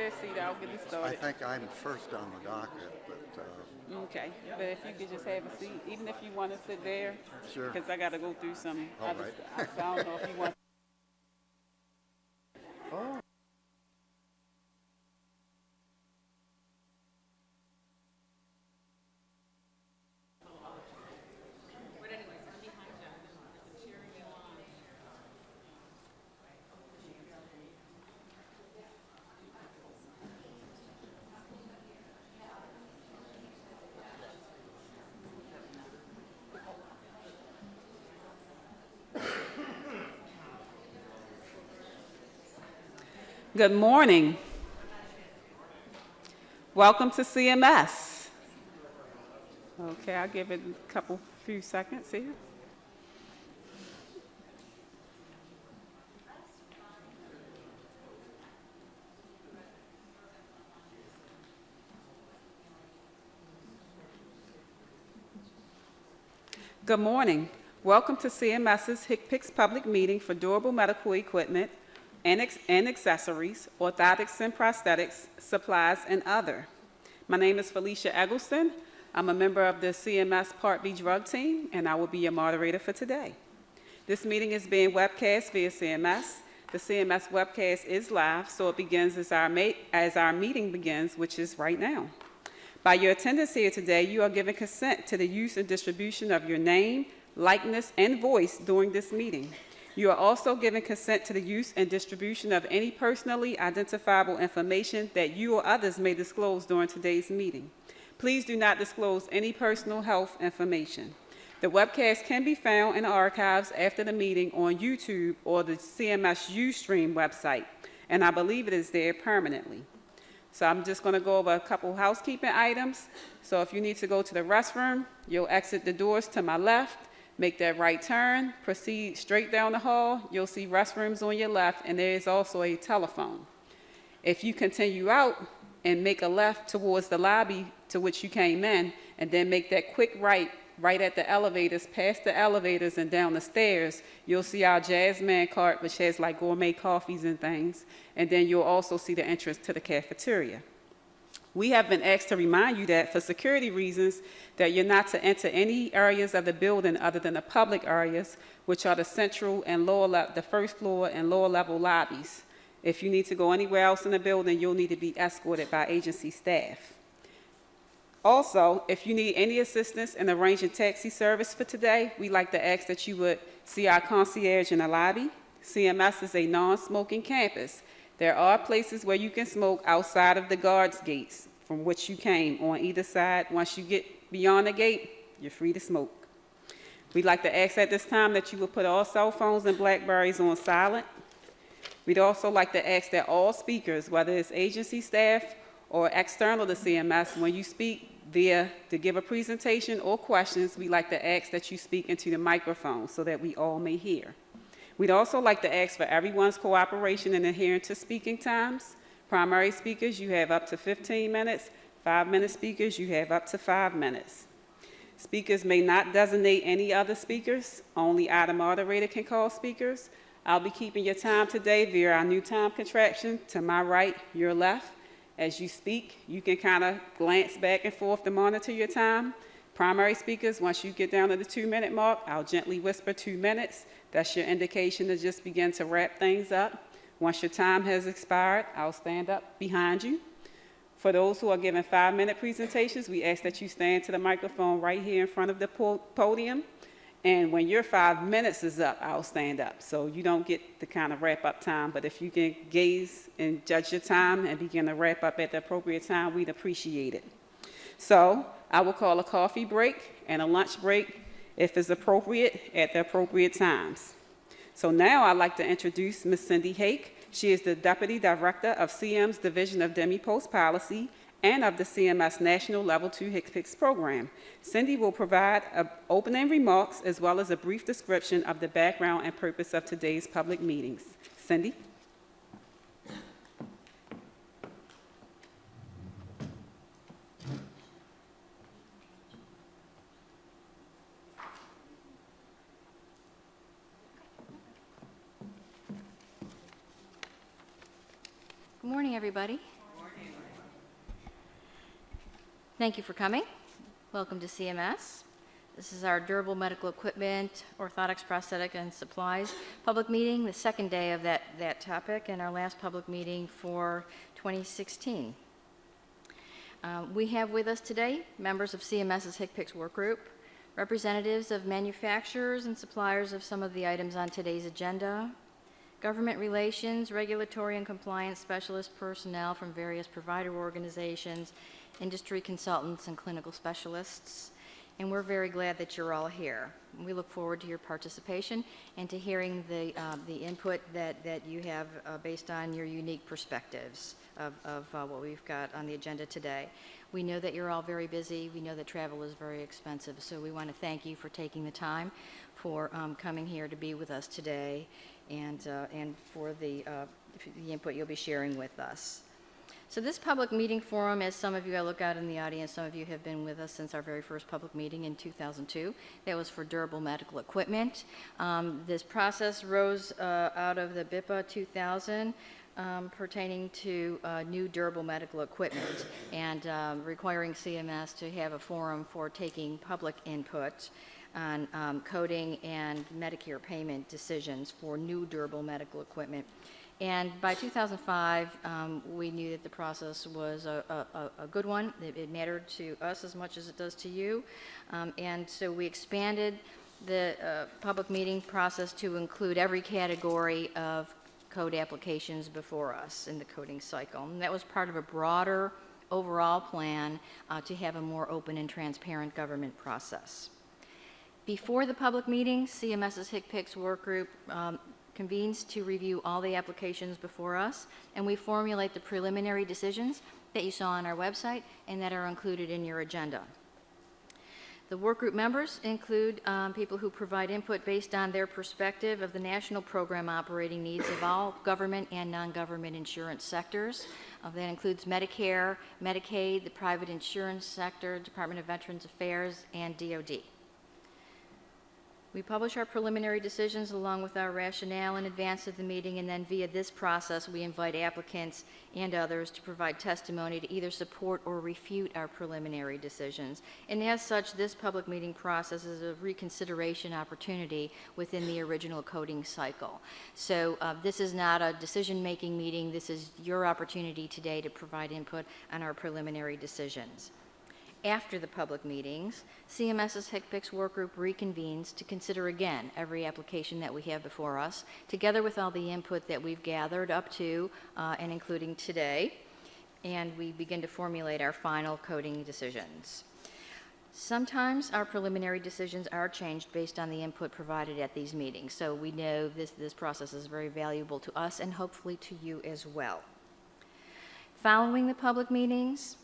their seat, I'll get it I started. think I'm first on the docket, but Okay, but if you could just have a seat, even if you want to sit there, sure. because I got to go through some All other right. stuff. So I don't know if you want. Oh. Good morning. Welcome to CMS. Okay, I'll give it a few seconds here. Good morning. Welcome to CMS's HCPCS public meeting for durable medical equipment and accessories, orthotics and prosthetics, supplies, and other. My name is Felicia Eggleston. I'm a member of the CMS Part B drug team, and I will be your moderator for today. This meeting is being webcast via CMS. The CMS webcast is live, so it begins as our meeting begins, which is right now. By your attendance here today, you are given consent to the use and distribution of your name, likeness, and voice during this meeting. You are also given consent to the use and distribution of any personally identifiable information that you or others may disclose during today's meeting. Please do not disclose any personal health information. The webcast can be found in the archives after the meeting on YouTube or the CMS Ustream website, and I believe it is there permanently. So I'm just going to go over a couple housekeeping items. So if you need to go to the restroom, you'll exit the doors to my left. Make that right turn, proceed straight down the hall. You'll see restrooms on your left, and there is also a telephone. If you continue out and make a left towards the lobby to which you came in, and then make that quick right at the elevators, past the elevators and down the stairs, you'll see our Jazzman cart, which has like gourmet coffees and things, and then you'll also see the entrance to the cafeteria. We have been asked to remind you that for security reasons, that you're not to enter any areas of the building other than the public areas, which are the central and the first floor and lower level lobbies. If you need to go anywhere else in the building, you'll need to be escorted by agency staff. Also, if you need any assistance in arranging taxi service for today, we'd like to ask that you would see our concierge in the lobby. CMS is a non-smoking campus. There are places where you can smoke outside of the guards' gates from which you came on either side. Once you get beyond the gate, you're free to smoke. We'd like to ask at this time that you would put all cell phones and Blackberries on silent. We'd also like to ask that all speakers, whether it's agency staff or external to CMS, when you speak to give a presentation or questions, we'd like to ask that you speak into the microphone so that we all may hear. We'd also like to ask for everyone's cooperation in adhering to speaking times. Primary speakers, you have up to 15 minutes. 5-minute speakers, you have up to 5 minutes. Speakers may not designate any other speakers. Only I, the moderator, can call speakers. I'll be keeping your time today via our new time contraction. To my right, your left. As you speak, you can kind of glance back and forth to monitor your time. Primary speakers, once you get down to the 2-minute mark, I'll gently whisper 2 minutes. That's your indication to just begin to wrap things up. Once your time has expired, I'll stand up behind you. For those who are giving 5-minute presentations, we ask that you stand to the microphone right here in front of the podium. And when your 5 minutes is up, I'll stand up. So you don't get the kind of wrap up time, but if you can gaze and judge your time and begin to wrap up at the appropriate time, we'd appreciate it. So I will call a coffee break and a lunch break if it's appropriate at the appropriate times. So now I'd like to introduce Ms. Cindy Hake. She is the Deputy Director of CM's Division of DME Post Policy and of the CMS National Level 2 HCPCS program. Cindy will provide opening remarks as well as a brief description of the background and purpose of today's public meetings. Cindy? Good morning, everybody. Thank you for coming. Welcome to CMS. This is our durable medical equipment, orthotics, prosthetic, and supplies public meeting, the second day of that topic, and our last public meeting for 2016. We have with us today members of CMS's HCPCS work group, representatives of manufacturers and suppliers of some of the items on today's agenda, government relations, regulatory and compliance specialist personnel from various provider organizations, industry consultants, and clinical specialists. And we're very glad that you're all here. We look forward to your participation and to hearing the input that you have based on your unique perspectives of what we've got on the agenda today. We know that you're all very busy. We know that travel is very expensive, so we want to thank you for taking the time for coming here to be with us today and for the input you'll be sharing with us. So this public meeting forum, as some of you, I look out in the audience, some of you have been with us since our very first public meeting in 2002. That was for durable medical equipment. This process rose out of the BIPA 2000 pertaining to new durable medical equipment and requiring CMS to have a forum for taking public input on coding and Medicare payment decisions for new durable medical equipment. And by 2005, we knew that the process was a good one. It mattered to us as much as it does to you. And so we expanded the public meeting process to include every category of code applications before us in the coding cycle. And that was part of a broader overall plan to have a more open and transparent government process. Before the public meeting, CMS's HCPCS work group convenes to review all the applications before us, and we formulate the preliminary decisions that you saw on our website and that are included in your agenda. The work group members include people who provide input based on their perspective of the national program operating needs of all government and non-government insurance sectors. That includes Medicare, Medicaid, the private insurance sector, Department of Veterans Affairs, and DoD. We publish our preliminary decisions along with our rationale in advance of the meeting, and then via this process, we invite applicants and others to provide testimony to either support or refute our preliminary decisions. And as such, this public meeting process is a reconsideration opportunity within the original coding cycle. So this is not a decision-making meeting. This is your opportunity today to provide input on our preliminary decisions. After the public meetings, CMS's HCPCS work group reconvenes to consider again every application that we have before us, together with all the input that we've gathered up to and including today, and we begin to formulate our final coding decisions. Sometimes our preliminary decisions are changed based on the input provided at these meetings, so we know this process is very valuable to us and hopefully to you as well. Following the public meetings,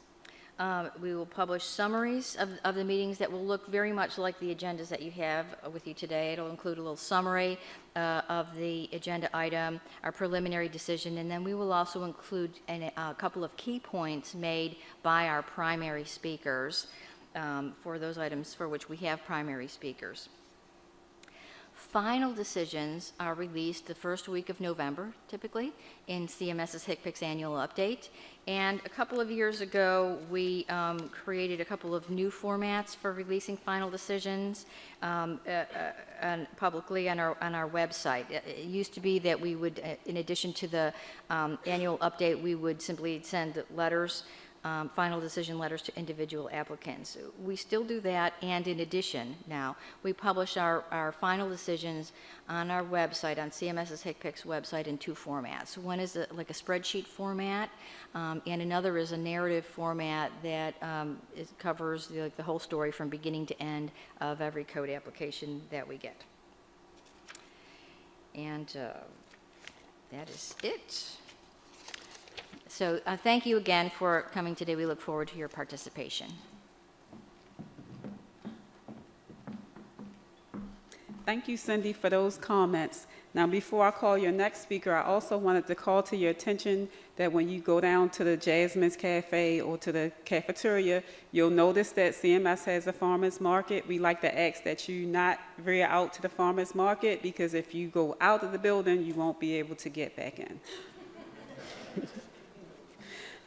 we will publish summaries of the meetings that will look very much like the agendas that you have with you today. It'll include a little summary of the agenda item, our preliminary decision, and then we will also include a couple of key points made by our primary speakers for those items for which we have primary speakers. Final decisions are released the first week of November, typically, in CMS's HCPCS annual update. And a couple of years ago, we created a couple of new formats for releasing final decisions publicly on our website. It used to be that we would, in addition to the annual update, we would simply send letters, final decision letters to individual applicants. We still do that, and in addition now, we publish our final decisions on our website, on CMS's HCPCS website, in two formats. One is like a spreadsheet format, and another is a narrative format that covers the whole story from beginning to end of every code application that we get. And that is it. So thank you again for coming today. We look forward to your participation. Thank you, Cindy, for those comments. Now, before I call your next speaker, I also wanted to call to your attention that when you go down to the Jasmine's Cafe or to the cafeteria, you'll notice that CMS has a farmer's market. We like to ask that you not veer out to the farmer's market, because if you go out of the building, you won't be able to get back in.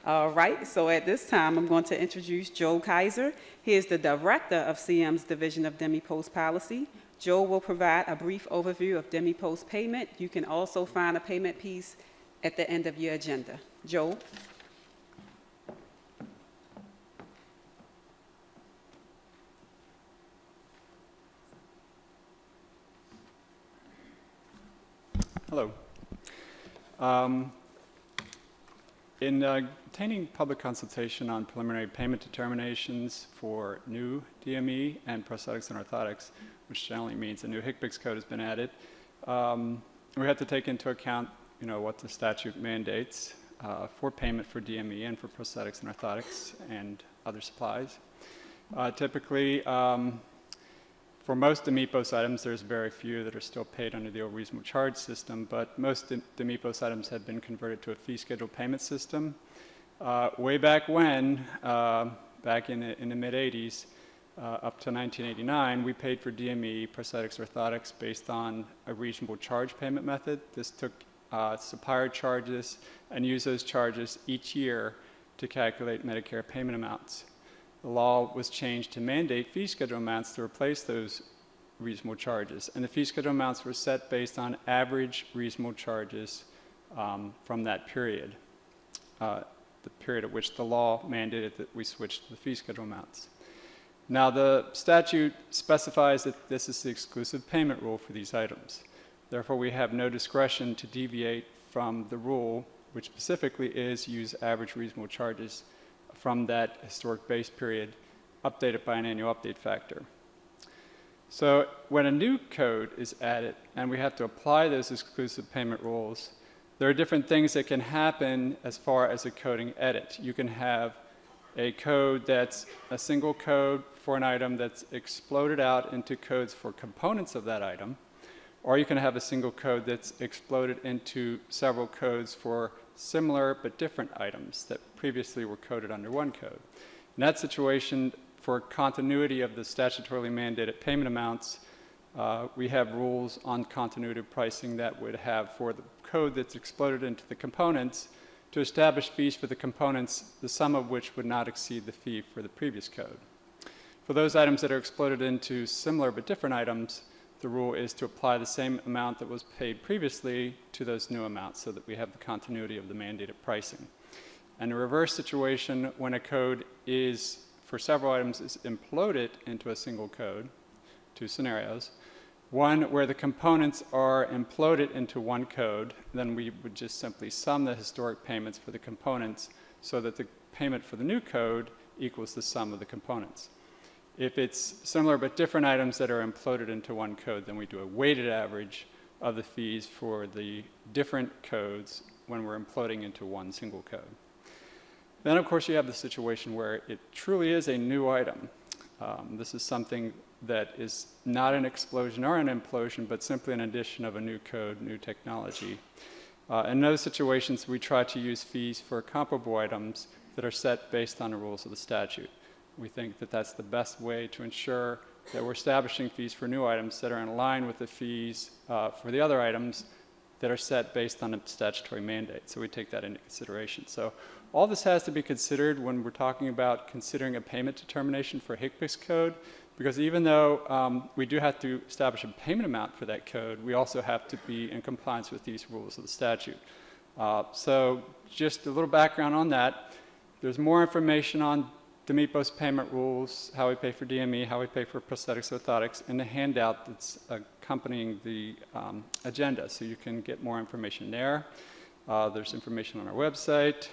All right, so at this time, I'm going to introduce Joe Kaiser. He is the Director of CM's Division of DME-Post Policy. Joe will provide a brief overview of DME-Post payment. You can also find a payment piece at the end of your agenda. Joe? Hello. In obtaining public consultation on preliminary payment determinations for new DME and prosthetics and orthotics, which generally means a new HCPCS code has been added, we have to take into account, what the statute mandates for payment for DME and for prosthetics and orthotics and other supplies. Typically, for most DME-Post items, there's very few that are still paid under the old reasonable charge system, but most DME-Post items have been converted to a fee schedule payment system. Way back when, back in the mid-'80s, up to 1989, we paid for DME, prosthetics, orthotics based on a reasonable charge payment method. This took supplier charges and used those charges each year to calculate Medicare payment amounts. The law was changed to mandate fee schedule amounts to replace those reasonable charges. And the fee schedule amounts were set based on average reasonable charges from that period, the period at which the law mandated that we switch to the fee schedule amounts. Now, the statute specifies that this is the exclusive payment rule for these items. Therefore, we have no discretion to deviate from the rule, which specifically is use average reasonable charges from that historic base period, updated by an annual update factor. So when a new code is added and we have to apply those exclusive payment rules, there are different things that can happen as far as a coding edit. You can have a code that's a single code for an item that's exploded out into codes for components of that item, or you can have a single code that's exploded into several codes for similar but different items that previously were coded under one code. In that situation, for continuity of the statutorily mandated payment amounts, we have rules on continuity of pricing that would have for the code that's exploded into the components to establish fees for the components, the sum of which would not exceed the fee for the previous code. For those items that are exploded into similar but different items, the rule is to apply the same amount that was paid previously to those new amounts so that we have the continuity of the mandated pricing. And a reverse situation, when a code is, for several items, is imploded into a single code, two scenarios. One where the components are imploded into one code, then we would just simply sum the historic payments for the components so that the payment for the new code equals the sum of the components. If it's similar but different items that are imploded into one code, then we do a weighted average of the fees for the different codes when we're imploding into one single code. Then, of course, you have the situation where it truly is a new item. This is something that is not an explosion or an implosion, but simply an addition of a new code, new technology. In those situations, we try to use fees for comparable items that are set based on the rules of the statute. We think that that's the best way to ensure that we're establishing fees for new items that are in line with the fees for the other items that are set based on a statutory mandate. So we take that into consideration. So all this has to be considered when we're talking about considering a payment determination for a HCPCS code, because even though we do have to establish a payment amount for that code, we also have to be in compliance with these rules of the statute. So just a little background on that. There's more information on DME-Post payment rules, how we pay for DME, how we pay for prosthetics, orthotics, in the handout that's accompanying the agenda. So you can get more information there. There's information on our website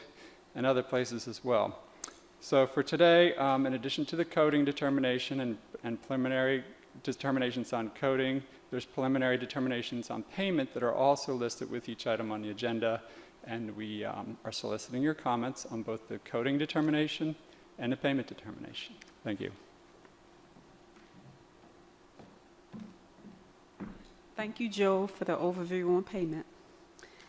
and other places as well. So for today, in addition to the coding determination and preliminary determinations on coding, there's preliminary determinations on payment that are also listed with each item on the agenda. And we are soliciting your comments on both the coding determination and the payment determination. Thank you. Thank you, Joe, for the overview on payment.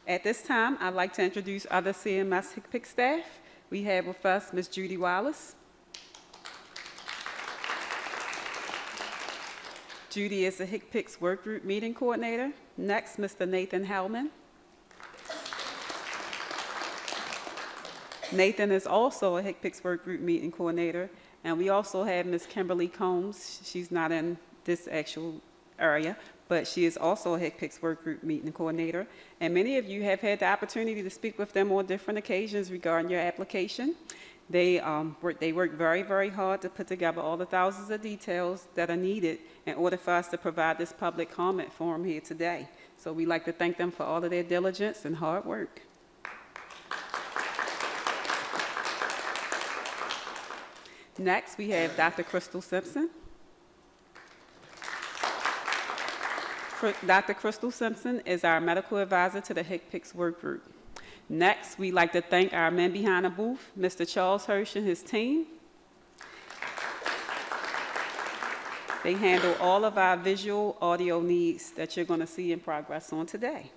At this time, I'd like to introduce other CMS HCPCS staff. We have with us Ms. Judy Wallace. Judy is the HCPCS Work Group Meeting Coordinator. Next, Mr. Nathan Hellman. Nathan is also a HCPCS Work Group Meeting Coordinator, and we also have Ms. Kimberly Combs. She's not in this actual area, but she is also a HCPCS Work Group Meeting Coordinator. And many of you have had the opportunity to speak with them on different occasions regarding your application. They work very, very hard to put together all the thousands of details that are needed in order for us to provide this public comment forum here today. So we'd like to thank them for all of their diligence and hard work. Next, we have Dr. Crystal Simpson. Dr. Crystal Simpson is our medical advisor to the HCPCS Work Group. Next, we'd like to thank our men behind the booth, Mr. Charles Hirsch and his team. They handle all of our visual audio needs that you're going to see in progress on today.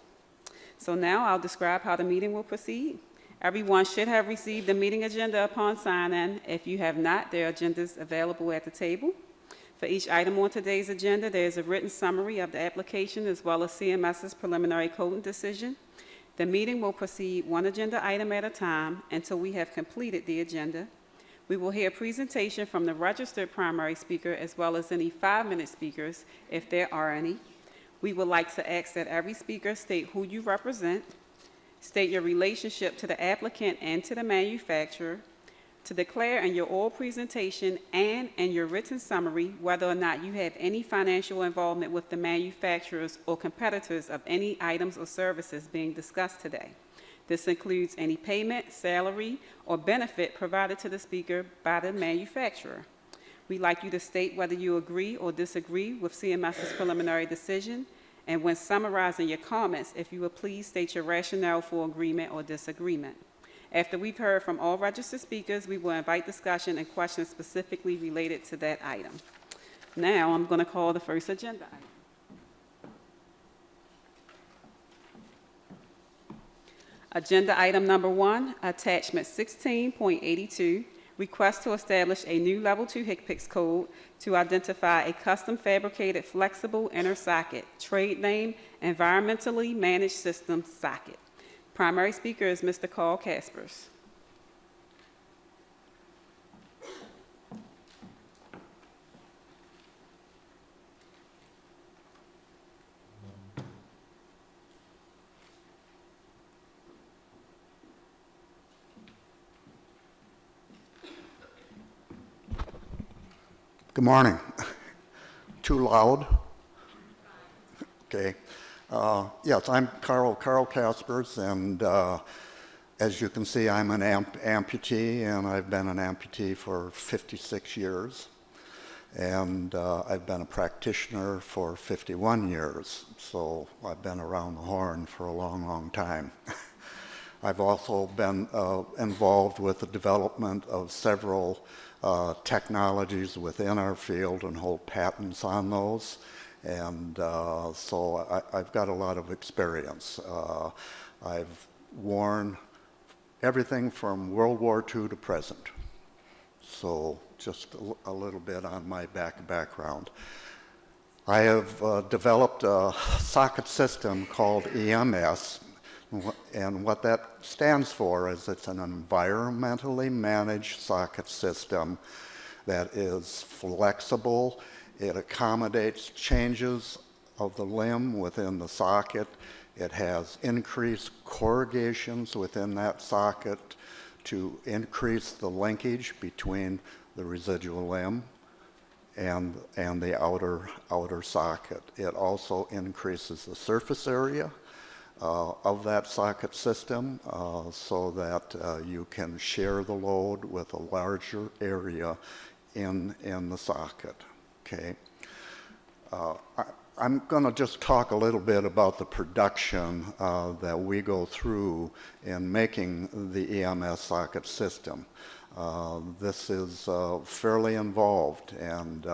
So now I'll describe how the meeting will proceed. Everyone should have received the meeting agenda upon sign-in. If you have not, there are agendas available at the table. For each item on today's agenda, there is a written summary of the application as well as CMS's preliminary coding decision. The meeting will proceed one agenda item at a time until we have completed the agenda. We will hear a presentation from the registered primary speaker as well as any 5-minute speakers, if there are any. We would like to ask that every speaker state who you represent, state your relationship to the applicant and to the manufacturer, to declare in your oral presentation and in your written summary whether or not you have any financial involvement with the manufacturers or competitors of any items or services being discussed today. This includes any payment, salary, or benefit provided to the speaker by the manufacturer. We'd like you to state whether you agree or disagree with CMS's preliminary decision, and when summarizing your comments, if you would please state your rationale for agreement or disagreement. After we've heard from all registered speakers, we will invite discussion and questions specifically related to that item. Now, I'm going to call the first agenda item. Agenda item number 1, attachment 16.82, request to establish a new level 2 HCPCS code to identify a custom fabricated flexible inner socket, trade name environmentally managed system socket. Primary speaker is Mr. Carl Caspers. Good morning. Too loud? Okay. Yes, I'm Carl Caspers, and as you can see, I'm an amputee, and I've been an amputee for 56 years. And I've been a practitioner for 51 years, so I've been around the horn for a long, long time. I've also been involved with the development of several technologies within our field and hold patents on those. And so I've got a lot of experience. I've worn everything from World War II to present. So just a little bit on my background. I have developed a socket system called EMS, and what that stands for is it's an environmentally managed socket system that is flexible. It accommodates changes of the limb within the socket. It has increased corrugations within that socket to increase the linkage between the residual limb and the outer socket. It also increases the surface area of that socket system so that you can share the load with a larger area in the socket. Okay. I'm going to just talk a little bit about the production that we go through in making the EMS socket system. This is fairly involved, and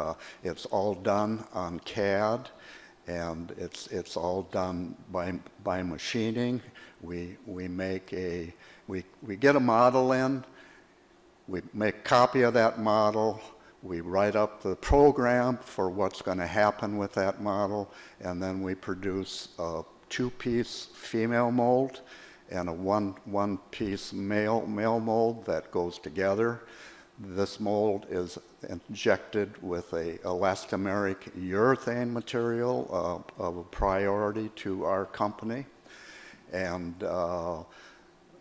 it's all done on CAD, and it's all done by machining. We get a model in, we make a copy of that model, we write up the program for what's going to happen with that model, and then we produce a 2-piece female mold and a one-piece male mold that goes together. This mold is injected with a elastomeric urethane material of a priority to our company, and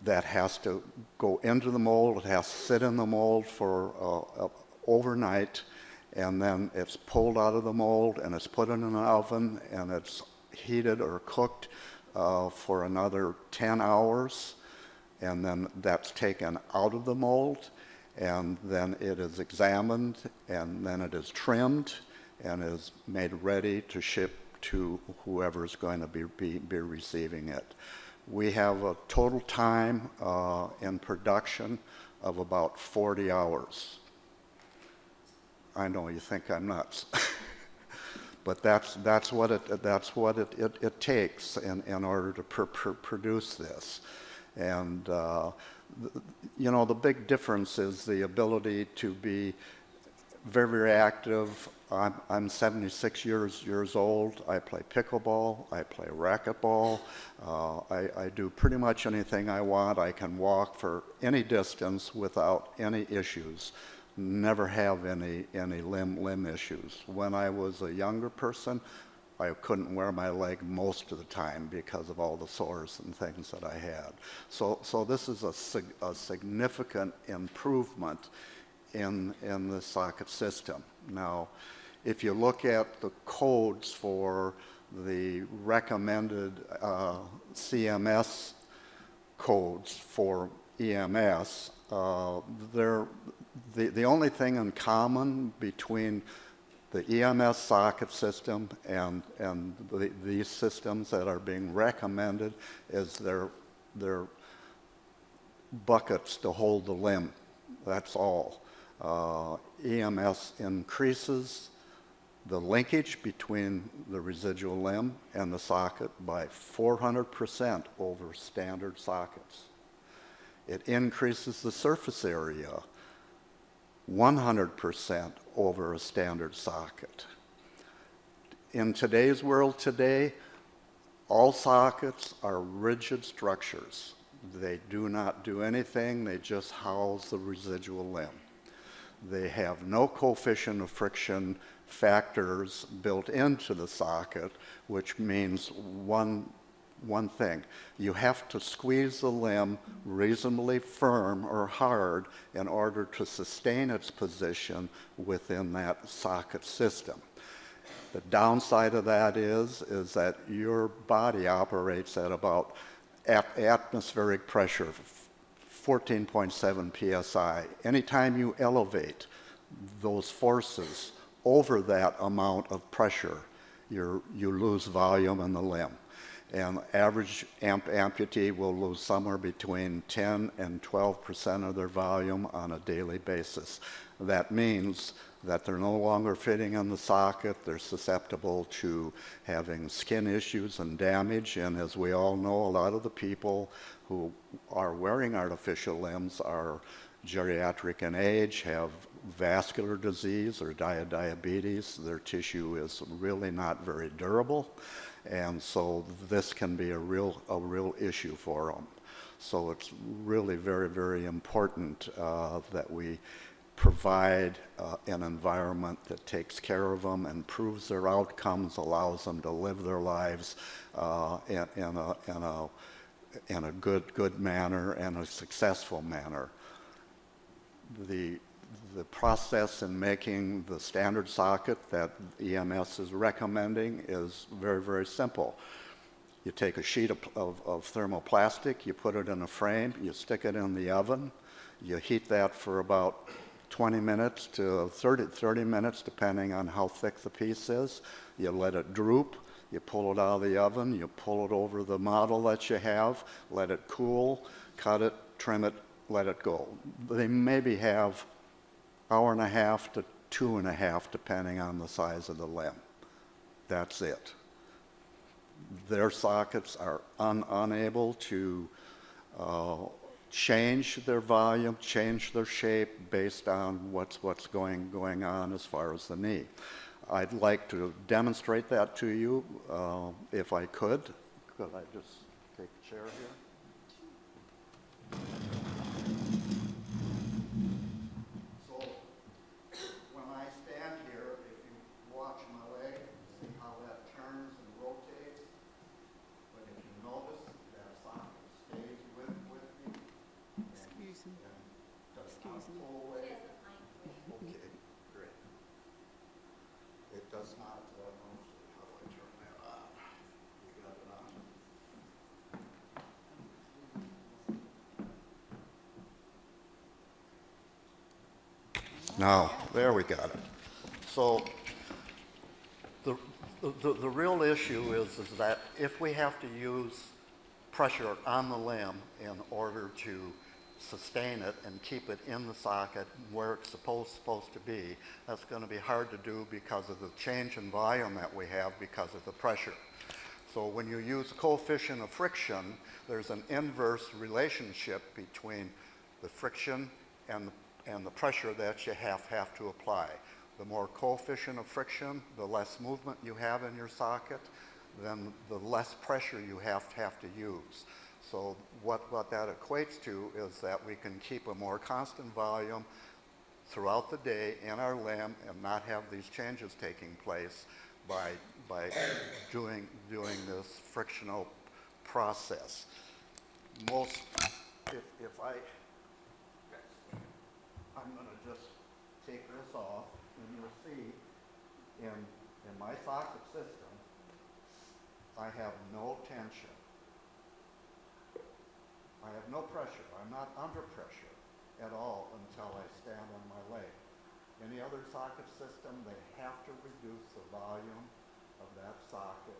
that has to go into the mold. It has to sit in the mold for overnight, and then it's pulled out of the mold and it's put in an oven and it's heated or cooked for another 10 hours, and then that's taken out of the mold, and then it is examined, and then it is trimmed and is made ready to ship to whoever is going to be receiving it. We have a total time in production of about 40 hours. I know you think I'm nuts, but that's what it takes in order to produce this. And you know, the big difference is the ability to be very, very active. I'm 76 years old. I play pickleball. I play racquetball. I do pretty much anything I want. I can walk for any distance without any issues. Never have any limb issues. When I was a younger person, I couldn't wear my leg most of the time because of all the sores and things that I had. So this is a significant improvement in the socket system. Now, if you look at the codes for the recommended CMS codes for EMS, the only thing in common between the EMS socket system and these systems that are being recommended is their buckets to hold the limb. That's all. EMS increases the linkage between the residual limb and the socket by 400% over standard sockets. It increases the surface area 100% over a standard socket. In today's world today, all sockets are rigid structures. They do not do anything, they just house the residual limb. They have no coefficient of friction factors built into the socket, which means one thing. You have to squeeze the limb reasonably firm or hard in order to sustain its position within that socket system. The downside of that is that your body operates at about atmospheric pressure, 14.7 psi. Anytime you elevate those forces over that amount of pressure, you lose volume in the limb. And average amputee will lose somewhere between 10 and 12% of their volume on a daily basis. That means that they're no longer fitting in the socket, they're susceptible to having skin issues and damage, and as we all know, a lot of the people who are wearing artificial limbs are geriatric in age, have vascular disease or diabetes. Their tissue is really not very durable, and so this can be a real issue for them. So it's really very, very important that we provide an environment that takes care of them, improves their outcomes, allows them to live their lives in a good manner and a successful manner. The process in making the standard socket that EMS is recommending is very, very simple. You take a sheet of thermoplastic, you put it in a frame, you stick it in the oven, you heat that for about 20 minutes to 30 minutes, depending on how thick the piece is. You let it droop, you pull it out of the oven, you pull it over the model that you have, let it cool, cut it, trim it, let it go. They maybe have hour and a half to 2.5, depending on the size of the limb. That's it. Their sockets are unable to change their volume, change their shape based on what's going on as far as the knee. I'd like to demonstrate that to you if I could. Could I just take a chair here? Now, there we got it. So the real issue is that if we have to use pressure on the limb in order to sustain it and keep it in the socket where it's supposed to be, that's going to be hard to do because of the change in volume that we have because of the pressure. So when you use coefficient of friction, there's an inverse relationship between the friction and the pressure that you have to apply. The more coefficient of friction, the less movement you have in your socket, then the less pressure you have to use. So what that equates to is that we can keep a more constant volume throughout the day in our limb and not have these changes taking place by doing this frictional process. I'm going to just take this off, and you'll see in my socket system, I have no tension. I have no pressure. I'm not under pressure at all until I stand on my leg. Any other socket system, they have to reduce the volume of that socket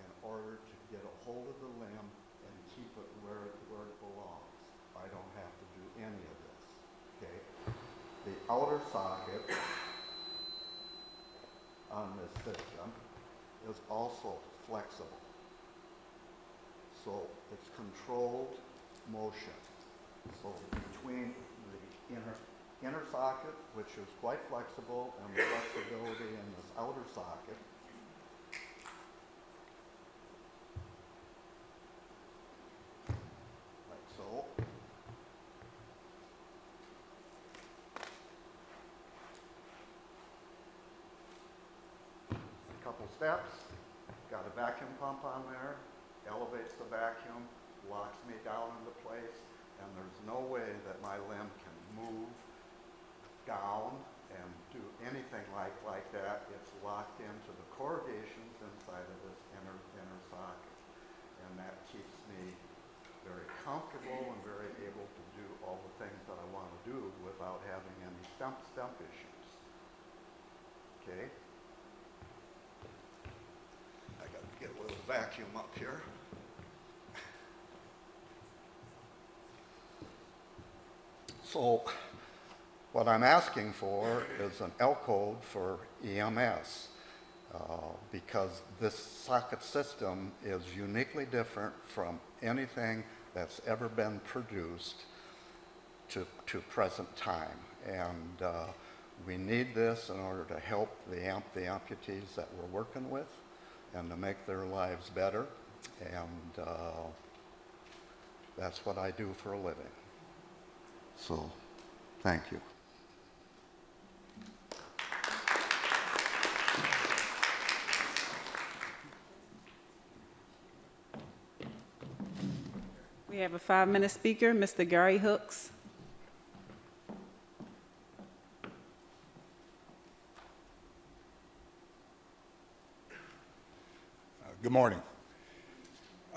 in order to get a hold of the limb and keep it where it belongs. I don't have to do any of this, okay? The outer socket on this system is also flexible. So it's controlled motion. So between the inner socket, which is quite flexible, and the flexibility in this outer socket, like so. A couple steps, got a vacuum pump on there, elevates the vacuum, locks me down into place, and there's no way that my limb can move down and do anything like that. It's locked into the corrugations inside of this inner socket, and that keeps me very comfortable and very able to do all the things that I want to do without having any stump issues. Okay? I got to get a little vacuum up here. So what I'm asking for is an L code for EMS because this socket system is uniquely different from anything that's ever been produced to present time. And we need this in order to help the amputees that we're working with and to make their lives better. And that's what I do for a living. So, thank you. We have a 5-minute speaker, Mr. Gary Hooks. Good morning.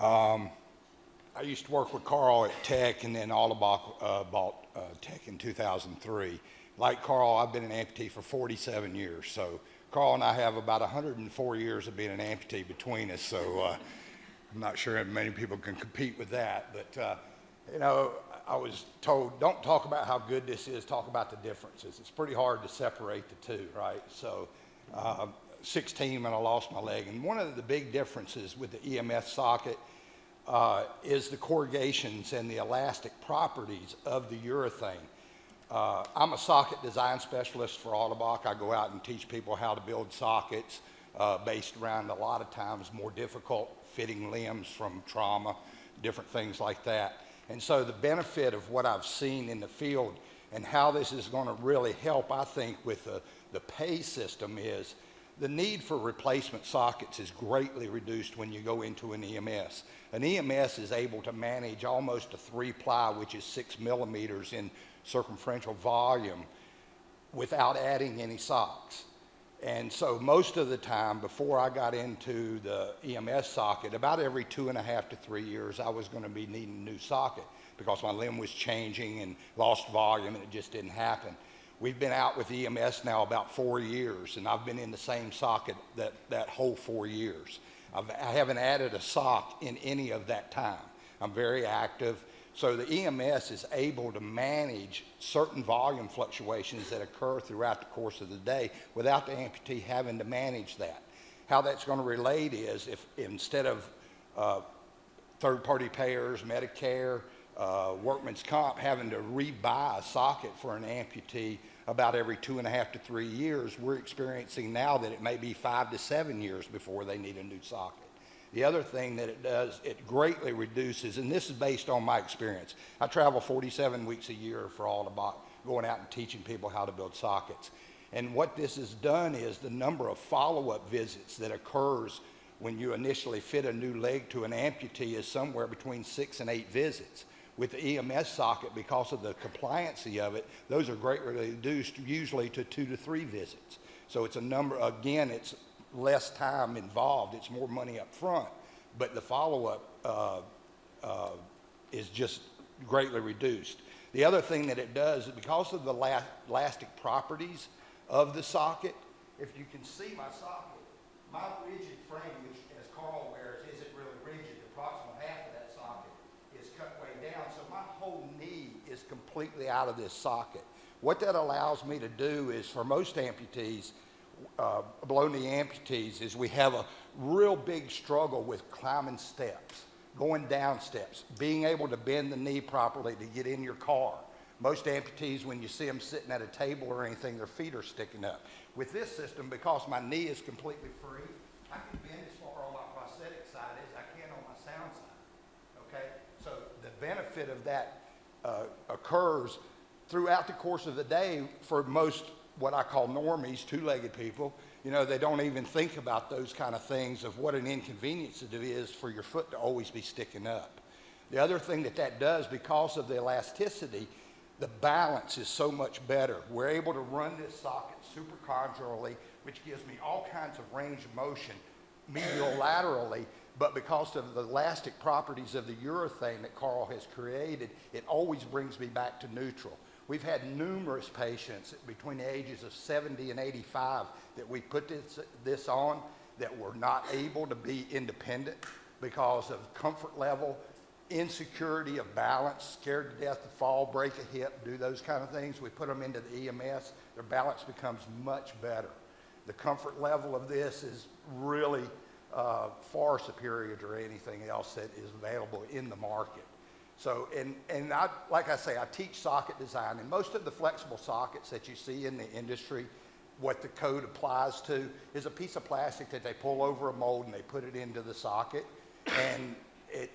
I used to work with Carl at Tech, and then Allebach bought Tech in 2003. Like Carl, I've been an amputee for 47 years. So Carl and I have about 104 years of being an amputee between us. So I'm not sure many people can compete with that. But, you know, I was told, don't talk about how good this is, talk about the differences. It's pretty hard to separate the two, right? So 16 when I lost my leg. And one of the big differences with the EMS socket is the corrugations and the elastic properties of the urethane. I'm a socket design specialist for Allebach. I go out and teach people how to build sockets based around a lot of times more difficult fitting limbs from trauma, different things like that. And so the benefit of what I've seen in the field and how this is going to really help, I think, with the pay system is the need for replacement sockets is greatly reduced when you go into an EMS. An EMS is able to manage almost a 3-ply, which is 6 millimeters in circumferential volume, without adding any socks. And so most of the time, before I got into the EMS socket, about every 2.5 to 3 years, I was going to be needing a new socket because my limb was changing and lost volume, and it just didn't happen. We've been out with EMS now about 4 years, and I've been in the same socket that whole 4 years. I haven't added a sock in any of that time. I'm very active. So the EMS is able to manage certain volume fluctuations that occur throughout the course of the day without the amputee having to manage that. How that's going to relate is if instead of third-party payers, Medicare, workman's comp having to rebuy a socket for an amputee about every 2.5 to 3 years, we're experiencing now that it may be 5 to 7 years before they need a new socket. The other thing that it does, it greatly reduces, and this is based on my experience. I travel 47 weeks a year for all about going out and teaching people how to build sockets. And what this has done is the number of follow-up visits that occurs when you initially fit a new leg to an amputee is somewhere between 6 and 8 visits. With the EMS socket, because of the compliancy of it, those are greatly reduced usually to 2 to 3 visits. So it's a number, again, it's less time involved, it's more money up front, but the follow-up is just greatly reduced. The other thing that it does is because of the elastic properties of the socket, if you can see my socket, my rigid frame, which as Carl wears, isn't really rigid. Approximately half of that socket is cut way down, so my whole knee is completely out of this socket. What that allows me to do is, for most amputees, below-knee amputees, is we have a real big struggle with climbing steps, going down steps, being able to bend the knee properly to get in your car. Most amputees, when you see them sitting at a table or anything, their feet are sticking up. With this system, because my knee is completely free, I can bend as far on my prosthetic side as I can on my sound side, okay? So the benefit of that occurs throughout the course of the day for most what I call normies, two-legged people. You know, they don't even think about those kind of things of what an inconvenience it is for your foot to always be sticking up. The other thing that does, because of the elasticity, the balance is so much better. We're able to run this socket supercondylarly, which gives me all kinds of range of motion medial-laterally, but because of the elastic properties of the urethane that Carl has created, it always brings me back to neutral. We've had numerous patients between the ages of 70 and 85 that we put this on that were not able to be independent because of comfort level, insecurity of balance, scared to death to fall, break a hip, do those kind of things. We put them into the EMS, their balance becomes much better. The comfort level of this is really far superior to anything else that is available in the market. So, and I, like I say, I teach socket design, and most of the flexible sockets that you see in the industry, what the code applies to is a piece of plastic that they pull over a mold and they put it into the socket, and it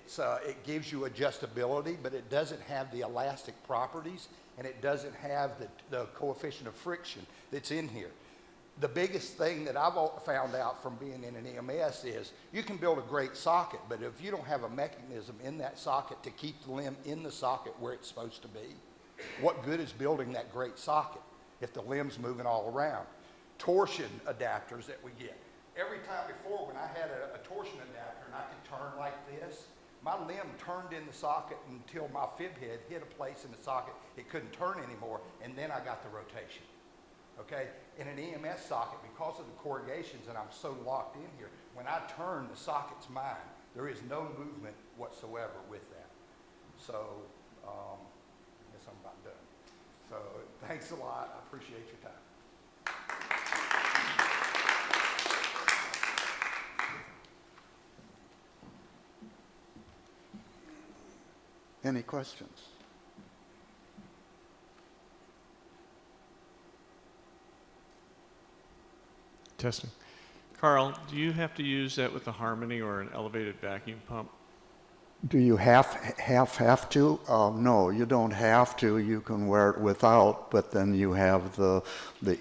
gives you adjustability, but it doesn't have the elastic properties, and it doesn't have the coefficient of friction that's in here. The biggest thing that I've found out from being in an EMS is you can build a great socket, but if you don't have a mechanism in that socket to keep the limb in the socket where it's supposed to be, what good is building that great socket if the limb's moving all around? Torsion adapters that we get. Every time before when I had a torsion adapter and I could turn like this, my limb turned in the socket until my fib head hit a place in the socket. It couldn't turn anymore, and then I got the rotation. Okay, in an EMS socket, because of the corrugations and I'm so locked in here, when I turn, the socket's mine. There is no movement whatsoever with that. So, I guess I'm about done. So, thanks a lot. I appreciate your time. Any questions? Testing. Carl, do you have to use that with a Harmony or an elevated vacuum pump? Do you have to? No, you don't have to. You can wear it without, but then you have the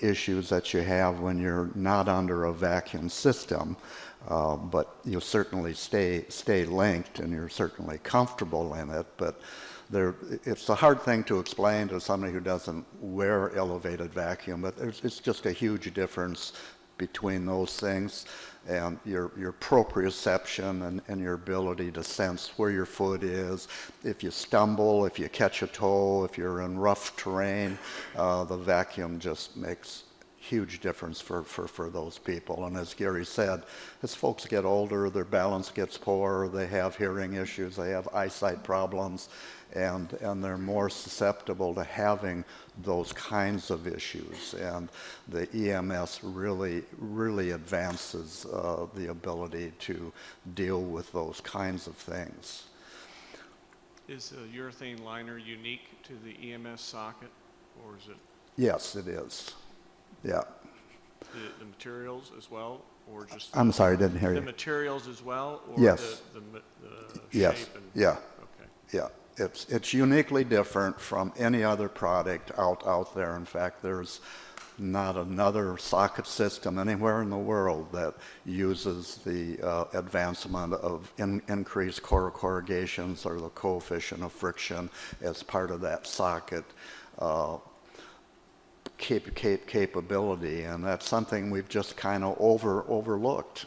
issues that you have when you're not under a vacuum system. But you certainly stay linked, and you're certainly comfortable in it. But it's a hard thing to explain to somebody who doesn't wear elevated vacuum. But it's just a huge difference between those things and your proprioception and your ability to sense where your foot is. If you stumble, if you catch a toe, if you're in rough terrain, the vacuum just makes huge difference for those people. And as Gary said, as folks get older, their balance gets poorer, they have hearing issues, they have eyesight problems, and they're more susceptible to having those kinds of issues. And the EMS really advances the ability to deal with those kinds of things. Is the urethane liner unique to the EMS socket, or is it Yes, it is. Yeah. the materials as well, or just I'm sorry, I didn't hear the you. materials as well, or Yes. the Yes. shape? And, Yeah. Okay. Yeah. It's uniquely different from any other product out there. In fact, there's not another socket system anywhere in the world that uses the advancement of increased corrugations or the coefficient of friction as part of that socket capability, and that's something we've just kind of overlooked.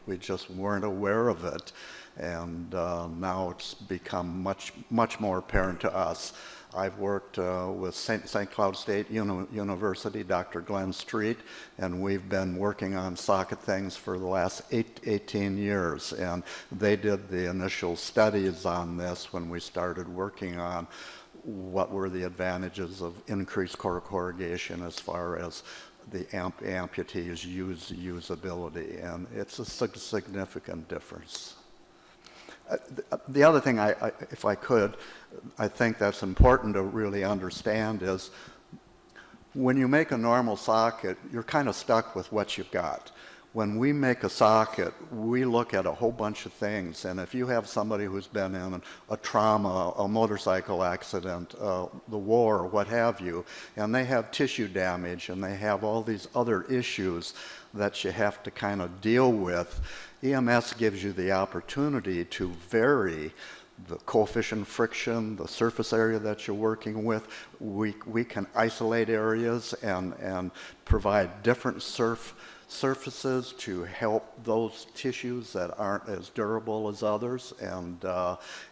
We just weren't aware of it, and now it's become much more apparent to us. I've worked with St. Cloud State University, Dr. Glenn Street, and we've been working on socket things for the last 18 years, and they did the initial studies on this when we started working on what were the advantages of increased corrugation as far as the amputee's usability, and it's a significant difference. The other thing, if I could, I think that's important to really understand is when you make a normal socket, you're kind of stuck with what you've got. When we make a socket, we look at a whole bunch of things, and if you have somebody who's been in a trauma, a motorcycle accident, the war, what have you, and they have tissue damage and they have all these other issues that you have to kind of deal with, EMS gives you the opportunity to vary the coefficient of friction, the surface area that you're working with. We can isolate areas and provide different surfaces to help those tissues that aren't as durable as others, and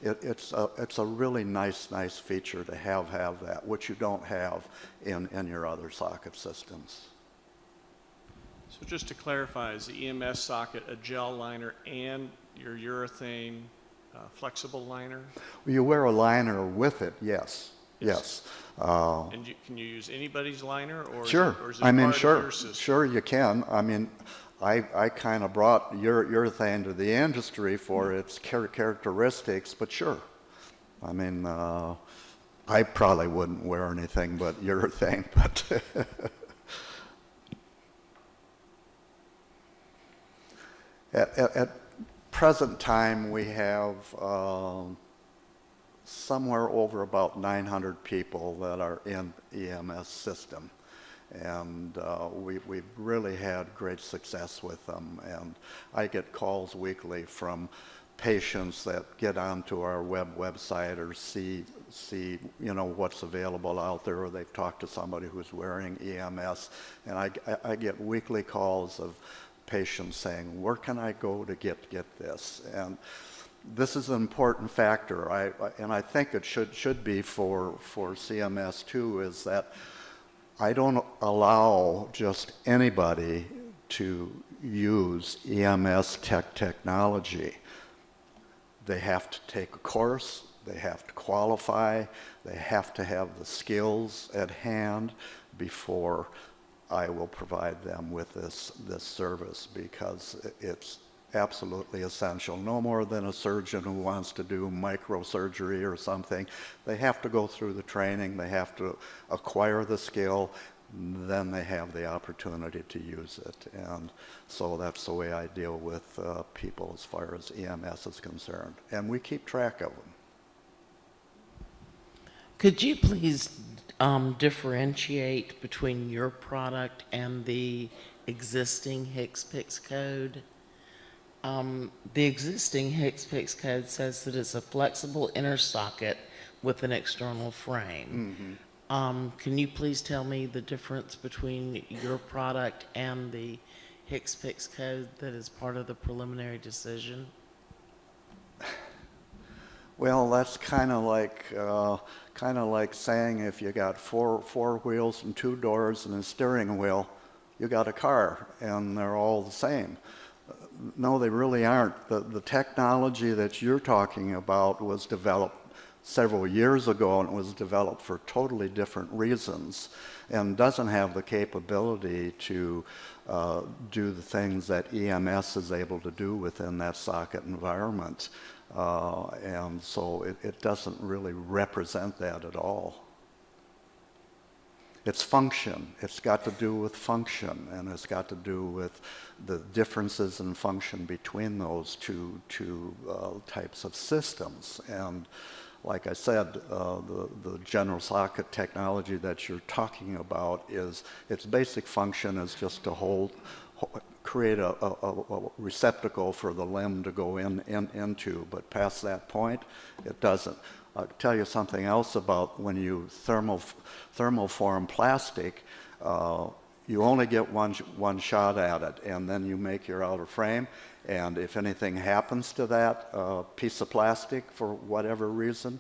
it's a really nice feature to have that, which you don't have in your other socket systems. So just to clarify, is the EMS socket a gel liner and your urethane flexible liner? You wear a liner with it, yes. Yes. And can you use anybody's liner, or Sure. Or is it part of your system? Sure you can. I mean, I kind of brought urethane to the industry for its characteristics, but sure. I mean, I probably wouldn't wear anything but urethane, but at present time we have somewhere over about 900 people that are in EMS system, and we've really had great success with them, and I get calls weekly from patients that get onto our website or see what's available out there, or they've talked to somebody who's wearing EMS, and I get weekly calls of patients saying, where can I go to get this? And this is an important factor, and I think it should be for CMS too, is that I don't allow just anybody to use EMS technology. They have to take a course, they have to qualify, they have to have the skills at hand before I will provide them with this service, because it's absolutely essential. No more than a surgeon who wants to do microsurgery or something. They have to go through the training, they have to acquire the skill, then they have the opportunity to use it. And so that's the way I deal with people as far as EMS is concerned. And we keep track of them. Could you please differentiate between your product and the existing HCPCS code? The existing HCPCS code says that it's a flexible inner socket with an external frame. Can you please tell me the difference between your product and the HCPCS code that is part of the preliminary decision? Well, that's kind of like saying if you got four wheels and 2 doors and a steering wheel, you got a car, and they're all the same. No, they really aren't. The technology that you're talking about was developed several years ago, and it was developed for totally different reasons, and doesn't have the capability to do the things that EMS is able to do within that socket environment. And so it doesn't really represent that at all. It's function. It's got to do with function, and it's got to do with the differences in function between those two types of systems. And like I said, the general socket technology that you're talking about is, its basic function is just to create a receptacle for the limb to go into, but past that point, it doesn't. I'll tell you something else about when you thermoform plastic. You only get one shot at it, and then you make your outer frame, and if anything happens to that piece of plastic for whatever reason,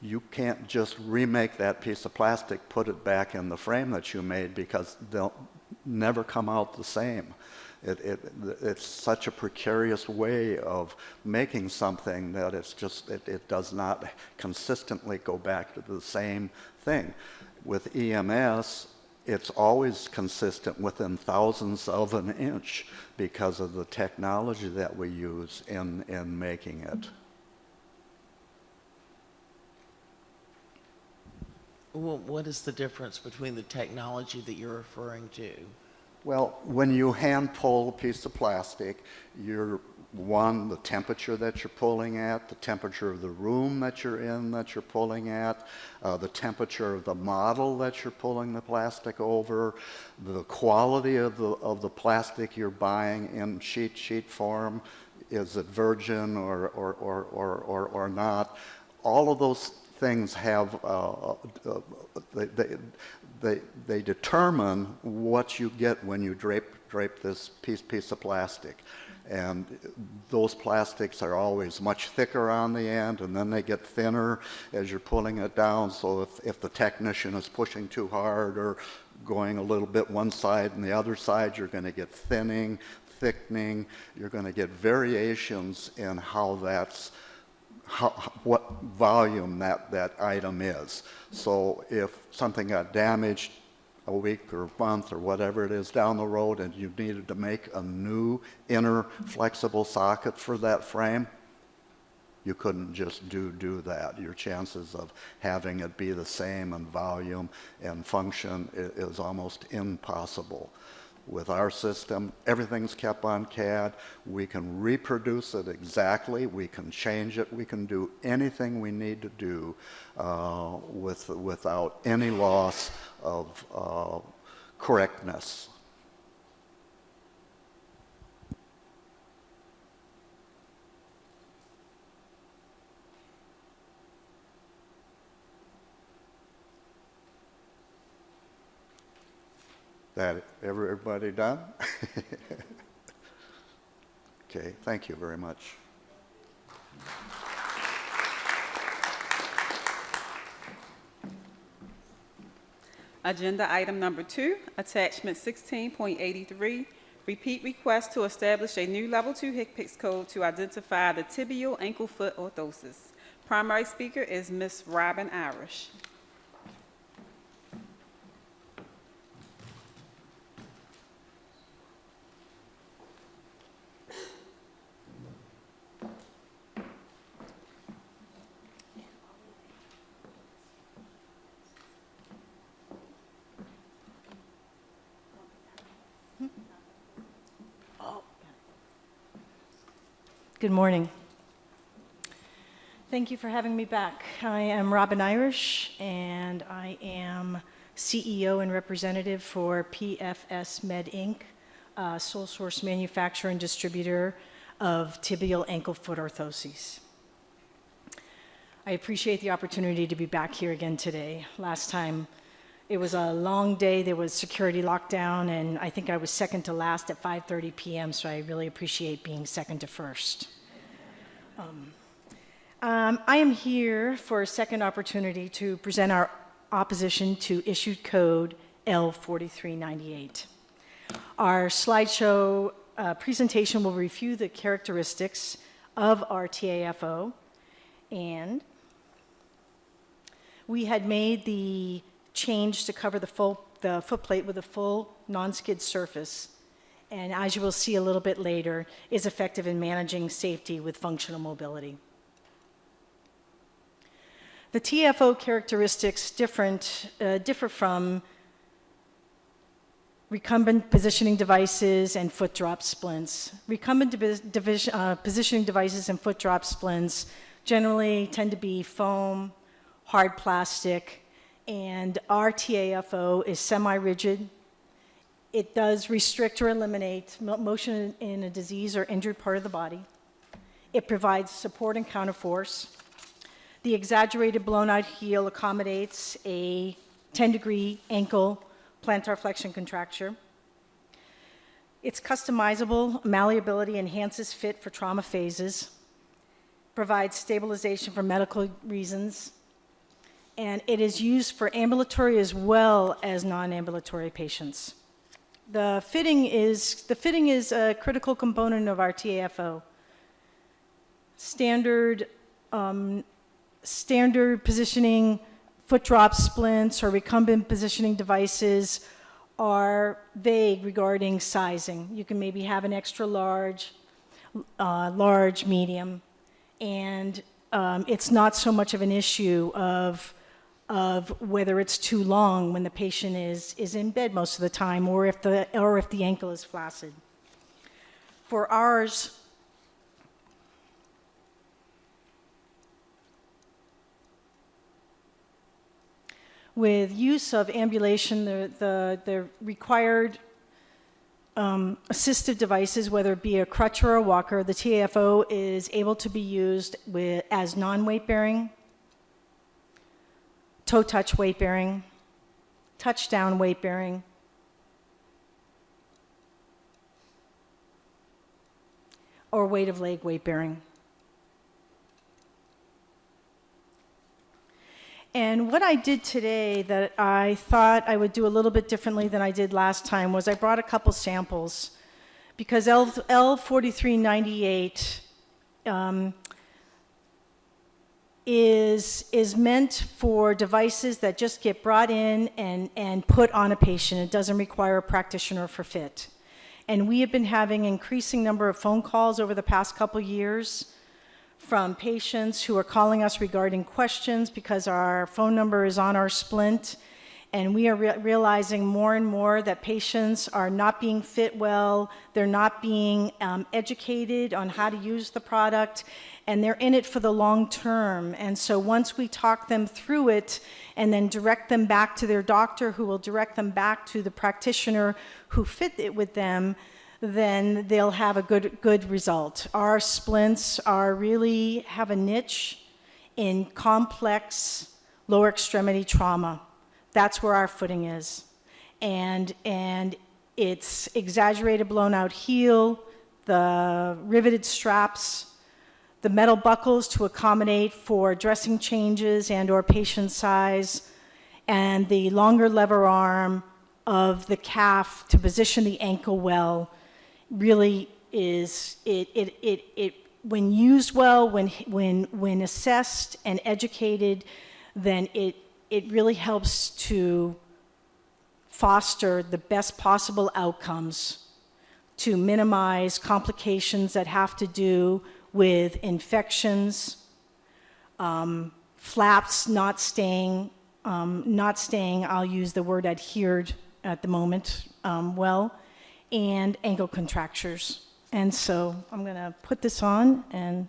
you can't just remake that piece of plastic, put it back in the frame that you made, because they'll never come out the same. It's such a precarious way of making something that it does not consistently go back to the same thing. With EMS, it's always consistent within thousandths of an inch because of the technology that we use in making it. Well, what is the difference between the technology that you're referring to? Well, when you hand pull a piece of plastic, the temperature that you're pulling at, the temperature of the room that you're in that you're pulling at, the temperature of the model that you're pulling the plastic over, the quality of the plastic you're buying in sheet form, is it virgin or not? All of those things have they determine what you get when you drape this piece of plastic. And those plastics are always much thicker on the end, and then they get thinner as you're pulling it down. So if the technician is pushing too hard or going a little bit one side and the other side, you're going to get thinning, thickening. You're going to get variations in what volume that item is. So if something got damaged a week or a month or whatever it is down the road, and you needed to make a new inner flexible socket for that frame, you couldn't just do that. Your chances of having it be the same in volume and function is almost impossible. With our system, everything's kept on CAD. We can reproduce it exactly. We can change it. We can do anything we need to do without any loss of correctness. That everybody done? Okay, thank you very much. Agenda item number 2, attachment 16.83, repeat request to establish a new level 2 HCPCS code to identify the tibial ankle foot orthosis. Primary speaker is Ms. Robin Irish. Good morning. Thank you for having me back. I am Robin Irish, and I am CEO and representative for PFS Med Inc., sole source manufacturer and distributor of tibial ankle foot orthoses. I appreciate the opportunity to be back here again today. Last time, it was a long day. There was security lockdown, and I think I was second to last at 5:30 p.m., so I really appreciate being second to first. I am here for a second opportunity to present our opposition to issued code L4398. Our slideshow presentation will review the characteristics of our TAFO, and we had made the change to cover the footplate with a full non-skid surface, and as you will see a little bit later, is effective in managing safety with functional mobility. The TFO characteristics differ from recumbent positioning devices and foot drop splints. Recumbent positioning devices and foot drop splints generally tend to be foam, hard plastic, and our TAFO is semi-rigid. It does restrict or eliminate motion in a diseased or injured part of the body. It provides support and counterforce. The exaggerated blown-out heel accommodates a 10-degree ankle plantar flexion contracture. It's customizable. Malleability enhances fit for trauma phases. Provides stabilization for medical reasons. And it is used for ambulatory as well as non-ambulatory patients. The fitting is a critical component of our TAFO. Standard positioning foot drop splints or recumbent positioning devices are vague regarding sizing. You can maybe have an extra large, medium, and it's not so much of an issue of whether it's too long when the patient is in bed most of the time, or if the ankle is flaccid. For ours, with use of ambulation, the required assistive devices, whether it be a crutch or a walker, the TAFO is able to be used as non-weight bearing, toe touch weight bearing, touchdown weight bearing, or weight of leg weight bearing. And what I did today that I thought I would do a little bit differently than I did last time was I brought a couple samples, because L4398 is meant for devices that just get brought in and put on a patient. It doesn't require a practitioner for fit. And we have been having an increasing number of phone calls over the past couple years from patients who are calling us regarding questions because our phone number is on our splint, and we are realizing more and more that patients are not being fit well, they're not being educated on how to use the product, and they're in it for the long term. And so once we talk them through it and then direct them back to their doctor, who will direct them back to the practitioner who fit it with them, then they'll have a good result. Our splints really have a niche in complex lower extremity trauma. That's where our footing is. And it's exaggerated blown out heel, the riveted straps, the metal buckles to accommodate for dressing changes and or patient size, and the longer lever arm of the calf to position the ankle well really is, when used well, when assessed and educated, then it really helps to foster the best possible outcomes to minimize complications that have to do with infections, flaps not staying, I'll use the word adhered at the moment, and ankle contractures. And so I'm going to put this on and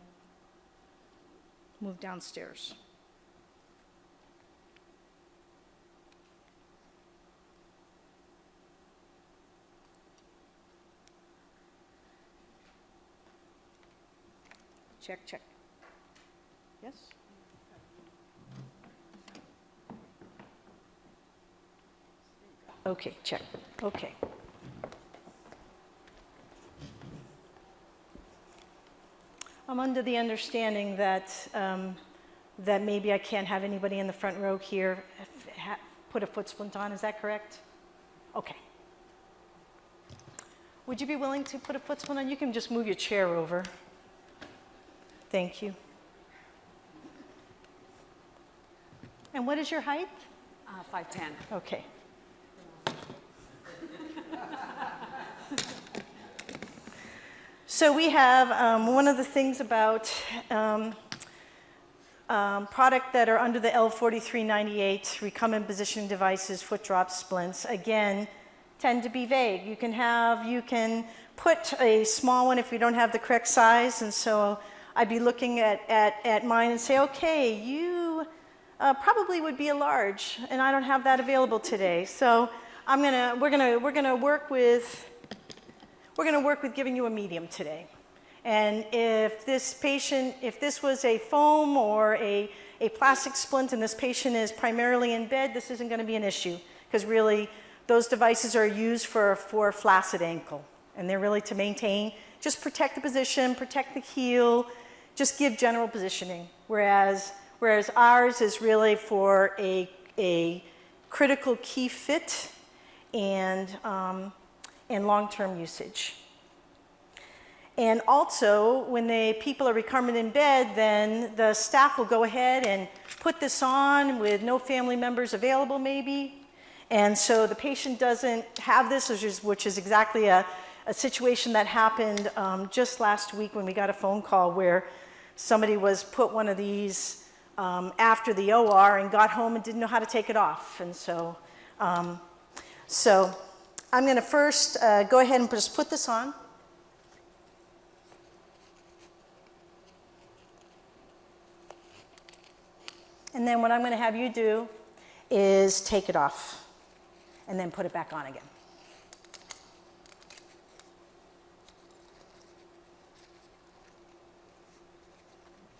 move downstairs. Check, check. Yes? Okay, check. Okay. I'm under the understanding that, that maybe I can't have anybody in the front row here put a foot splint on. Is that correct? Okay. Would you be willing to put a foot splint on? You can just move your chair over. Thank you. And what is your height? 5'10". Okay. So we have one of the things about product that are under the L4398, recumbent positioning devices, foot drop splints, again, tend to be vague. You can put a small one if we don't have the correct size, and so I'd be looking at mine and say, okay, you probably would be a large, and I don't have that available today. So we're gonna work with giving you a medium today. And if this was a foam or a plastic splint and this patient is primarily in bed, this isn't going to be an issue, because really those devices are used for a flaccid ankle, and they're really to maintain, just protect the position, protect the heel, just give general positioning. Whereas ours is really for a critical key fit and long-term usage. And also, when the people are recumbent in bed, then the staff will go ahead and put this on with no family members available maybe. And so the patient doesn't have this, which is exactly a situation that happened just last week when we got a phone call where somebody was put one of these after the OR and got home and didn't know how to take it off. And so, I'm going to first go ahead and just put this on. And then what I'm going to have you do is take it off and then put it back on again.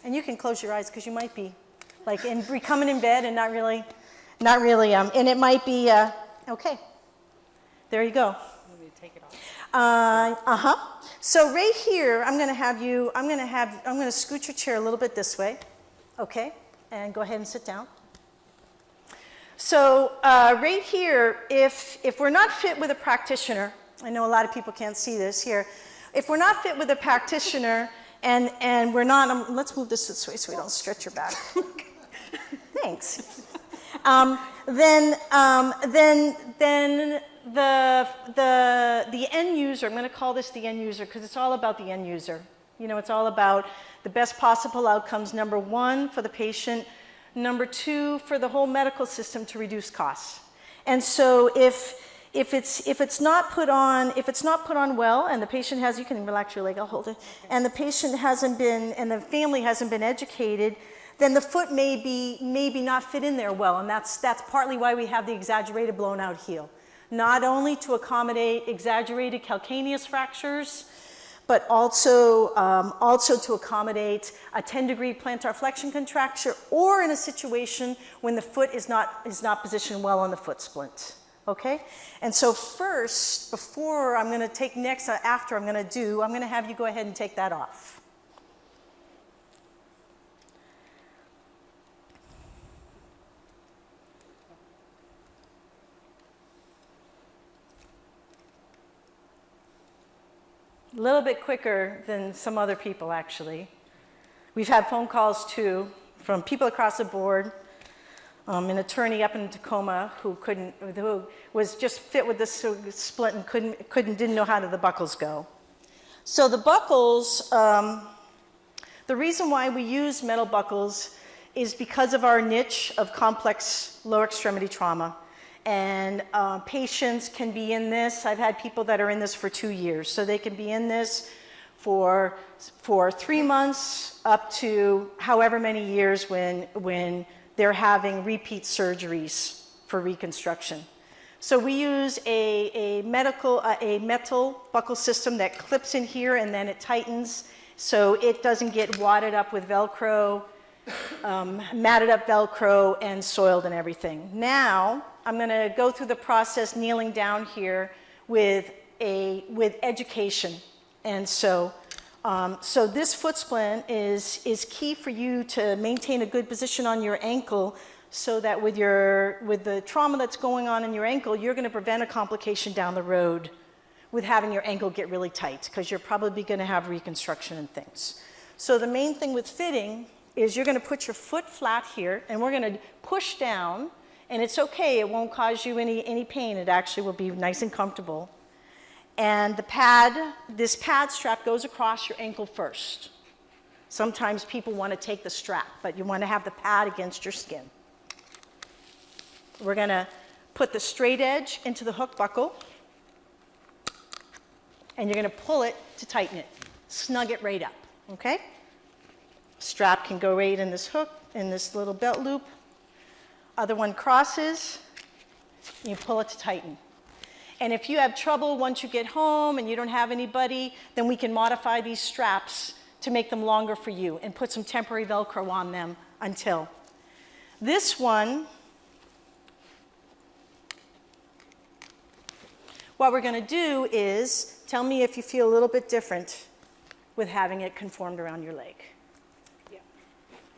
And you can close your eyes because you might be like coming in bed and not really, and it might be, okay. There you go. Take it off. So right here, I'm going to scoot your chair a little bit this way, okay? And go ahead and sit down. So right here, if we're not fit with a practitioner, I know a lot of people can't see this here. If we're not fit with a practitioner and we're not, let's move this way so we don't stretch your back. Thanks. Then the end user, I'm going to call this the end user because it's all about the end user. You know, it's all about the best possible outcomes, number one, for the patient, number two, for the whole medical system to reduce costs. And so if it's not put on well, and the patient has, you can relax your leg, I'll hold it, and the patient hasn't been, and the family hasn't been educated, then the foot may be not fit in there well, and that's partly why we have the exaggerated blown out heel. Not only to accommodate exaggerated calcaneus fractures, but also to accommodate a 10-degree plantar flexion contracture, or in a situation when the foot is not positioned well on the foot splint. Okay? And so first, before I'm going to take next, after I'm going to have you go ahead and take that off. A little bit quicker than some other people, actually. We've had phone calls, too, from people across the board. An attorney up in Tacoma who was just fit with this splint and didn't know how the buckles go. So the buckles, the reason why we use metal buckles is because of our niche of complex lower extremity trauma. And patients can be in this. I've had people that are in this for 2 years. So they can be in this for 3 months up to however many years when they're having repeat surgeries for reconstruction. So we use a metal buckle system that clips in here and then it tightens so it doesn't get wadded up with Velcro matted up Velcro and soiled and everything. Now, I'm going to go through the process kneeling down here with education. And so this foot splint is key for you to maintain a good position on your ankle so that with the trauma that's going on in your ankle, you're going to prevent a complication down the road with having your ankle get really tight, because you're probably going to have reconstruction and things. So the main thing with fitting is you're going to put your foot flat here, and we're going to push down, and it's okay, it won't cause you any pain, it actually will be nice and comfortable. And this pad strap goes across your ankle first. Sometimes people want to take the strap, but you want to have the pad against your skin. We're going to put the straight edge into the hook buckle, and you're going to pull it to tighten it. Snug it right up, okay? Strap can go right in this hook, in this little belt loop. Other one crosses, and you pull it to tighten. And if you have trouble once you get home and you don't have anybody, then we can modify these straps to make them longer for you and put some temporary Velcro on them until. This one, what we're going to do is, tell me if you feel a little bit different with having it conformed around your leg. Yeah.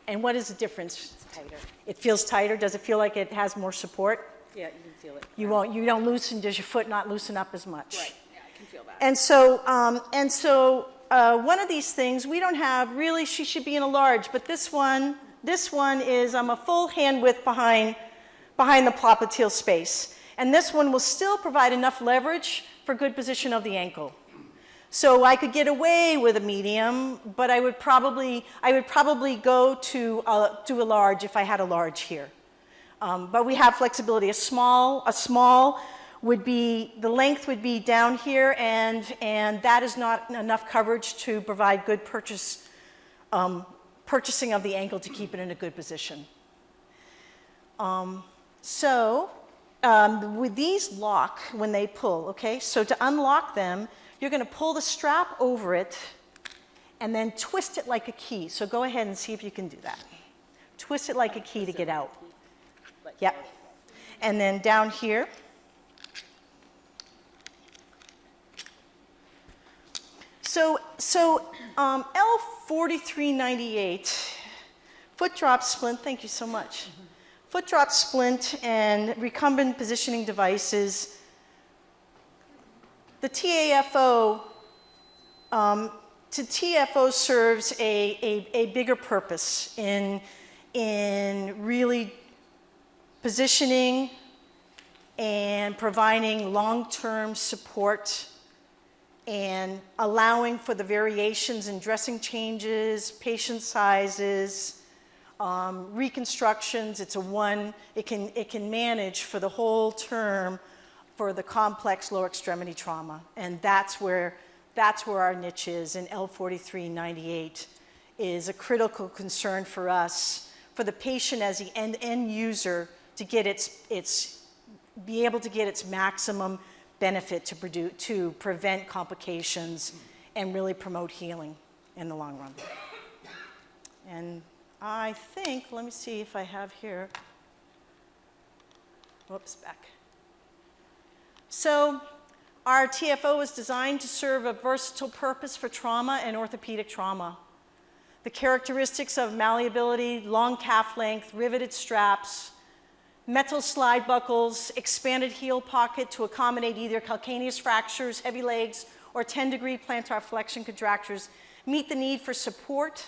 And what is the difference? It's tighter. It feels tighter? Does it feel like it has more support? Yeah, you can feel it. You don't loosen, does your foot not loosen up as much? Right, yeah, I can feel that. And so one of these things, we don't have, really, she should be in a large, but this one is, I'm a full hand width behind the popliteal space. And this one will still provide enough leverage for good position of the ankle. So I could get away with a medium, but I would probably go to do a large if I had a large here. But we have flexibility. A small would be, the length would be down here, and that is not enough coverage to provide good purchasing of the ankle to keep it in a good position. With these lock when they pull, okay? So to unlock them, you're going to pull the strap over it and then twist it like a key. So go ahead and see if you can do that. Twist it like a key to get out. Yep. And then down here. So L4398, foot drop splint, thank you so much. Foot drop splint and recumbent positioning devices. The TAFO, TFO serves a bigger purpose in really positioning and providing long-term support and allowing for the variations in dressing changes, patient sizes, reconstructions. It can manage for the whole term for the complex lower extremity trauma, and that's where our niche is. And L4398 is a critical concern for us, for the patient as the end user, to get be able to get its maximum benefit to prevent complications and really promote healing in the long run. And I think, let me see if I have here. Whoops, back. So our TFO is designed to serve a versatile purpose for trauma and orthopedic trauma. The characteristics of malleability, long calf length, riveted straps, metal slide buckles, expanded heel pocket to accommodate either calcaneus fractures, heavy legs, or 10-degree plantar flexion contractures meet the need for support,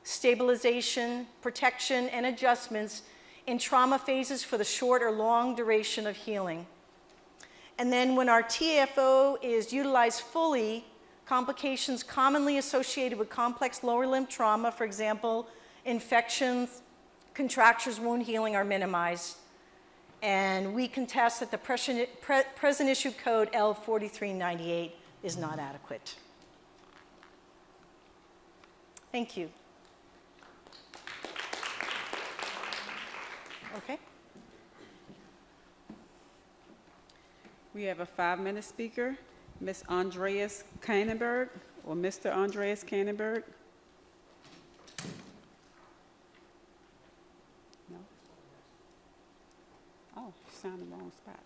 stabilization, protection, and adjustments in trauma phases for the short or long duration of healing. And then when our TFO is utilized fully, complications commonly associated with complex lower limb trauma, for example, infections, contractures, wound healing, are minimized. And we contest that the present issued code L4398 is not adequate. Thank you. Okay. We have a 5-minute speaker, Ms. Andreas Kannenberg, or Mr. Andreas Kannenberg. you signed the wrong spot.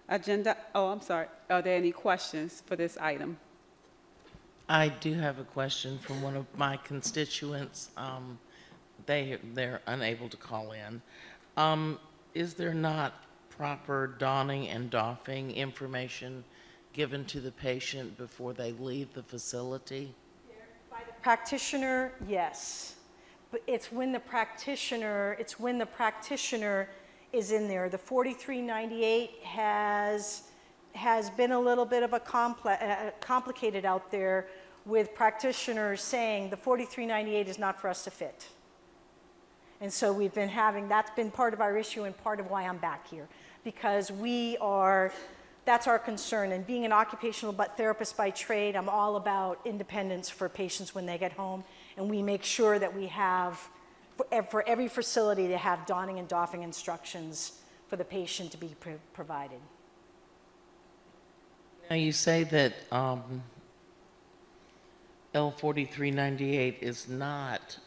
Agenda, oh, I'm sorry. Are there any questions for this item? I do have a question from one of my constituents. They're unable to call in. Is there not proper donning and doffing information given to the patient before they leave the facility? Practitioner, yes. But it's when the practitioner is in there. The 4398 has been a little bit of a complicated out there with practitioners saying the 4398 is not for us to fit. And so we've been having, that's been part of our issue and part of why I'm back here. Because that's our concern. And being an occupational therapist by trade, I'm all about independence for patients when they get home. And we make sure that we have, for every facility, to have donning and doffing instructions for the patient to be provided. Now, you say that L4398 is not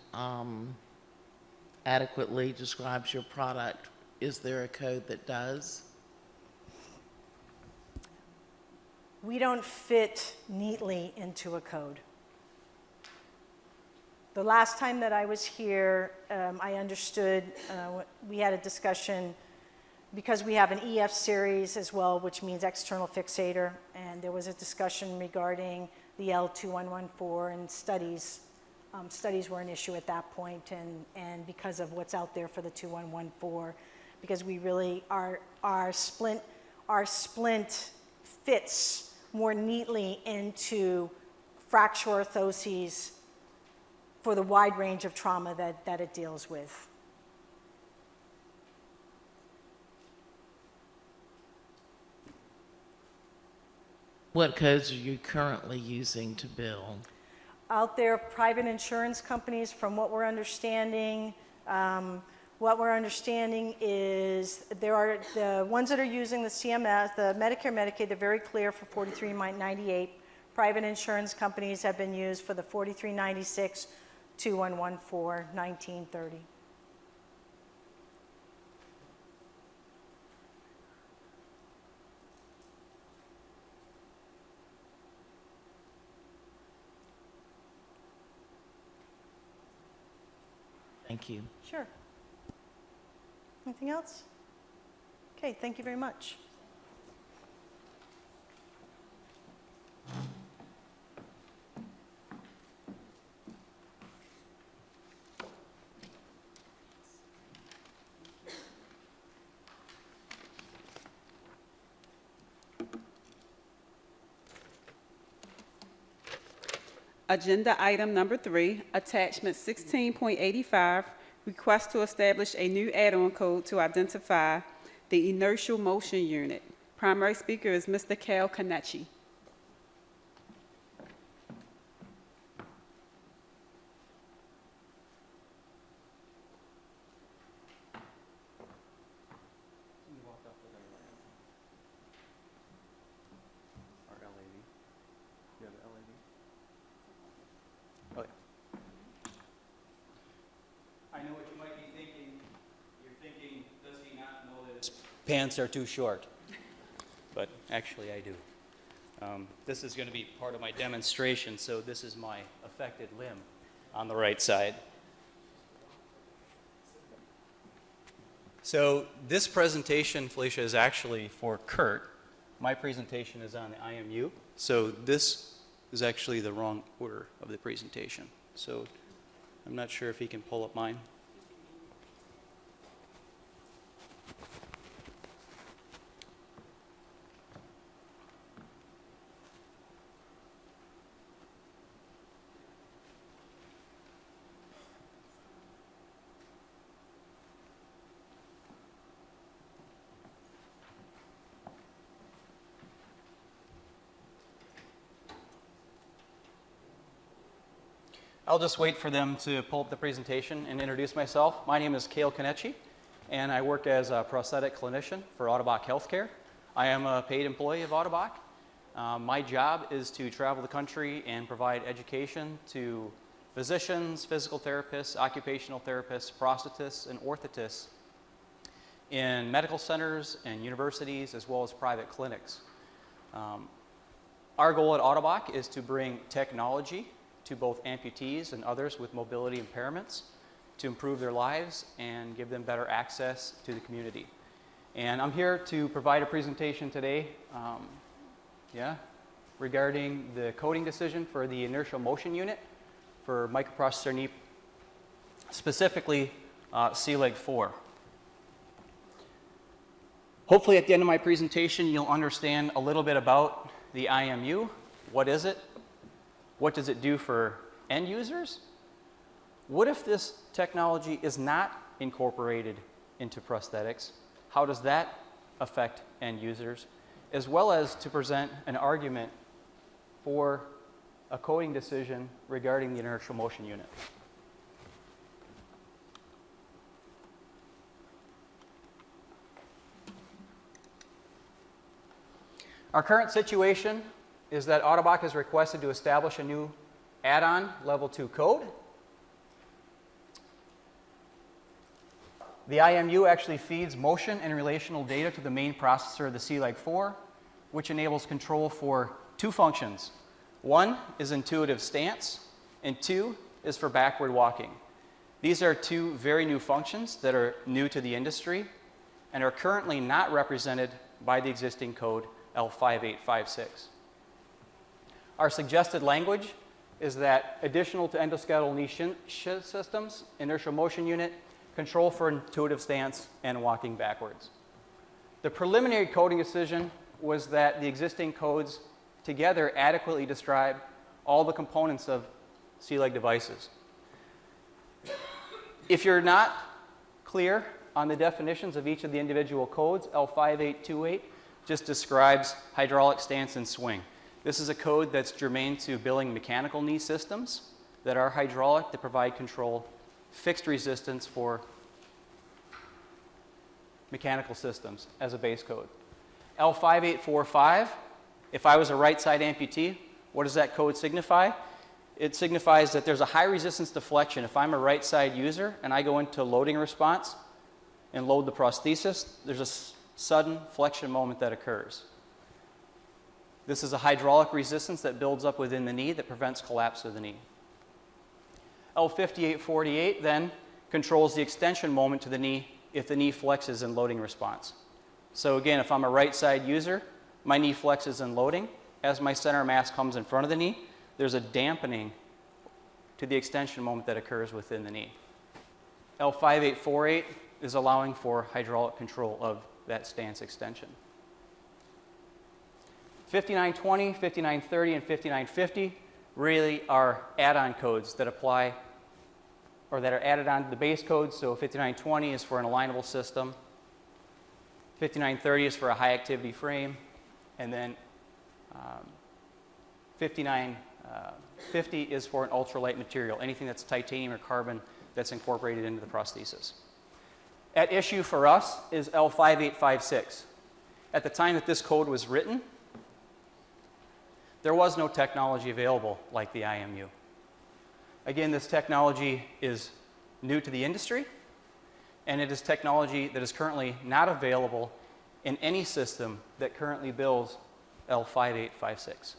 adequately describes your product. Is there a code that does? We don't fit neatly into a code. The last time that I was here, I understood, we had a discussion because we have an EF series as well, which means external fixator, and there was a discussion regarding the L2114 and studies. Studies were an issue at that point, and because of what's out there for the 2114, because we really, our splint fits more neatly into fracture orthoses for the wide range of trauma that it deals with. What codes are you currently using to bill? Out there, private insurance companies, from what we're understanding, is there are the ones that are using the CMS, the Medicare, Medicaid, they're very clear for 4398. Private insurance companies have been used for the 4396, 2114, 1930. Thank you. Sure. Anything else? Okay, thank you very much. Agenda item number 3, attachment 16.85, request to establish a new add-on code to identify the inertial motion unit. Primary speaker is Mr. Cal Kanechi. I know what you might be thinking. You're thinking, does he not know that his pants are too short? But actually, I do. This is going to be part of my demonstration, so this is my affected limb on the right side. So this presentation, Felicia, is actually for Kurt. My presentation is on the IMU, so this is actually the wrong order of the presentation. So I'm not sure if he can pull up mine. I'll just wait for them to pull up the presentation and introduce myself. My name is Cale Kanechi, and I work as a prosthetic clinician for Autobach Healthcare. I am a paid employee of Autobach. My job is to travel the country and provide education to physicians, physical therapists, occupational therapists, prosthetists, and orthotists in medical centers and universities, as well as private clinics. Our goal at Autobach is to bring technology to both amputees and others with mobility impairments to improve their lives and give them better access to the community. And I'm here to provide a presentation today regarding the coding decision for the inertial motion unit for microprocessor knee, specifically C-Leg 4. Hopefully at the end of my presentation you'll understand a little bit about the IMU. What is it? What does it do for end users? What if this technology is not incorporated into prosthetics? How does that affect end users? As well as to present an argument for a coding decision regarding the inertial motion unit. Our current situation is that Autobach has requested to establish a new add-on level 2 code. The IMU actually feeds motion and relational data to the main processor of the C-Leg 4, which enables control for two functions. One is intuitive stance, and two is for backward walking. These are two very new functions that are new to the industry and are currently not represented by the existing code L5856. Our suggested language is that additional to endoskeletal knee systems, inertial motion unit, control for intuitive stance, and walking backwards. The preliminary coding decision was that the existing codes together adequately describe all the components of C-Leg devices. If you're not clear on the definitions of each of the individual codes, L5828 just describes hydraulic stance and swing. This is a code that's germane to billing mechanical knee systems that are hydraulic that provide control, fixed resistance for mechanical systems as a base code. L5845, if I was a right side amputee, what does that code signify? It signifies that there's a high resistance deflection. If I'm a right side user and I go into loading response and load the prosthesis, there's a sudden flexion moment that occurs. This is a hydraulic resistance that builds up within the knee that prevents collapse of the knee. L5848 then controls the extension moment to the knee if the knee flexes in loading response. So again, if I'm a right side user, my knee flexes in loading. As my center mass comes in front of the knee, there's a dampening to the extension moment that occurs within the knee. L5848 is allowing for hydraulic control of that stance extension. 5920, 5930, and 5950 really are add-on codes that apply or that are added on to the base code. So 5920 is for an alignable system, 5930 is for a high activity frame, and then 5950 is for an ultralight material, anything that's titanium or carbon that's incorporated into the prosthesis. At issue for us is L5856. At the time that this code was written, there was no technology available like the IMU. Again, this technology is new to the industry, and it is technology that is currently not available in any system that currently bills L5856.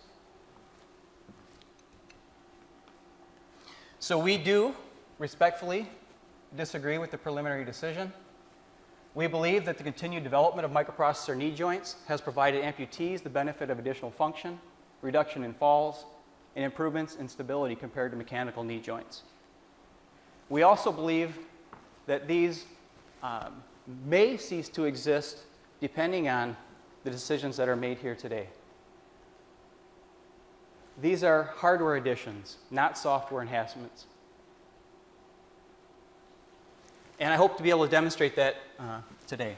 So we do respectfully disagree with the preliminary decision. We believe that the continued development of microprocessor knee joints has provided amputees the benefit of additional function, reduction in falls, and improvements in stability compared to mechanical knee joints. We also believe that these may cease to exist depending on the decisions that are made here today. These are hardware additions, not software enhancements. And I hope to be able to demonstrate that today.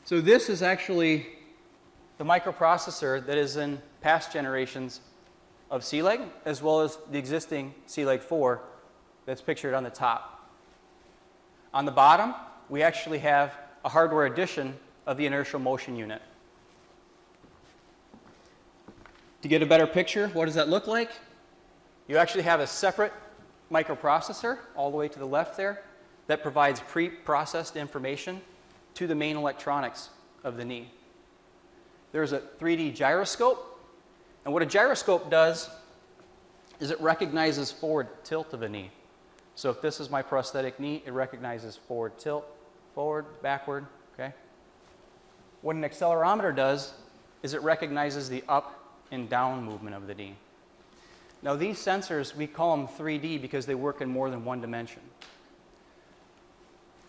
So this is actually the microprocessor that is in past generations of C-Leg, as well as the existing C-Leg 4 that's pictured on the top. On the bottom, we actually have a hardware addition of the inertial motion unit. To get a better picture, what does that look like? You actually have a separate microprocessor all the way to the left there that provides pre-processed information to the main electronics of the knee. There's a 3D gyroscope, and what a gyroscope does is it recognizes forward tilt of a knee. So if this is my prosthetic knee, it recognizes forward tilt, forward, backward, okay? What an accelerometer does is it recognizes the up and down movement of the knee. Now these sensors, we call them 3D because they work in more than one dimension.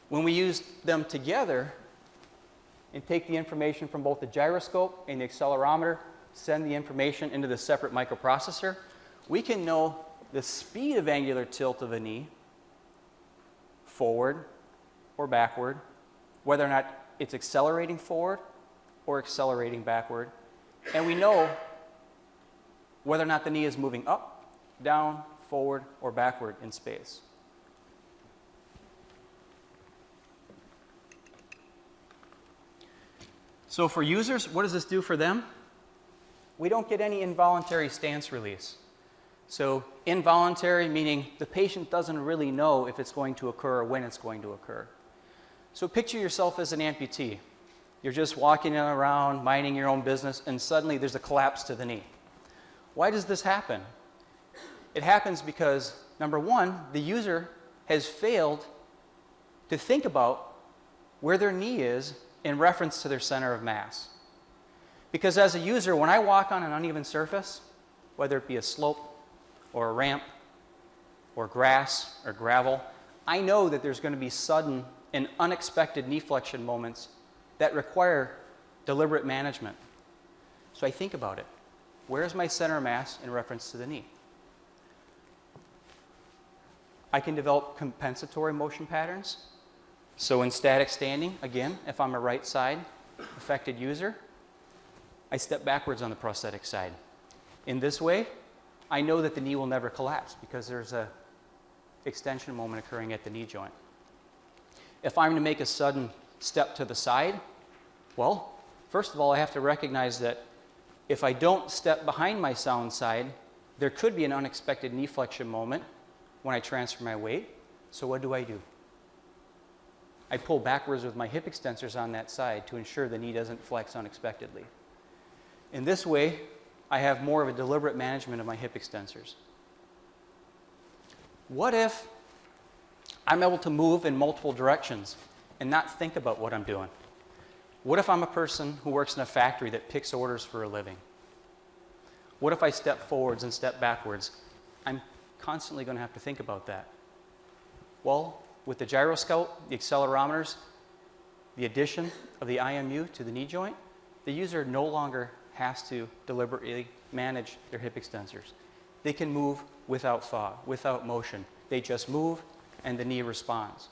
When we use them together and take the information from both the gyroscope and the accelerometer, send the information into the separate microprocessor, we can know the speed of angular tilt of a knee, forward or backward, whether or not it's accelerating forward or accelerating backward, and we know whether or not the knee is moving up, down, forward, or backward in space. So for users, what does this do for them? We don't get any involuntary stance release. So involuntary meaning the patient doesn't really know if it's going to occur or when it's going to occur. So picture yourself as an amputee. You're just walking around, minding your own business, and suddenly there's a collapse to the knee. Why does this happen? It happens because, number one, the user has failed to think about where their knee is in reference to their center of mass. Because as a user, when I walk on an uneven surface, whether it be a slope or a ramp or grass or gravel, I know that there's going to be sudden and unexpected knee flexion moments that require deliberate management. So I think about it. Where's my center of mass in reference to the knee? I can develop compensatory motion patterns. So in static standing, again, if I'm a right side affected user, I step backwards on the prosthetic side. In this way, I know that the knee will never collapse because there's a extension moment occurring at the knee joint. If I'm to make a sudden step to the side, well, first of all, I have to recognize that if I don't step behind my sound side, there could be an unexpected knee flexion moment when I transfer my weight. So what do? I pull backwards with my hip extensors on that side to ensure the knee doesn't flex unexpectedly. In this way, I have more of a deliberate management of my hip extensors. What if I'm able to move in multiple directions and not think about what I'm doing? What if I'm a person who works in a factory that picks orders for a living? What if I step forwards and step backwards? I'm constantly going to have to think about that. Well, with the gyroscope, the accelerometers, the addition of the IMU to the knee joint, the user no longer has to deliberately manage their hip extensors. They can move without thought, without motion. They just move and the knee responds.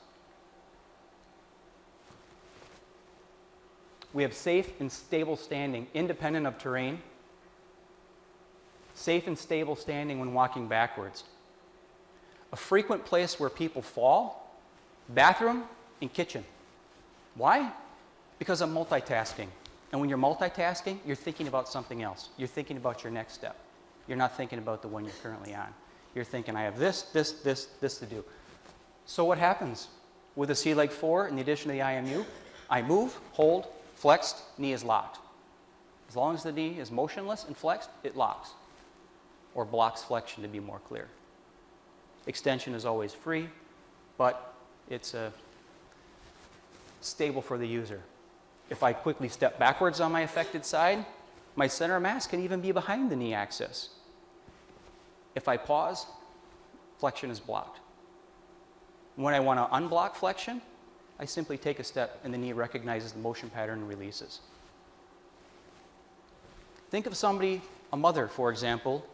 We have safe and stable standing independent of terrain. Safe and stable standing when walking backwards. A frequent place where people fall, bathroom and kitchen. Why? Because I'm multitasking. And when you're multitasking, you're thinking about something else. You're thinking about your next step. You're not thinking about the one you're currently on. You're thinking, I have this to do. So what happens? With a C-leg 4 and the addition of the IMU, I move, hold, flexed, knee is locked. As long as the knee is motionless and flexed, it locks. Or blocks flexion, to be more clear. Extension is always free, but it's stable for the user. If I quickly step backwards on my affected side, my center of mass can even be behind the knee axis. If I pause, flexion is blocked. When I want to unblock flexion, I simply take a step and the knee recognizes the motion pattern and releases. Think of somebody, a mother, for example.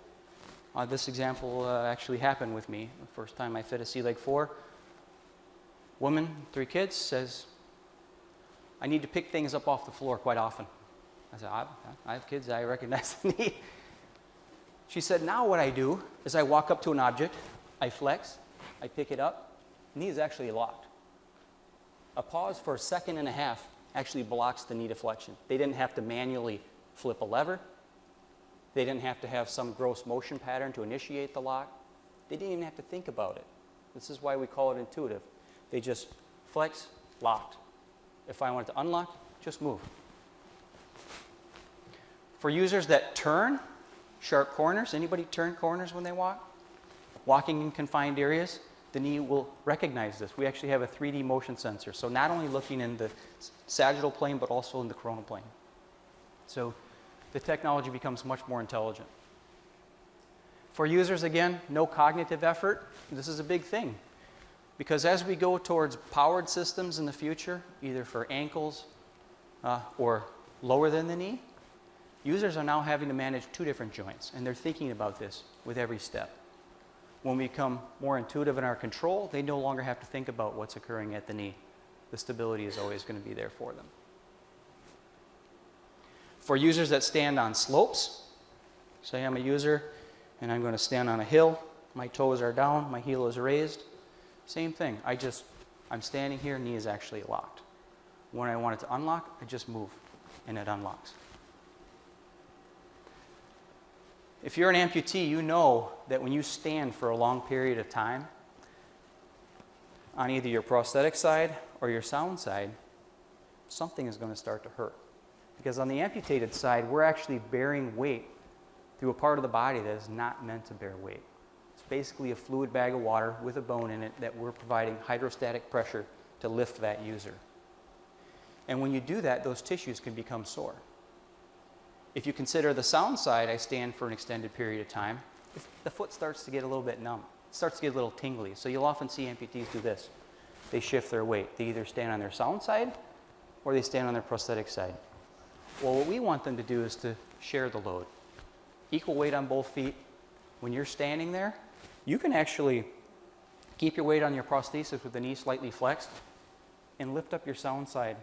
This example actually happened with me. The first time I fit a C-leg 4. Woman, 3 kids, says, I need to pick things up off the floor quite often. I said, I have kids, I recognize the knee. She said, now what I do is I walk up to an object, I flex, I pick it up, knee is actually locked. A pause for a second and a half actually blocks the knee deflection. They didn't have to manually flip a lever. They didn't have to have some gross motion pattern to initiate the lock. They didn't even have to think about it. This is why we call it intuitive. They just flex, locked. If I wanted to unlock, just move. For users that turn sharp corners, anybody turn corners when they walk? Walking in confined areas, the knee will recognize this. We actually have a 3D motion sensor. So not only looking in the sagittal plane, but also in the coronal plane. So the technology becomes much more intelligent. For users, again, no cognitive effort. This is a big thing. Because as we go towards powered systems in the future, either for ankles or lower than the knee, users are now having to manage two different joints, and they're thinking about this with every step. When we become more intuitive in our control, they no longer have to think about what's occurring at the knee. The stability is always going to be there for them. For users that stand on slopes, say I'm a user and I'm going to stand on a hill, my toes are down, my heel is raised, same thing. I'm standing here, knee is actually locked. When I want it to unlock, I just move and it unlocks. If you're an amputee, you know that when you stand for a long period of time on either your prosthetic side or your sound side, something is going to start to hurt. Because on the amputated side, we're actually bearing weight through a part of the body that is not meant to bear weight. It's basically a fluid bag of water with a bone in it that we're providing hydrostatic pressure to lift that user. And when you do that, those tissues can become sore. If you consider the sound side, I stand for an extended period of time, the foot starts to get a little bit numb. It starts to get a little tingly. So you'll often see amputees do this. They shift their weight. They either stand on their sound side or they stand on their prosthetic side. Well, what we want them to do is to share the load. Equal weight on both feet. When you're standing there, you can actually keep your weight on your prosthesis with the knee slightly flexed and lift up your sound side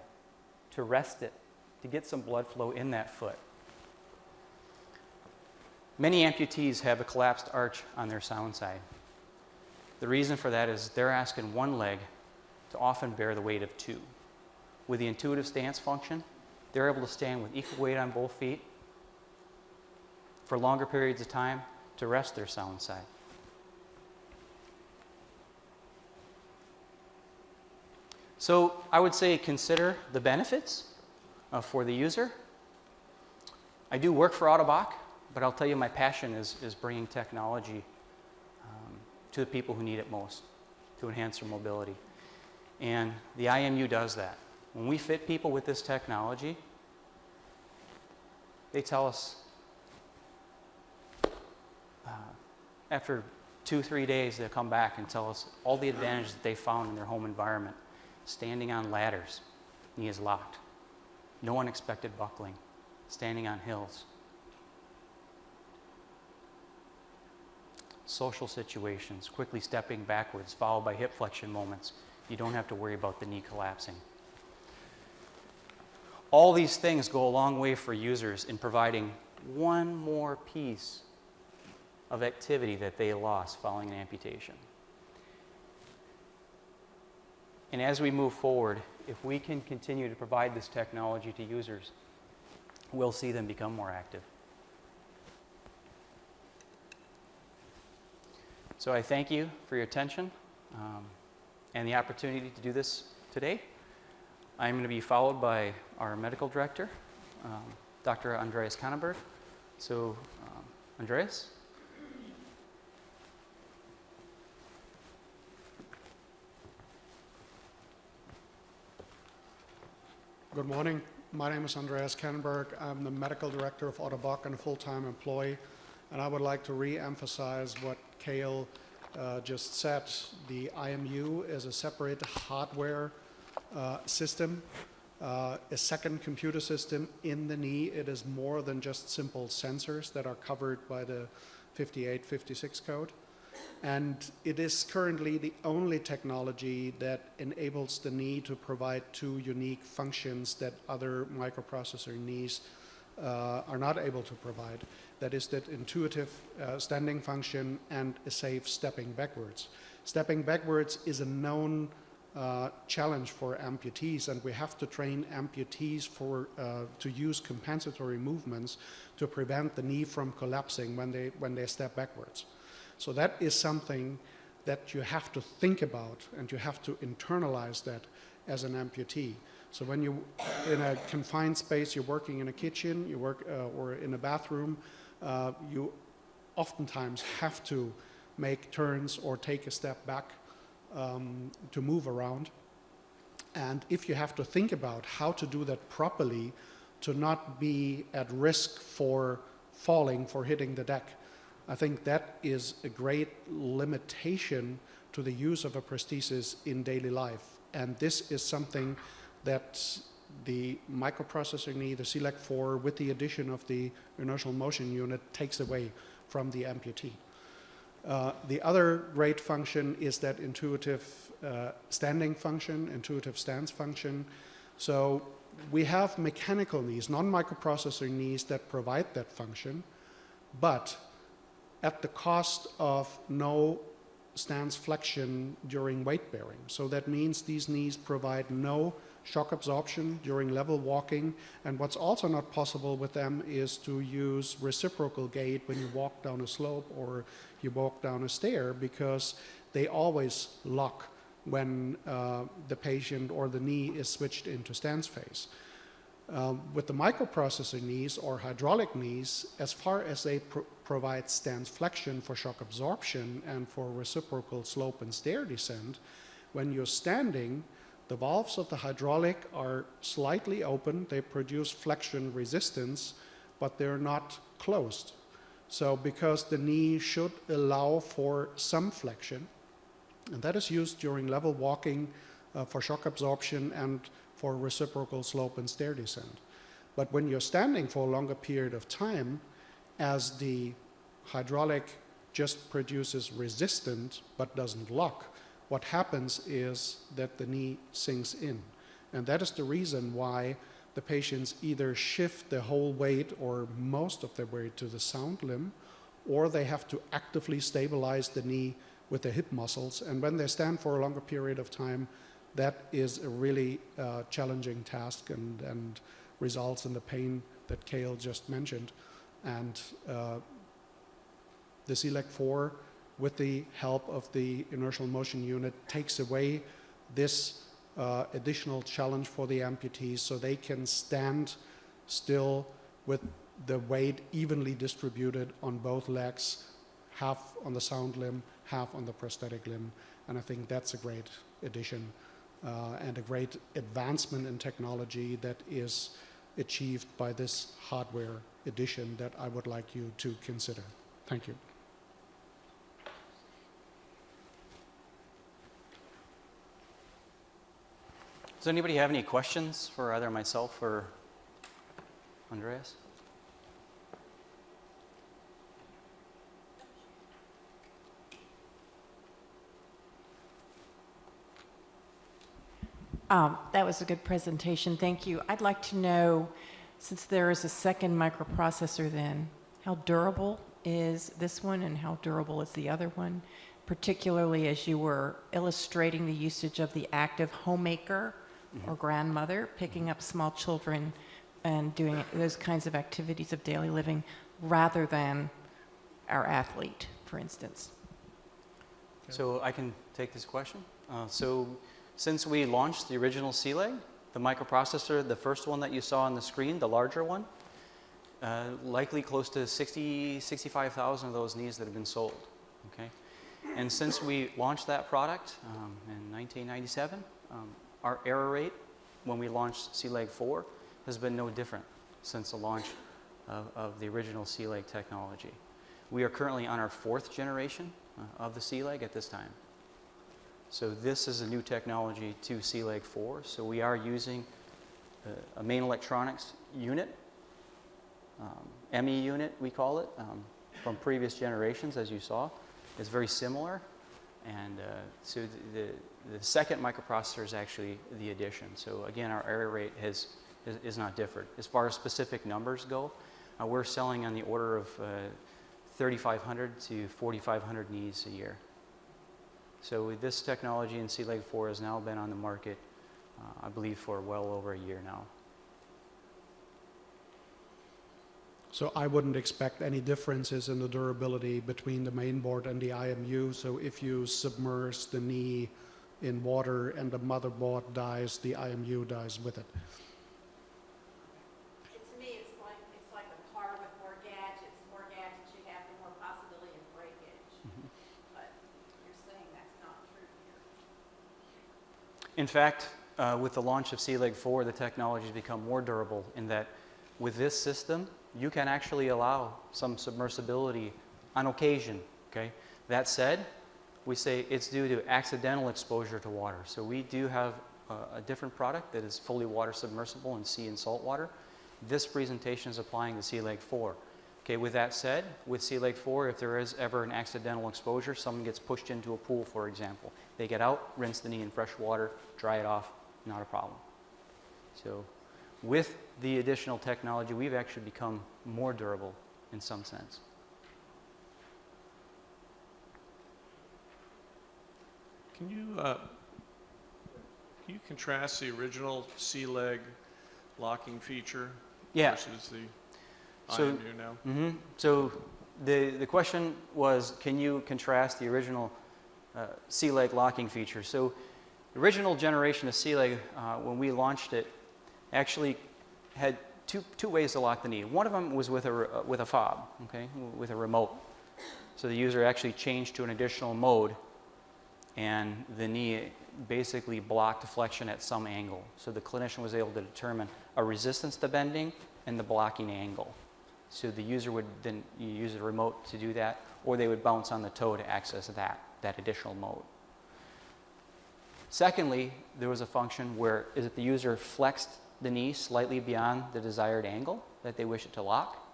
to rest it, to get some blood flow in that foot. Many amputees have a collapsed arch on their sound side. The reason for that is they're asking one leg to often bear the weight of two. With the intuitive stance function, they're able to stand with equal weight on both feet for longer periods of time to rest their sound side. So I would say consider the benefits for the user. I do work for Autobach, but I'll tell you my passion is bringing technology to the people who need it most to enhance their mobility. And the IMU does that. When we fit people with this technology, they tell us after 2-3 days, they'll come back and tell us all the advantages that they found in their home environment. Standing on ladders, knee is locked. No unexpected buckling. Standing on hills. Social situations, quickly stepping backwards, followed by hip flexion moments. You don't have to worry about the knee collapsing. All these things go a long way for users in providing one more piece of activity that they lost following an amputation. And as we move forward, if we can continue to provide this technology to users, we'll see them become more active. So I thank you for your attention and the opportunity to do this today. I'm going to be followed by our medical director, Dr. Andreas Kannenberg. So, Andreas? Good morning. My name is Andreas Kannenberg. I'm the medical director of Autobach and a full-time employee. And I would like to re-emphasize what Cale just said. The IMU is a separate hardware system, a second computer system in the knee. It is more than just simple sensors that are covered by the 5856 code. And it is currently the only technology that enables the knee to provide two unique functions that other microprocessor knees are not able to provide. That is that intuitive standing function and a safe stepping backwards. Stepping backwards is a known challenge for amputees, and we have to train amputees to use compensatory movements to prevent the knee from collapsing when they step backwards. So that is something that you have to think about, and you have to internalize that as an amputee. So when you in a confined space, you're working in a kitchen, you work or in a bathroom, you oftentimes have to make turns or take a step back to move around. And if you have to think about how to do that properly to not be at risk for falling, for hitting the deck, I think that is a great limitation to the use of a prosthesis in daily life. And this is something that the microprocessor knee, the CLEC 4, with the addition of the inertial motion unit, takes away from the amputee. The other great function is that intuitive standing function, intuitive stance function. So we have mechanical knees, non-microprocessor knees that provide that function, but at the cost of no stance flexion during weight bearing. So that means these knees provide no shock absorption during level walking, and what's also not possible with them is to use reciprocal gait when you walk down a slope or you walk down a stair, because they always lock when the patient or the knee is switched into stance phase. With the microprocessor knees or hydraulic knees, as far as they provide stance flexion for shock absorption and for reciprocal slope and stair descent, when you're standing, the valves of the hydraulic are slightly open. They produce flexion resistance, but they're not closed. So because the knee should allow for some flexion, and that is used during level walking for shock absorption and for reciprocal slope and stair descent. But when you're standing for a longer period of time, as the hydraulic just produces resistance but doesn't lock, what happens is that the knee sinks in. And that is the reason why the patients either shift the whole weight or most of their weight to the sound limb, or they have to actively stabilize the knee with the hip muscles. And when they stand for a longer period of time, that is a really challenging task and results in the pain that Cale just mentioned. And the CLEC 4, with the help of the inertial motion unit, takes away this additional challenge for the amputees, so they can stand still with the weight evenly distributed on both legs, half on the sound limb, half on the prosthetic limb. And I think that's a great addition and a great advancement in technology that is achieved by this hardware addition that I would like you to consider. Thank you. Does anybody have any questions for either myself or Andreas? That was a good presentation. Thank you. I'd like to know, since there is a second microprocessor then, how durable is this one and how durable is the other one? Particularly as you were illustrating the usage of the active homemaker or grandmother, picking up small children and doing those kinds of activities of daily living rather than our athlete, for instance. So I can take this question. Since we launched the original CLEG, the microprocessor, the first one that you saw on the screen, the larger one, likely close to 65,000 of those knees that have been sold. Okay, and since we launched that product in 1997, our error rate when we launched CLEG 4 has been no different since the launch of the original CLEG technology. We are currently on our 4th generation of the CLEG at this time. So this is a new technology to CLEG 4. So we are using a main electronics unit, ME unit we call it, from previous generations, as you saw. It's very similar. And so the second microprocessor is actually the addition. So again, our error rate is not different. As far as specific numbers go, we're selling on the order of 3,500 to 4,500 knees a year. So with this technology in Sea-Leg 4 has now been on the market, I believe, for well over a year now. So I wouldn't expect any differences in the durability between the main board and the IMU. So if you submerge the knee in water and the motherboard dies, the IMU dies with it. To me, it's like a car with more gadgets. The more gadgets you have, the more possibility of breakage. But you're saying that's not true here. In fact, with the launch of Sea-Leg 4, the technology has become more durable in that with this system, you can actually allow some submersibility on occasion, okay? That said, we say it's due to accidental exposure to water. So we do have a different product that is fully water submersible in sea and salt water. This presentation is applying to Sea-Leg 4. Okay, with that said, with Sea-Leg 4, if there is ever an accidental exposure, someone gets pushed into a pool, for example, they get out, rinse the knee in fresh water, dry it off, not a problem. So with the additional technology, we've actually become more durable in some sense. Can you contrast the original Sea-Leg locking feature versus the IMU now? So the question was, can you contrast the original Sea-Leg locking feature? So the original generation of Sea-Leg, when we launched it, actually had two ways to lock the knee. One of them was with a fob, okay, with a remote. So the user actually changed to an additional mode, and the knee basically blocked flexion at some angle. So the clinician was able to determine a resistance to bending and the blocking angle. So the user would then use the remote to do that, or they would bounce on the toe to access that additional mode. Secondly, there was a function where if the user flexed the knee slightly beyond the desired angle that they wish it to lock,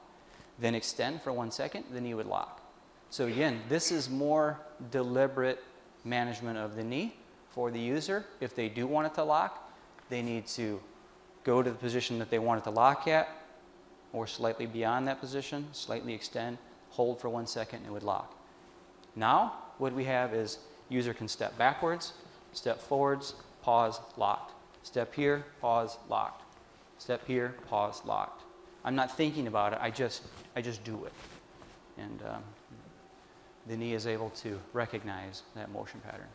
then extend for 1 second, the knee would lock. So again, this is more deliberate management of the knee for the user. If they do want it to lock, they need to go to the position that they want it to lock at, or slightly beyond that position, slightly extend, hold for 1 second, and it would lock. Now, what we have is user can step backwards, step forwards, pause, locked. Step here, pause, locked. Step here, pause, locked. I'm not thinking about it, I just do it. And the knee is able to recognize that motion pattern.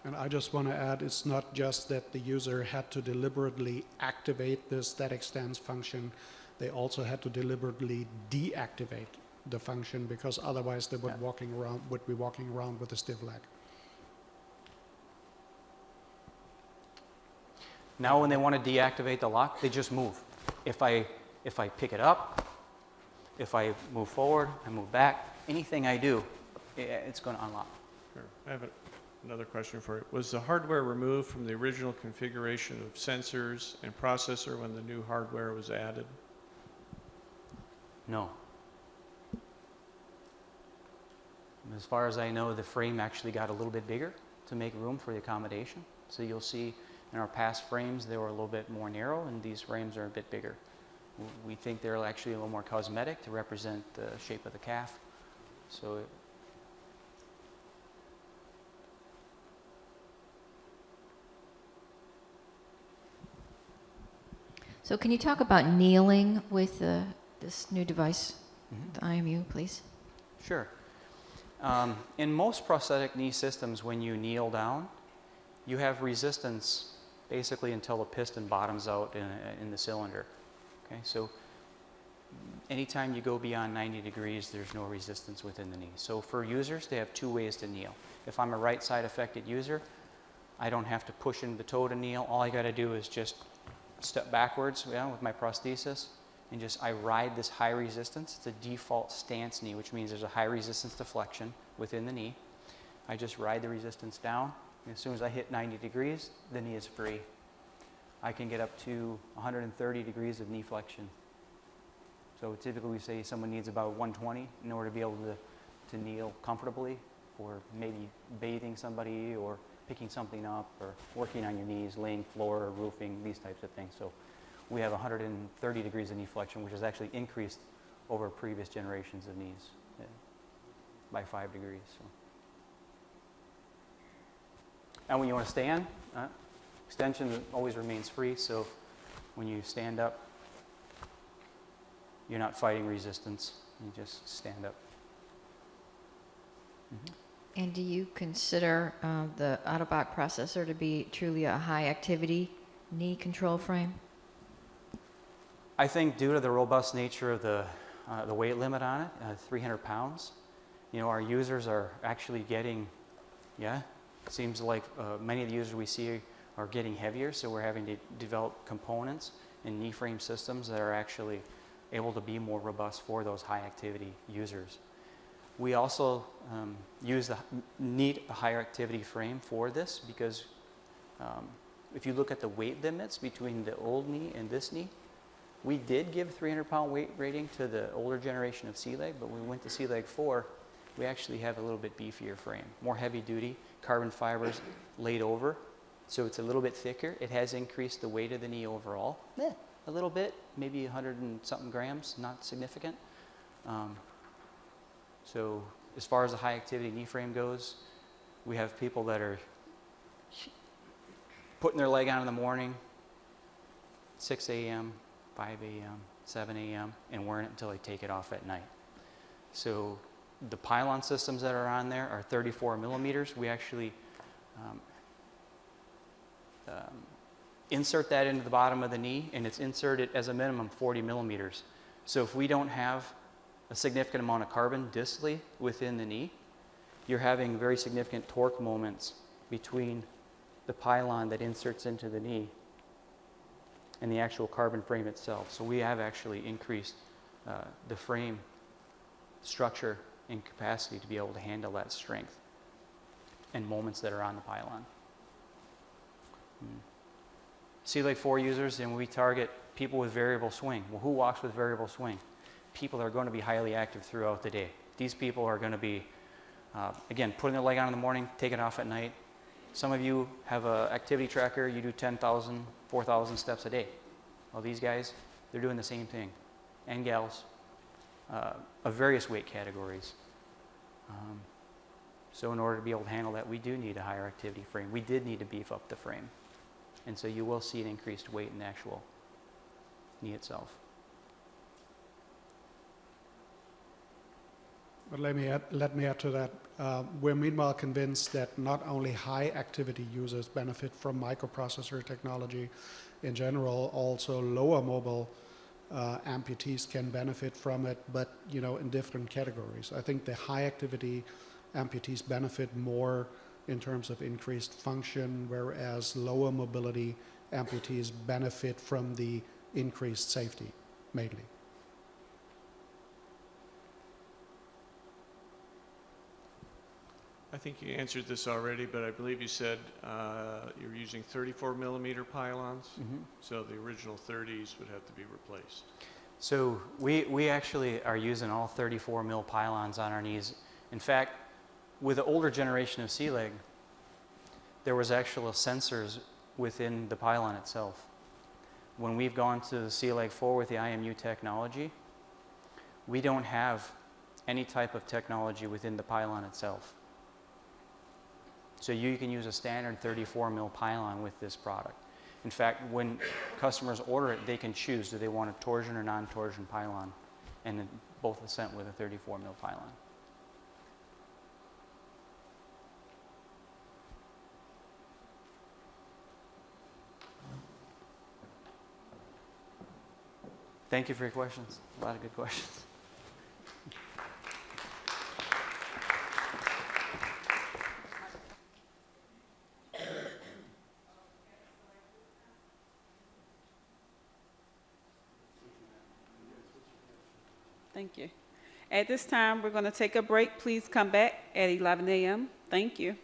And I just want to add, it's not just that the user had to deliberately activate the static stance function, they also had to deliberately deactivate the function, because otherwise they would be walking around with a stiff leg. Now when they want to deactivate the lock, they just move. If I pick it up, if I move forward, I move back, anything I do, it's going to unlock. Sure. I have another question for you. Was the hardware removed from the original configuration of sensors and processor when the new hardware was added? No. As far as I know, the frame actually got a little bit bigger to make room for the accommodation. So you'll see in our past frames, they were a little bit more narrow, and these frames are a bit bigger. We think they're actually a little more cosmetic to represent the shape of the calf. So So can you talk about kneeling with this new device, the IMU, please? Sure. In most prosthetic knee systems, when you kneel down, you have resistance basically until the piston bottoms out in the cylinder. Okay, so anytime you go beyond 90 degrees, there's no resistance within the knee. So for users, they have two ways to kneel. If I'm a right side affected user, I don't have to push into the toe to kneel. All I got to do is just step backwards with my prosthesis, and I ride this high resistance. It's a default stance knee, which means there's a high resistance to flexion within the knee. I just ride the resistance down. And as soon as I hit 90 degrees, the knee is free. I can get up to 130 degrees of knee flexion. So typically we say someone needs about 120 in order to be able to kneel comfortably, or maybe bathing somebody or picking something up or working on your knees, laying floor or roofing, these types of things. So we have 130 degrees of knee flexion, which has actually increased over previous generations of knees by 5 degrees. So. And when you want to stand, extension always remains free, so when you stand up, you're not fighting resistance. You just stand up. And do you consider the Autobot processor to be truly a high-activity knee control frame? I think due to the robust nature of the weight limit on it, 300 pounds, our users are actually getting, it seems like many of the users we see are getting heavier, so we're having to develop components and knee frame systems that are actually able to be more robust for those high activity users. We also need a higher activity frame for this because if you look at the weight limits between the old knee and this knee, we did give 300-pound weight rating to the older generation of C-Leg, but when we went to C-Leg 4, we actually have a little bit beefier frame, more heavy duty, carbon fibers laid over, so it's a little bit thicker. It has increased the weight of the knee overall, a little bit, maybe 100 and something grams, not significant. So as far as the high activity knee frame goes, we have people that are putting their leg on in the morning, 6 a.m., 5 a.m., 7 a.m., and wearing it until they take it off at night. So the pylon systems that are on there are 34 millimeters. We actually insert that into the bottom of the knee, and it's inserted as a minimum 40 millimeters. So if we don't have a significant amount of carbon distally within the knee, you're having very significant torque moments between the pylon that inserts into the knee and the actual carbon frame itself. So we have actually increased the frame structure and capacity to be able to handle that strength and moments that are on the pylon. C-Leg 4 users, and we target people with variable swing. Well, who walks with variable swing? People are going to be highly active throughout the day. These people are going to be, again, putting their leg on in the morning, taking it off at night. Some of you have an activity tracker, you do 10,000, 4,000 steps a day. Well, these guys, they're doing the same thing, and gals, of various weight categories. So in order to be able to handle that, we do need a higher activity frame. We did need to beef up the frame. And so you will see an increased weight in the actual knee itself. But let me add to that. We're meanwhile convinced that not only high activity users benefit from microprocessor technology in general, also lower mobile amputees can benefit from it, but in different categories. I think the high activity amputees benefit more in terms of increased function, whereas lower mobility amputees benefit from the increased safety, mainly. I think you answered this already, but I believe you said you're using 34 millimeter pylons, so the original 30s would have to be replaced. So we actually are using all 34 mil pylons on our knees. In fact, with the older generation of C-Leg, there was actual sensors within the pylon itself. When we've gone to the C-Leg 4 with the IMU technology, we don't have any type of technology within the pylon itself. So you can use a standard 34 mil pylon with this product. In fact, when customers order it, they can choose, do they want a torsion or non-torsion pylon? And then both are sent with a 34 mil pylon. Thank you for your questions. A lot of good questions. Thank you. At this time, we're going to take a break. Please come back at 11 a.m. Thank you.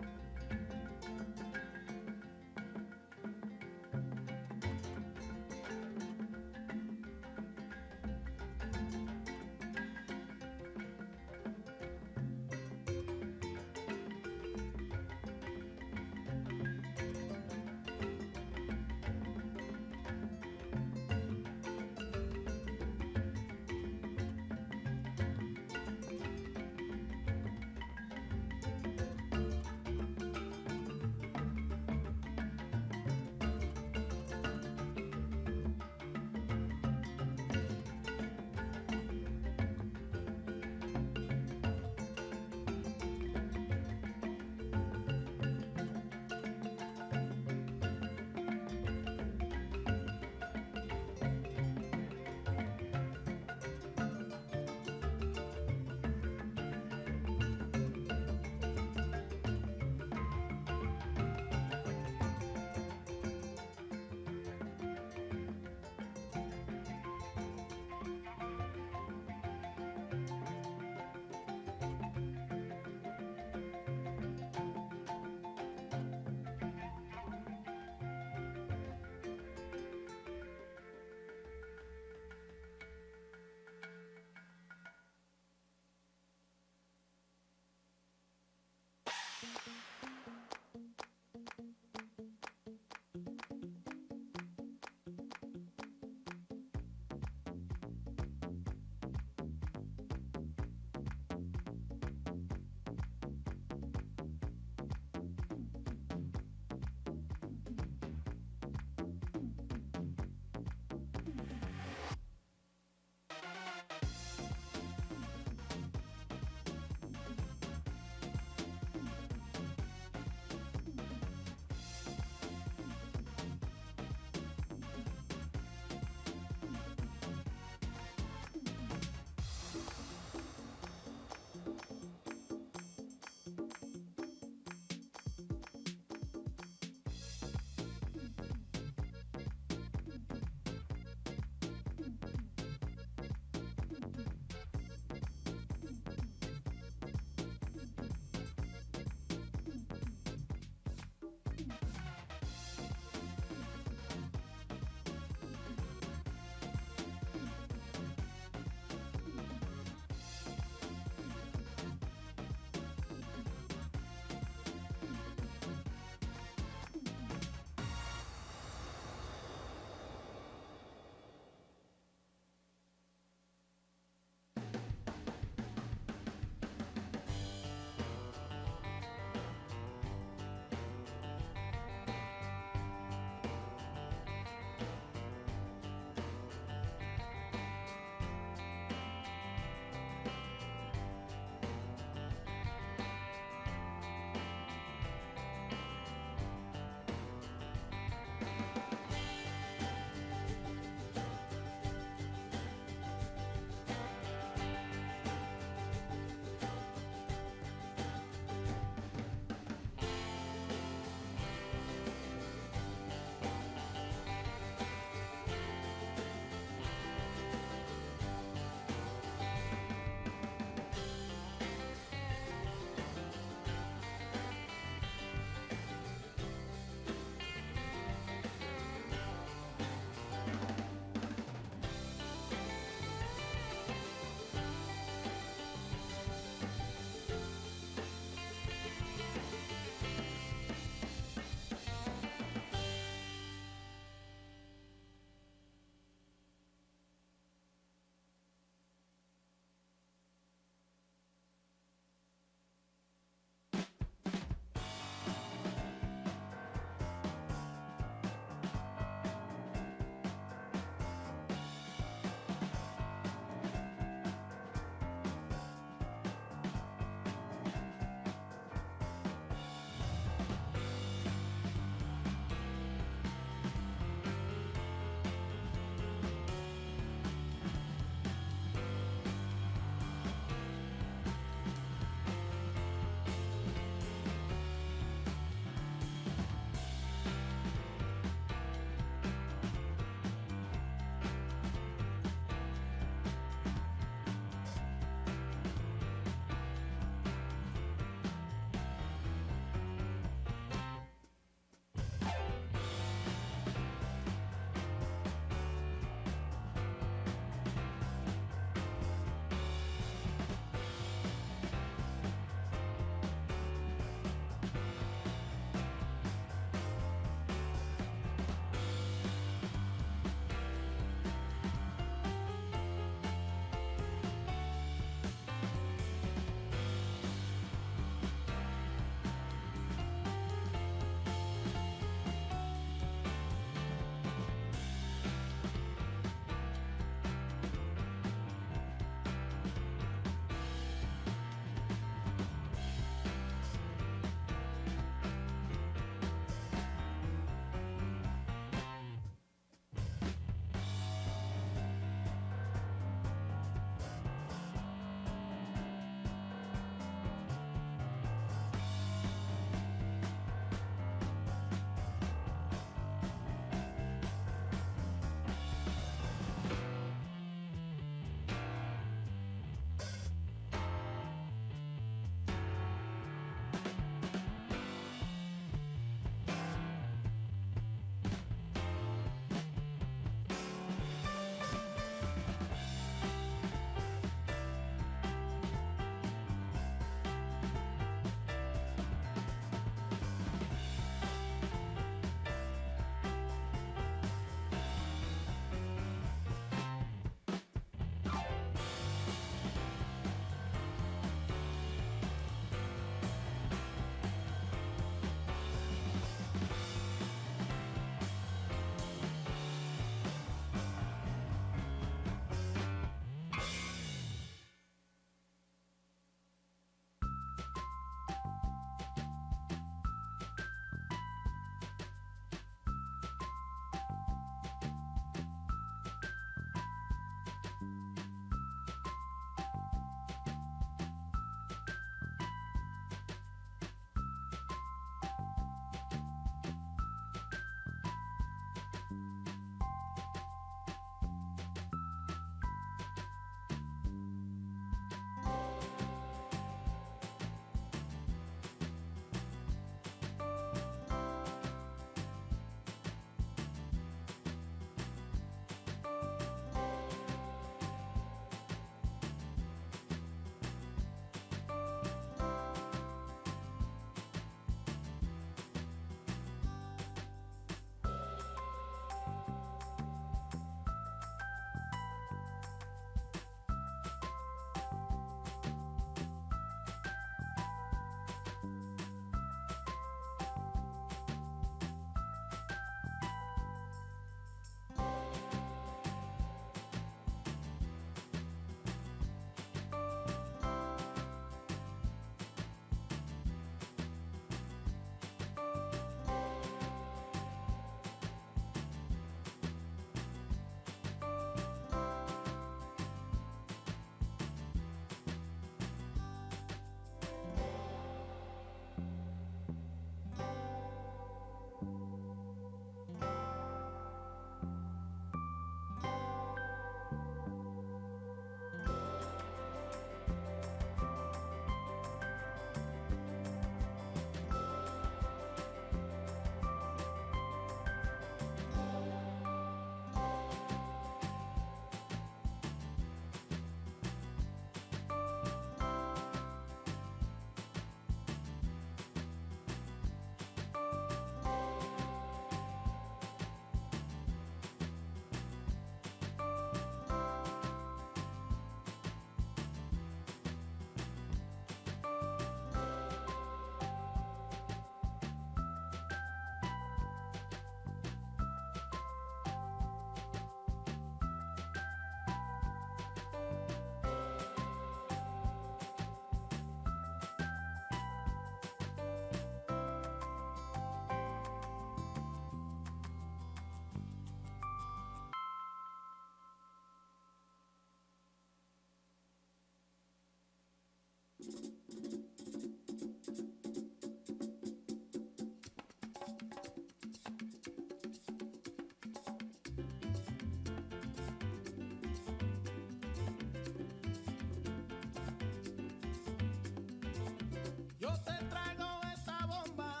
Yo te traigo esta bomba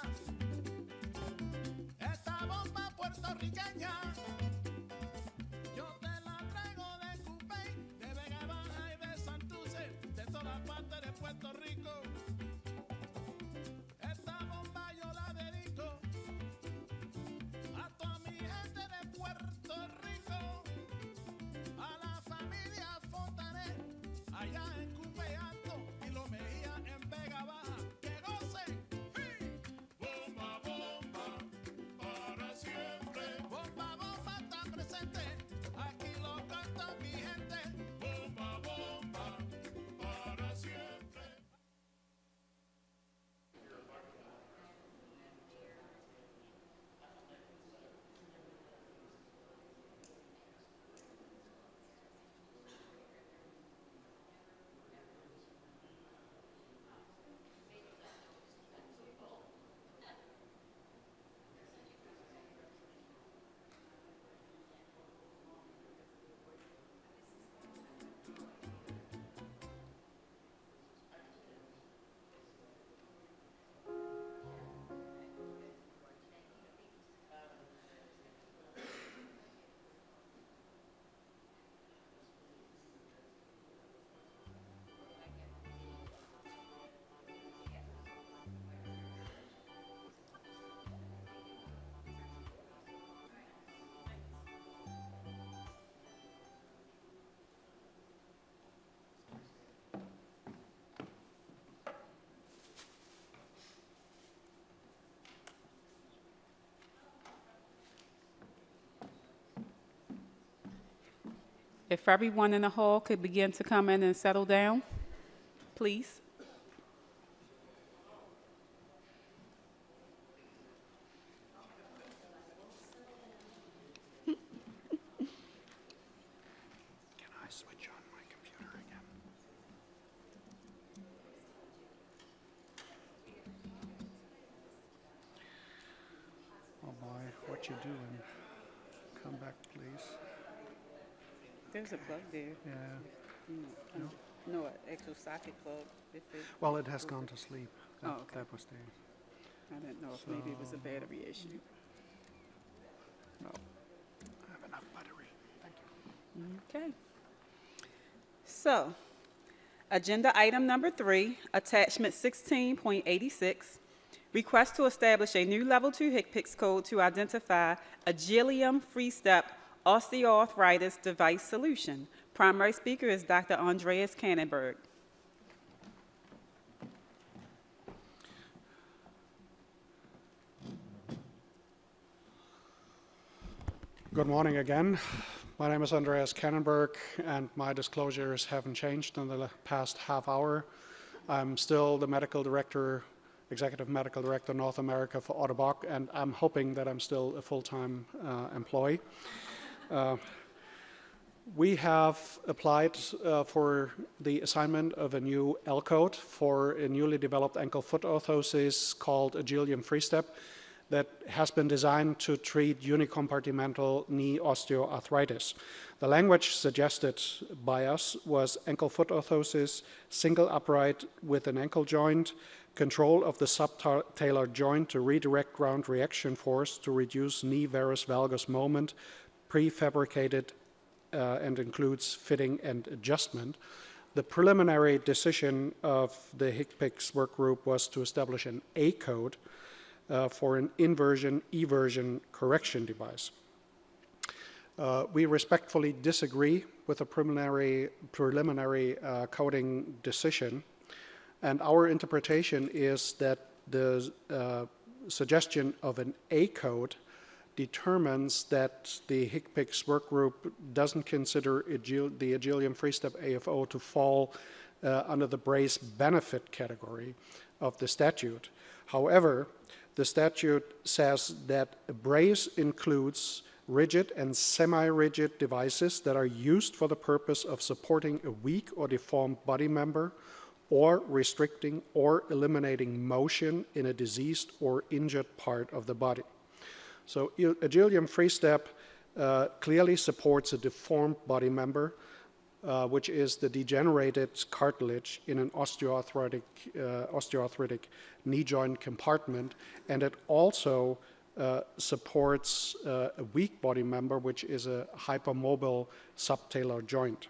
puertorriqueña. Yo te la traigo de Cupey, de Vega Baja y de Santurce, de todas partes de Puerto Rico. Esta bomba yo la dedico a toda mi gente de Puerto Rico, a la familia Fontanet, allá en Cupey Alto y Lo Mejía en Vega Baja. ¡Que gocen! Bomba, bomba, para siempre. Bomba, bomba está presente, aquí lo canta mi gente. Bomba, bomba, para siempre. If everyone in the hall could begin to come in and settle down, please. Can I switch on my computer again? Oh boy, what you doing? Come back, please. There's a plug there. Yeah. No, an actual socket plug. Well, it has gone to sleep. That, Oh, okay. that was the. I didn't know if maybe it was a battery issue. I have enough battery. Thank you. Okay. So, agenda item number 3, attachment 16.86, request to establish a new level 2 HCPCS code to identify Agilium Freestep osteoarthritis device solution. Primary speaker is Dr. Andreas Kannenberg. Good morning again. My name is Andreas Kannenberg, and my disclosures haven't changed in the past half hour. I'm still the medical director, executive medical director North America for Ottobock, and I'm hoping that I'm still a full-time employee. We have applied for the assignment of a new L code for a newly developed ankle-foot orthosis called Agilium Freestep that has been designed to treat unicompartmental knee osteoarthritis. The language suggested by us was ankle-foot orthosis, single upright with an ankle joint, control of the subtalar joint to redirect ground reaction force to reduce knee varus valgus moment, prefabricated and includes fitting and adjustment. The preliminary decision of the HCPCS work group was to establish an A code for an inversion, eversion correction device. We respectfully disagree with the preliminary coding decision, and our interpretation is that the suggestion of an A code determines that the HCPCS work group doesn't consider the Agilium Freestep AFO to fall under the brace benefit category of the statute. However, the statute says that a brace includes rigid and semi-rigid devices that are used for the purpose of supporting a weak or deformed body member or restricting or eliminating motion in a diseased or injured part of the body. So Agilium Freestep clearly supports a deformed body member, which is the degenerated cartilage in an osteoarthritic knee joint compartment, and it also supports a weak body member, which is a hypermobile subtalar joint.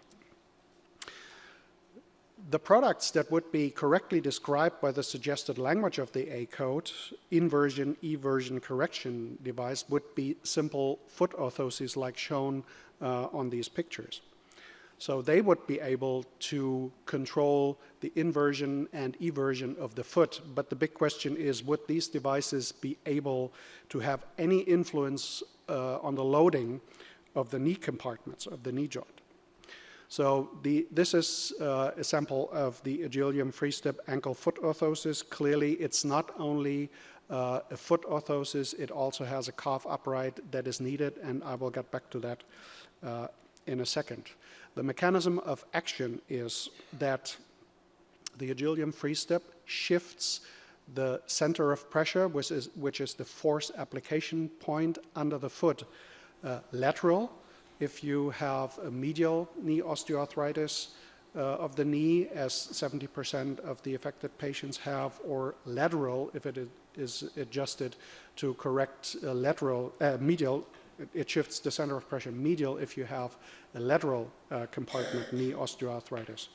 The products that would be correctly described by the suggested language of the A code, inversion, eversion correction device, would be simple foot orthoses like shown on these pictures. So they would be able to control the inversion and eversion of the foot. But the big question is, would these devices be able to have any influence on the loading of the knee compartments of the knee joint? So this is a sample of the Agilium Freestep ankle foot orthosis. Clearly, it's not only a foot orthosis, it also has a calf upright that is needed, and I will get back to that in a second. The mechanism of action is that the Agilium Freestep shifts the center of pressure, which is the force application point under the foot, lateral. If you have a medial knee osteoarthritis of the knee, as 70% of the affected patients have, or lateral, if it is adjusted to correct medial, it shifts the center of pressure medial if you have a lateral compartment knee osteoarthritis.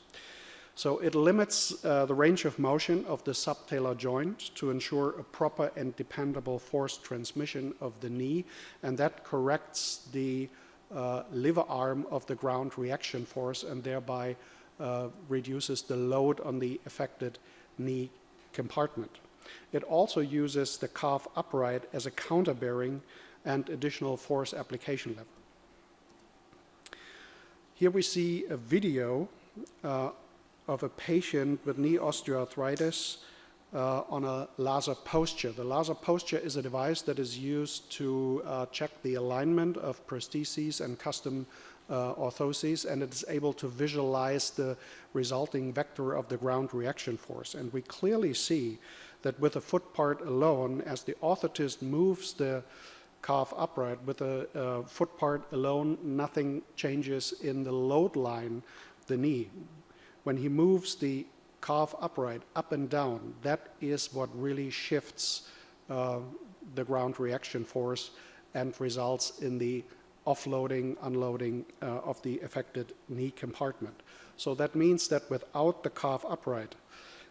So it limits the range of motion of the subtalar joint to ensure a proper and dependable force transmission of the knee, and that corrects the lever arm of the ground reaction force and thereby reduces the load on the affected knee compartment. It also uses the calf upright as a counterbearing and additional force application lever. Here we see a video of a patient with knee osteoarthritis on a laser posture. The laser posture is a device that is used to check the alignment of prostheses and custom orthoses, and it is able to visualize the resulting vector of the ground reaction force. And we clearly see that with a foot part alone, as the orthotist moves the calf upright, with a foot part alone, nothing changes in the load line of the knee. When he moves the calf upright up and down, that is what really shifts the ground reaction force and results in the offloading, unloading of the affected knee compartment. So that means that without the calf upright,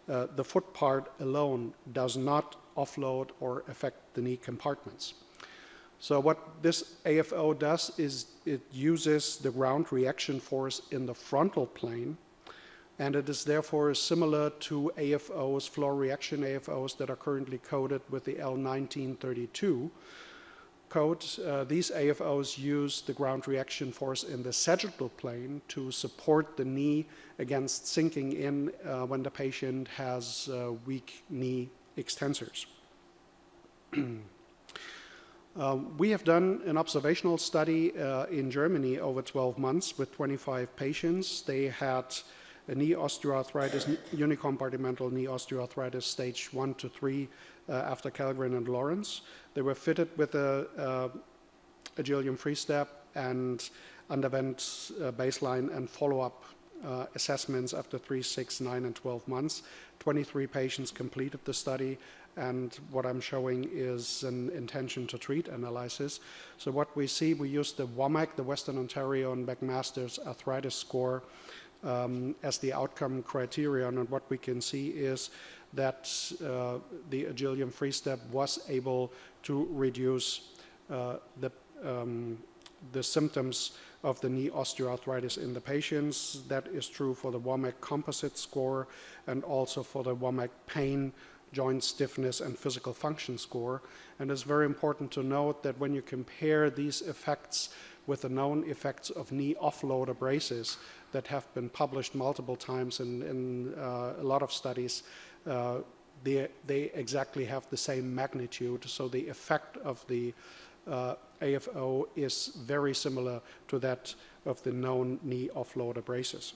the foot part alone does not offload or affect the knee compartments. So what this AFO does is it uses the ground reaction force in the frontal plane, and it is therefore similar to AFOs, floor reaction AFOs that are currently coded with the L1932 code. These AFOs use the ground reaction force in the sagittal plane to support the knee against sinking in when the patient has weak knee extensors. We have done an observational study in Germany over 12 months with 25 patients. They had a knee osteoarthritis, unicompartmental knee osteoarthritis stage 1 to 3 after Kellgren and Lawrence. They were fitted with a Agilium Freestep and underwent baseline and follow-up assessments after 3, 6, 9, and 12 months. 23 patients completed the study, and what I'm showing is an intention to treat analysis. So what we see, we use the WOMAC, the Western Ontario and McMaster's arthritis score, as the outcome criterion, and what we can see is that the Agilium Freestep was able to reduce the symptoms of the knee osteoarthritis in the patients. That is true for the WOMAC composite score and also for the WOMAC pain, joint stiffness, and physical function score. And it's very important to note that when you compare these effects with the known effects of knee offloader braces that have been published multiple times in a lot of studies, they exactly have the same magnitude. So the effect of the AFO is very similar to that of the known knee offloader braces.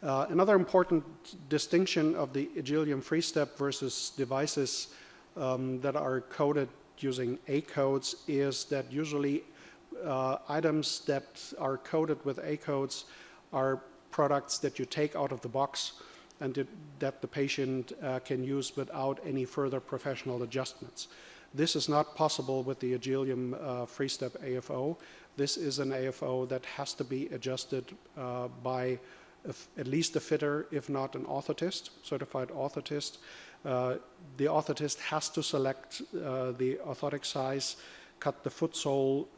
Another important distinction of the Agilium Freestep versus devices that are coded using A codes is that usually items that are coded with A codes are products that you take out of the box and that the patient can use without any further professional adjustments. This is not possible with the Agilium Freestep AFO. This is an AFO that has to be adjusted by at least a fitter, if not an orthotist, certified orthotist. The orthotist has to select the orthotic size, cut the foot sole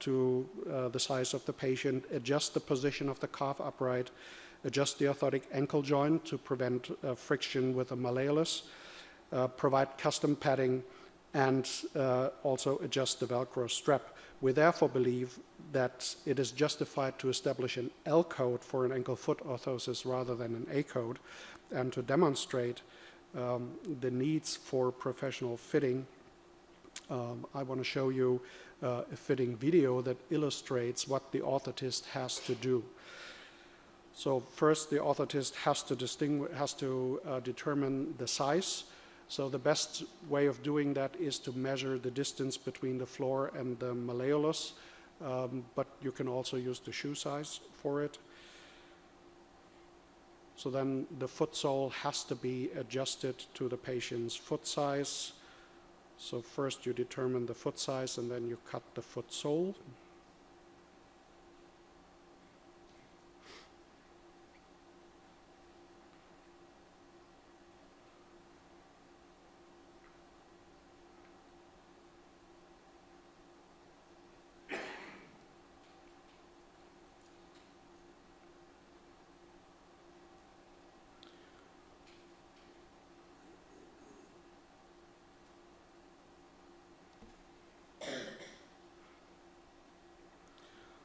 to the size of the patient, adjust the position of the calf upright, adjust the orthotic ankle joint to prevent friction with the malleolus, provide custom padding, and also adjust the Velcro strap. We therefore believe that it is justified to establish an L code for an ankle-foot orthosis rather than an A code, and to demonstrate the needs for professional fitting. I want to show you a fitting video that illustrates what the orthotist has to do. So first, the orthotist has to determine the size. So the best way of doing that is to measure the distance between the floor and the malleolus, but you can also use the shoe size for it. So then the foot sole has to be adjusted to the patient's foot size. So first you determine the foot size and then you cut the foot sole.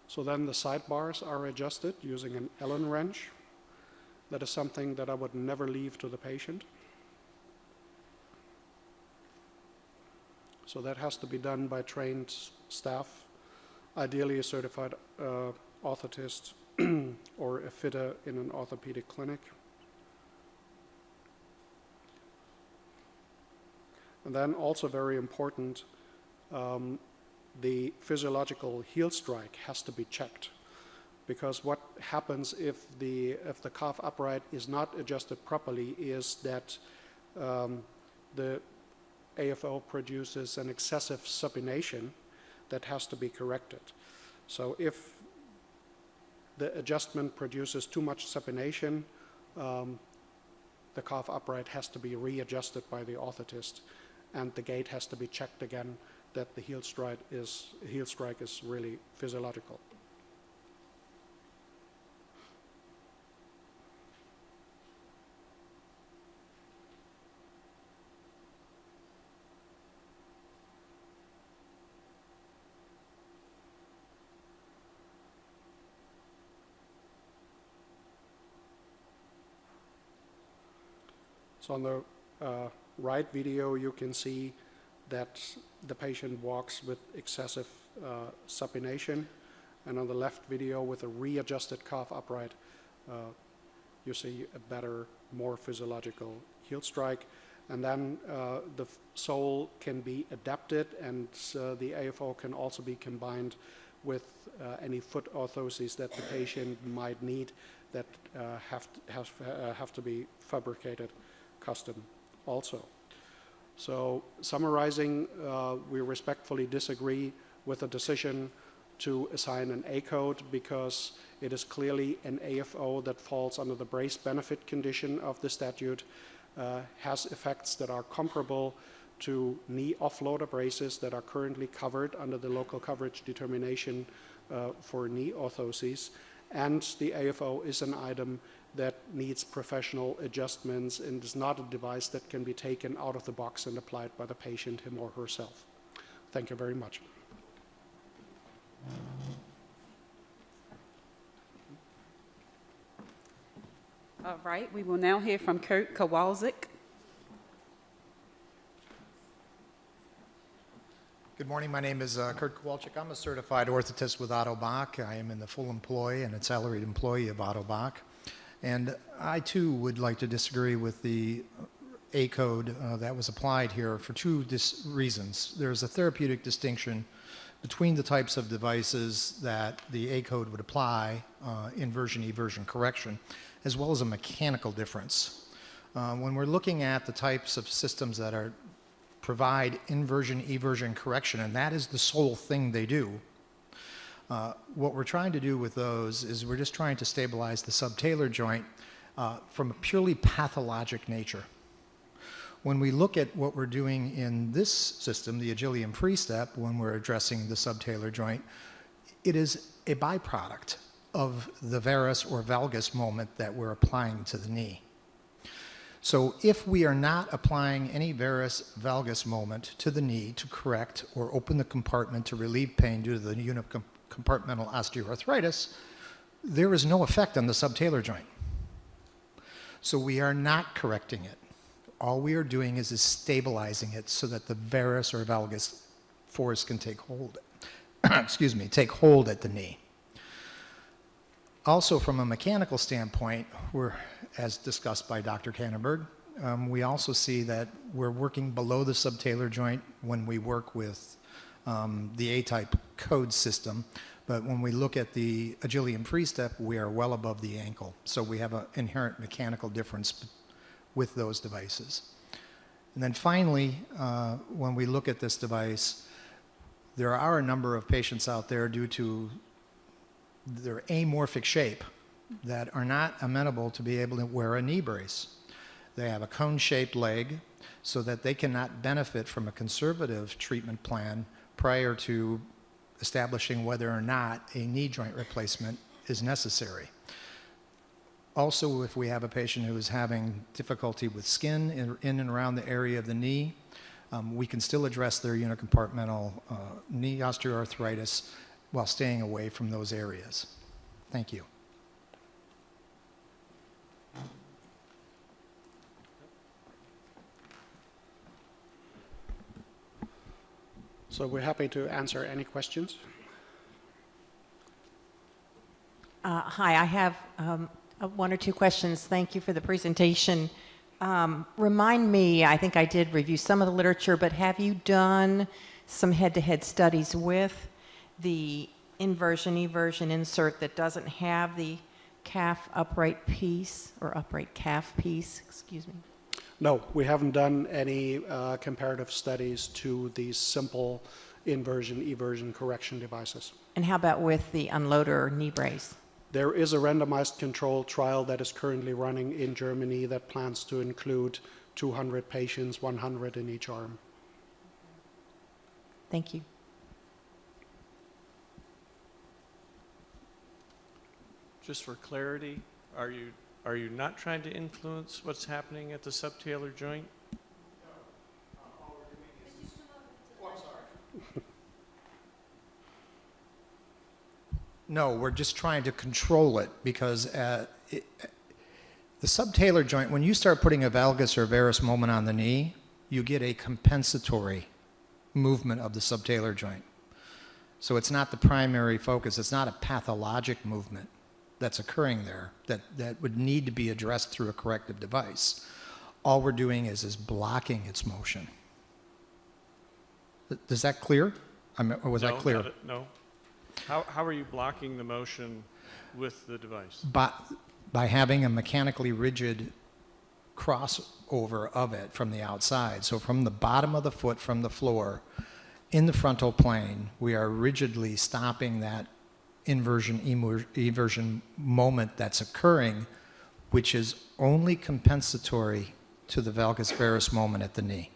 So then the sidebars are adjusted using an Allen wrench. That is something that I would never leave to the patient. So that has to be done by trained staff, ideally a certified orthotist or a fitter in an orthopedic clinic. And then also very important, the physiological heel strike has to be checked, because what happens if the calf upright is not adjusted properly is that the AFO produces an excessive supination that has to be corrected. So if the adjustment produces too much supination, the calf upright has to be readjusted by the orthotist, and the gait has to be checked again that the heel strike is really physiological. So on the right video, you can see that the patient walks with excessive supination, and on the left video with a readjusted calf upright, you see a better, more physiological heel strike. And then the sole can be adapted, and the AFO can also be combined with any foot orthoses that the patient might need that have to be fabricated custom also. So summarizing, we respectfully disagree with the decision to assign an A code because it is clearly an AFO that falls under the brace benefit condition of the statute, has effects that are comparable to knee offloader braces that are currently covered under the local coverage determination for knee orthoses, and the AFO is an item that needs professional adjustments and is not a device that can be taken out of the box and applied by the patient, him or herself. Thank you very much. All right, we will now hear from Kurt Kowalczyk. Good morning. My name is Kurt Kowalczyk. I'm a certified orthotist with Otto Bach. I am in the full employ and a salaried employee of Otto Bach. And I, too, would like to disagree with the A code that was applied here for two reasons. There's a therapeutic distinction between the types of devices that the A code would apply, inversion, eversion correction, as well as a mechanical difference. When we're looking at the types of systems that provide inversion, eversion correction, and that is the sole thing they do, what we're trying to do with those is we're just trying to stabilize the subtalar joint from a purely pathologic nature. When we look at what we're doing in this system, the Agilium free step, when we're addressing the subtalar joint, it is a byproduct of the varus or valgus moment that we're applying to the knee. So if we are not applying any varus valgus moment to the knee to correct or open the compartment to relieve pain due to the unicompartmental osteoarthritis, there is no effect on the subtalar joint. So we are not correcting it. All we are doing is stabilizing it so that the varus or valgus force can take hold, take hold at the knee. Also, from a mechanical standpoint, as discussed by Dr. Kannenberg, we also see that we're working below the subtalar joint when we work with the A-type code system, but when we look at the Agilium free step, we are well above the ankle. So we have an inherent mechanical difference with those devices. And then finally, when we look at this device, there are a number of patients out there due to their amorphic shape that are not amenable to be able to wear a knee brace. They have a cone-shaped leg so that they cannot benefit from a conservative treatment plan prior to establishing whether or not a knee joint replacement is necessary. Also, if we have a patient who is having difficulty with skin in and around the area of the knee, we can still address their unicompartmental knee osteoarthritis while staying away from those areas. Thank you. So we're happy to answer any questions. Hi, I have one or two questions. Thank you for the presentation. Remind me, I think I did review some of the literature, but have you done some head-to-head studies with the inversion, eversion insert that doesn't have the calf upright piece, or upright calf piece, excuse me? No, we haven't done any comparative studies to these simple inversion, eversion correction devices. And how about with the unloader knee brace? There is a randomized controlled trial that is currently running in Germany that plans to include 200 patients, 100 in each arm. Thank you. Just for clarity, are you not trying to influence what's happening at the subtalar joint? No, we're just trying to control it because the subtalar joint, when you start putting a valgus or varus moment on the knee, you get a compensatory movement of the subtalar joint. So it's not the primary focus. It's not a pathologic movement that's occurring there that would need to be addressed through a corrective device. All we're doing is blocking its motion. Is that clear? Or was that clear? No. How are you blocking the motion with the device? By having a mechanically rigid crossover of it from the outside. So from the bottom of the foot, from the floor, in the frontal plane, we are rigidly stopping that inversion, eversion moment that's occurring, which is only compensatory to the valgus varus moment at the knee.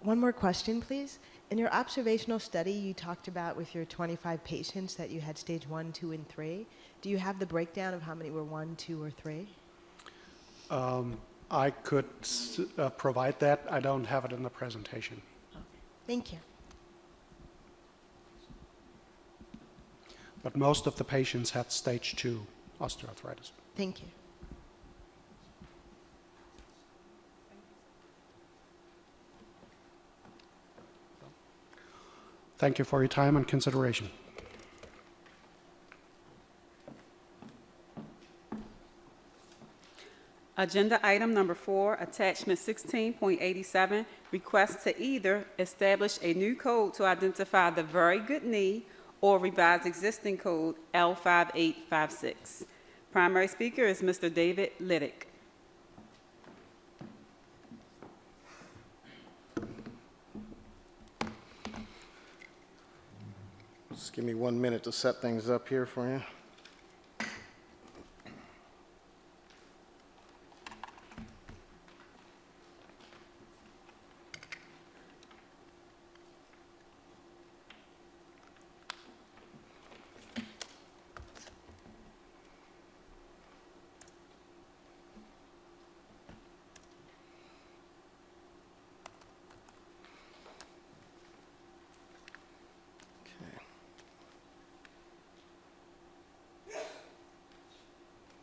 One more question, please. In your observational study, you talked about with your 25 patients that you had stage 1, 2, and 3. Do you have the breakdown of how many were 1, 2, or 3? I could provide that. I don't have it in the presentation. Thank you. But most of the patients had stage 2 osteoarthritis. Thank you. Thank you for your time and consideration. Agenda item number 4, attachment 16.87, request to either establish a new code to identify the very good knee or revise existing code L5856. Primary speaker is Mr. David Liddick. Just give me 1 minute to set things up here for you.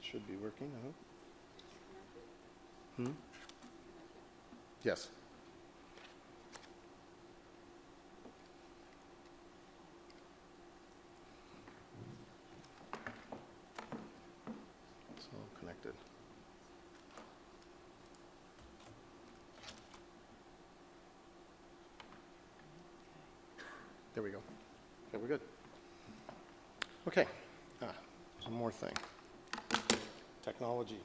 Should be working, I hope. Yes. It's all connected. There we go. Okay, we're good. Okay. One more thing. Technology.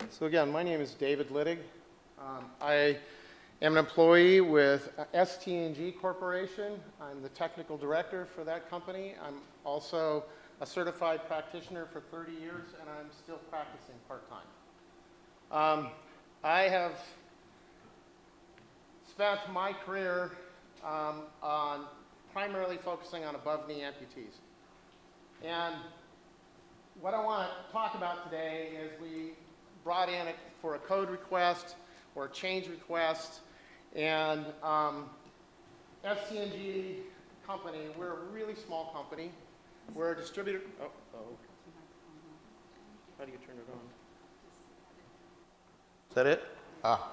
So again, my name is David Liddick. I am an employee with ST&G Corporation. I'm the technical director for that company. I'm also a certified practitioner for 30 years, and I'm still practicing part-time. I have spent my career on primarily focusing on above-knee amputees. And what I want to talk about today is we brought in for a code request or a change request, and ST&G company, we're a really small company. We're a distributor. How do you turn it on? Is that it?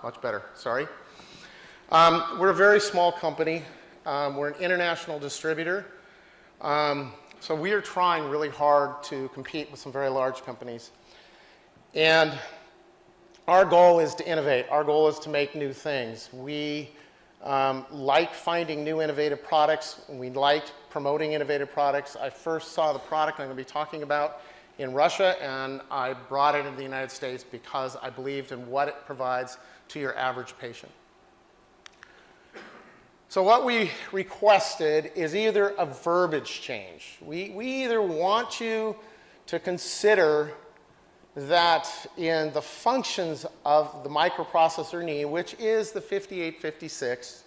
Much better. Sorry. We're a very small company. We're an international distributor. So we are trying really hard to compete with some very large companies. And our goal is to innovate. Our goal is to make new things. We like finding new innovative products. We like promoting innovative products. I first saw the product I'm going to be talking about in Russia, and I brought it into the United States because I believed in what it provides to your average patient. So what we requested is either a verbiage change. We either want you to consider that in the functions of the microprocessor knee, which is the 5856,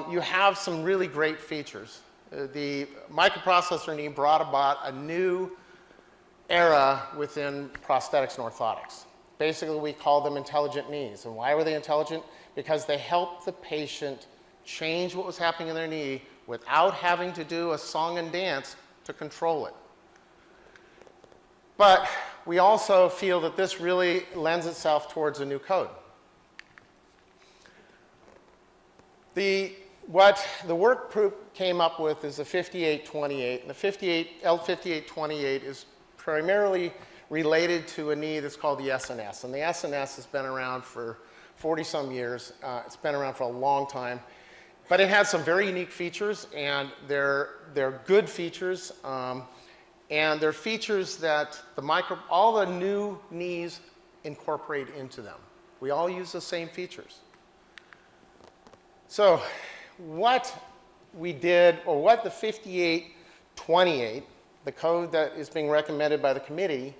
you have some really great features. The microprocessor knee brought about a new era within prosthetics and orthotics. Basically, we call them intelligent knees. And why were they intelligent? Because they helped the patient change what was happening in their knee without having to do a song and dance to control it. But we also feel that this really lends itself towards a new code. What the work group came up with is the 5828, and the L5828 is primarily related to a knee that's called the SNS, and the SNS has been around for 40-some years. It's been around for a long time, but it has some very unique features, and they're good features, and they're features that all the new knees incorporate into them. We all use the same features. So what we did, or what the 5828, the code that is being recommended by the committee,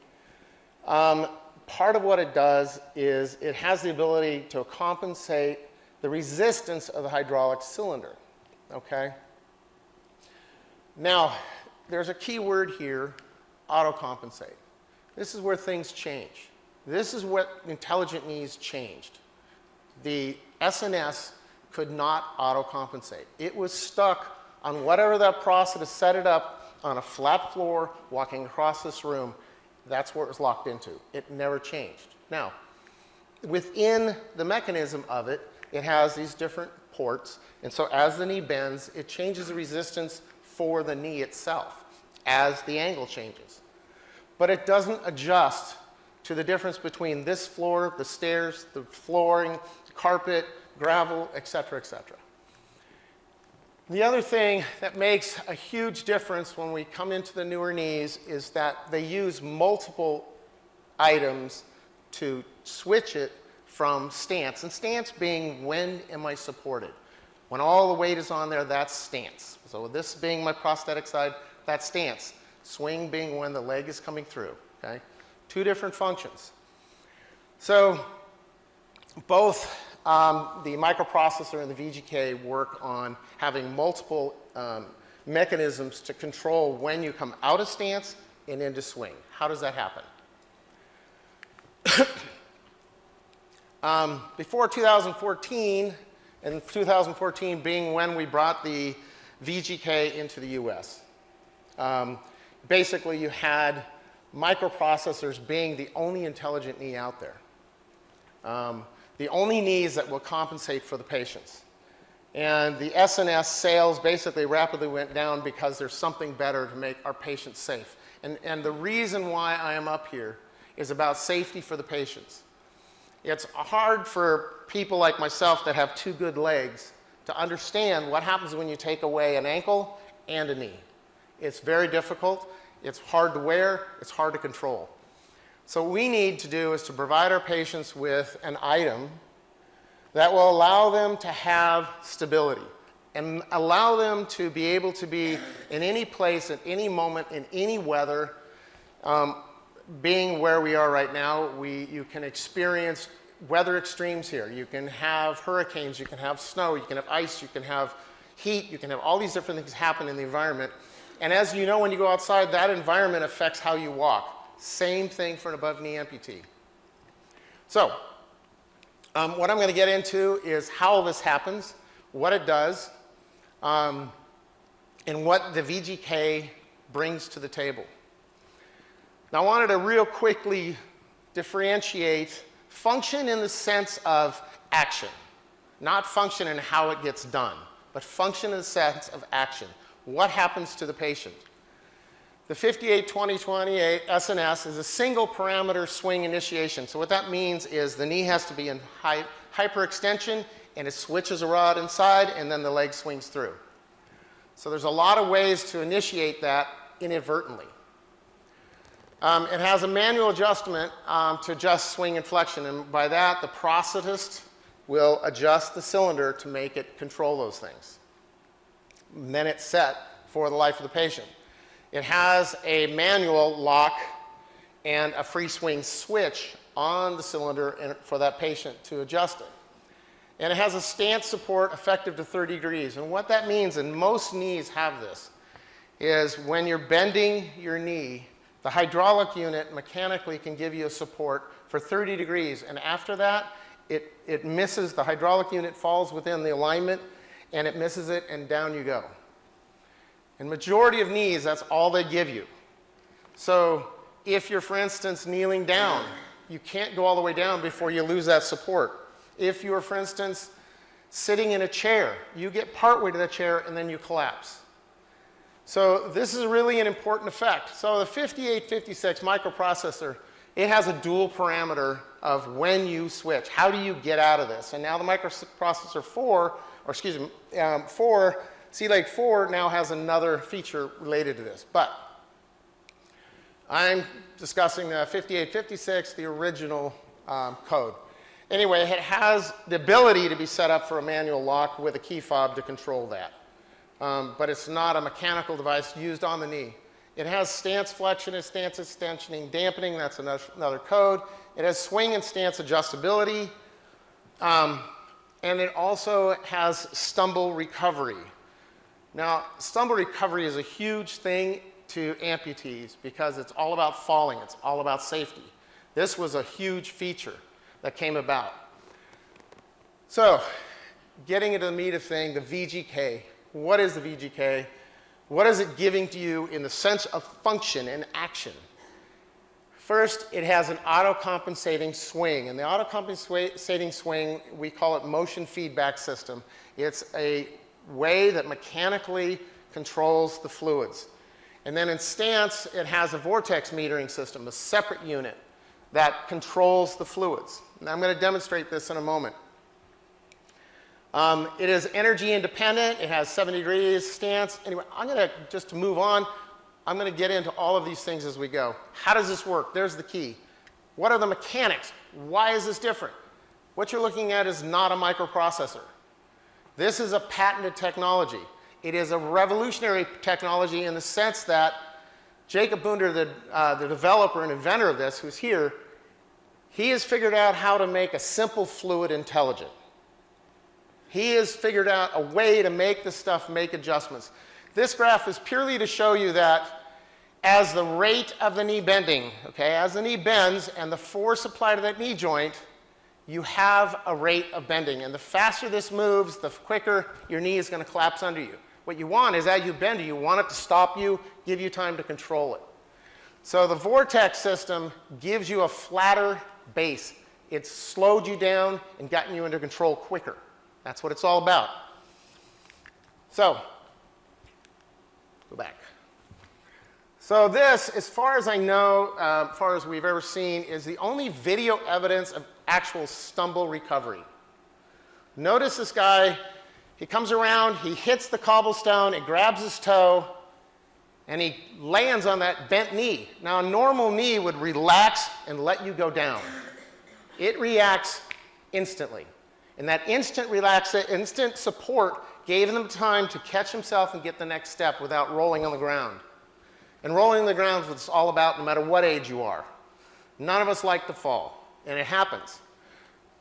part of what it does is it has the ability to compensate the resistance of the hydraulic cylinder, okay? Now, there's a key word here, autocompensate. This is where things change. This is what intelligent knees changed. The SNS could not autocompensate. It was stuck on whatever that process set it up on a flat floor walking across this room. That's where it was locked into. It never changed. Now, within the mechanism of it, it has these different supports. And so as the knee bends, it changes the resistance for the knee itself as the angle changes. But it doesn't adjust to the difference between this floor, the stairs, the flooring, carpet, gravel, et cetera, et cetera. The other thing that makes a huge difference when we come into the newer knees is that they use multiple items to switch it from stance. And stance being, when am I supported? When all the weight is on there, that's stance. So this being my prosthetic side, that's stance. Swing being when the leg is coming through, okay? Two different functions. So both the microprocessor and the VGK work on having multiple mechanisms to control when you come out of stance and into swing. How does that happen? Before 2014, and 2014 being when we brought the VGK into the US, basically you had microprocessors being the only intelligent knee out there. The only knees that will compensate for the patients. And the SNS sales basically rapidly went down because there's something better to make our patients safe. And the reason why I am up here is about safety for the patients. It's hard for people like myself that have two good legs to understand what happens when you take away an ankle and a knee. It's very difficult. It's hard to wear. It's hard to control. So what we need to do is to provide our patients with an item that will allow them to have stability and allow them to be able to be in any place at any moment in any weather. Being where we are right now, you can experience weather extremes here. You can have hurricanes, you can have snow, you can have ice, you can have heat, you can have all these different things happen in the environment. And as you know, when you go outside, that environment affects how you walk. Same thing for an above-knee amputee. So, what I'm going to get into is how this happens, what it does, and what the VGK brings to the table. Now, I wanted to real quickly differentiate function in the sense of action, not function in how it gets done, but function in the sense of action. What happens to the patient? The 58-20-28 SNS is a single parameter swing initiation. So what that means is the knee has to be in hyperextension, and it switches a rod inside, and then the leg swings through. So there's a lot of ways to initiate that inadvertently. It has a manual adjustment to adjust swing and flexion, and by that, the prosthetist will adjust the cylinder to make it control those things. And then it's set for the life of the patient. It has a manual lock and a free swing switch on the cylinder for that patient to adjust it. And it has a stance support effective to 30 degrees. And what that means, and most knees have this, is when you're bending your knee, the hydraulic unit mechanically can give you a support for 30 degrees. And after that, it misses, the hydraulic unit falls within the alignment, and it misses it, and down you go. In majority of knees, that's all they give you. So if you're, for instance, kneeling down, you can't go all the way down before you lose that support. If you're, for instance, sitting in a chair, you get partway to the chair and then you collapse. So this is really an important effect. So the 5856 microprocessor, it has a dual parameter of when you switch. How do you get out of this? And now the microprocessor 4, C-Leg 4 now has another feature related to this. But I'm discussing the 5856, the original code. Anyway, it has the ability to be set up for a manual lock with a key fob to control that. But it's not a mechanical device used on the knee. It has stance flexion and stance extensioning dampening. That's another code. It has swing and stance adjustability. And it also has stumble recovery. Now, stumble recovery is a huge thing to amputees because it's all about falling. It's all about safety. This was a huge feature that came about. So, getting into the meat of thing, the VGK. What is the VGK? What is it giving to you in the sense of function and action? First, it has an auto-compensating swing, and the auto-compensating swing, we call it motion feedback system. It's a way that mechanically controls the fluids. And then in stance, it has a vortex metering system, a separate unit that controls the fluids. And I'm going to demonstrate this in a moment. It is energy independent. It has 70 degrees stance. Anyway, I'm going to just move on. I'm going to get into all of these things as we go. How does this work? There's the key. What are the mechanics? Why is this different? What you're looking at is not a microprocessor. This is a patented technology. It is a revolutionary technology in the sense that Jacob Bunder, the developer and inventor of this, who's here, he has figured out how to make a simple fluid intelligent. He has figured out a way to make the stuff make adjustments. This graph is purely to show you that as the rate of the knee bending, okay, as the knee bends and the force applied to that knee joint, you have a rate of bending. And the faster this moves, the quicker your knee is going to collapse under you. What you want is as you bend it, you want it to stop you, give you time to control it. So the vortex system gives you a flatter base. It's slowed you down and gotten you under control quicker. That's what it's all about. So, go back. So this, as far as I know, as far as we've ever seen, is the only video evidence of actual stumble recovery. Notice this guy, he comes around, he hits the cobblestone, it grabs his toe, and he lands on that bent knee. Now, a normal knee would relax and let you go down. It reacts instantly. And that instant support gave him time to catch himself and get the next step without rolling on the ground. And rolling on the ground is what it's all about no matter what age you are. None of us like to fall, and it happens.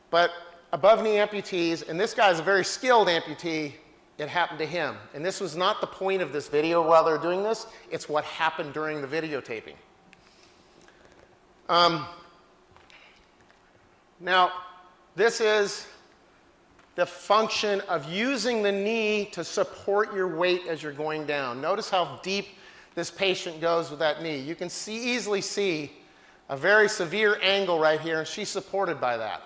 But above knee amputees, and this guy's a very skilled amputee, it happened to him. And this was not the point of this video while they're doing this, it's what happened during the videotaping. Now, this is the function of using the knee to support your weight as you're going down. Notice how deep this patient goes with that knee. You can easily see a very severe angle right here, and she's supported by that.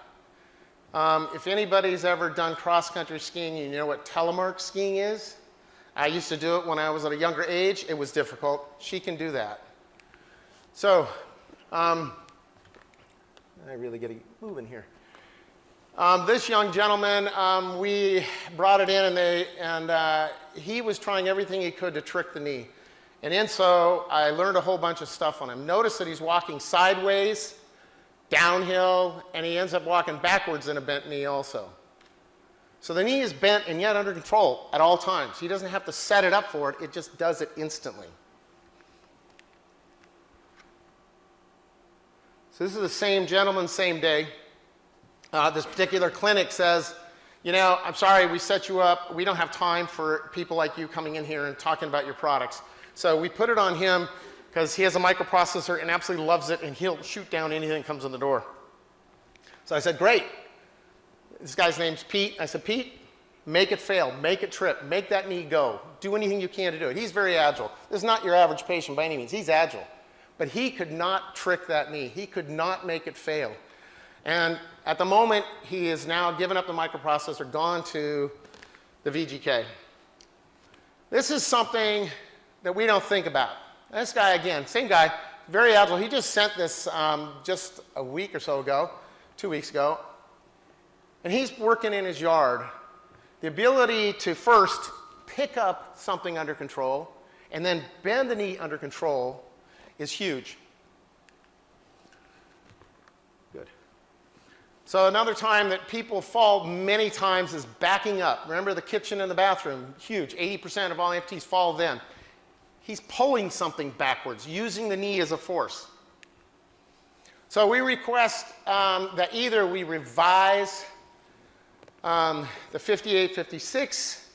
If anybody's ever done cross-country skiing, you know what telemark skiing is. I used to do it when I was at a younger age. It was difficult. She can do that. So, I really get moving here. This young gentleman, we brought it in, and he was trying everything he could to trick the knee. And so I learned a whole bunch of stuff on him. Notice that he's walking sideways, downhill, and he ends up walking backwards in a bent knee also. So the knee is bent and yet under control at all times. He doesn't have to set it up for it. It just does it instantly. So this is the same gentleman, same day. This particular clinic says, you know, I'm sorry, we set you up. We don't have time for people like you coming in here and talking about your products. So we put it on him because he has a microprocessor and absolutely loves it, and he'll shoot down anything that comes in the door. So I said, great. This guy's name's Pete. I said, Pete, make it fail, make it trip, make that knee go. Do anything you can to do it. He's very agile. This is not your average patient by any means. He's agile. But he could not trick that knee. He could not make it fail. And at the moment, he is now given up the microprocessor, gone to the VGK. This is something that we don't think about. This guy, again, same guy, very agile. He just sent this just a week or so ago, 2 weeks ago. And he's working in his yard. The ability to first pick up something under control and then bend the knee under control is huge. Good. So another time that people fall many times is backing up. Remember the kitchen and the bathroom, huge. 80% of all amputees fall then. He's pulling something backwards, using the knee as a force. So we request that either we revise the 5856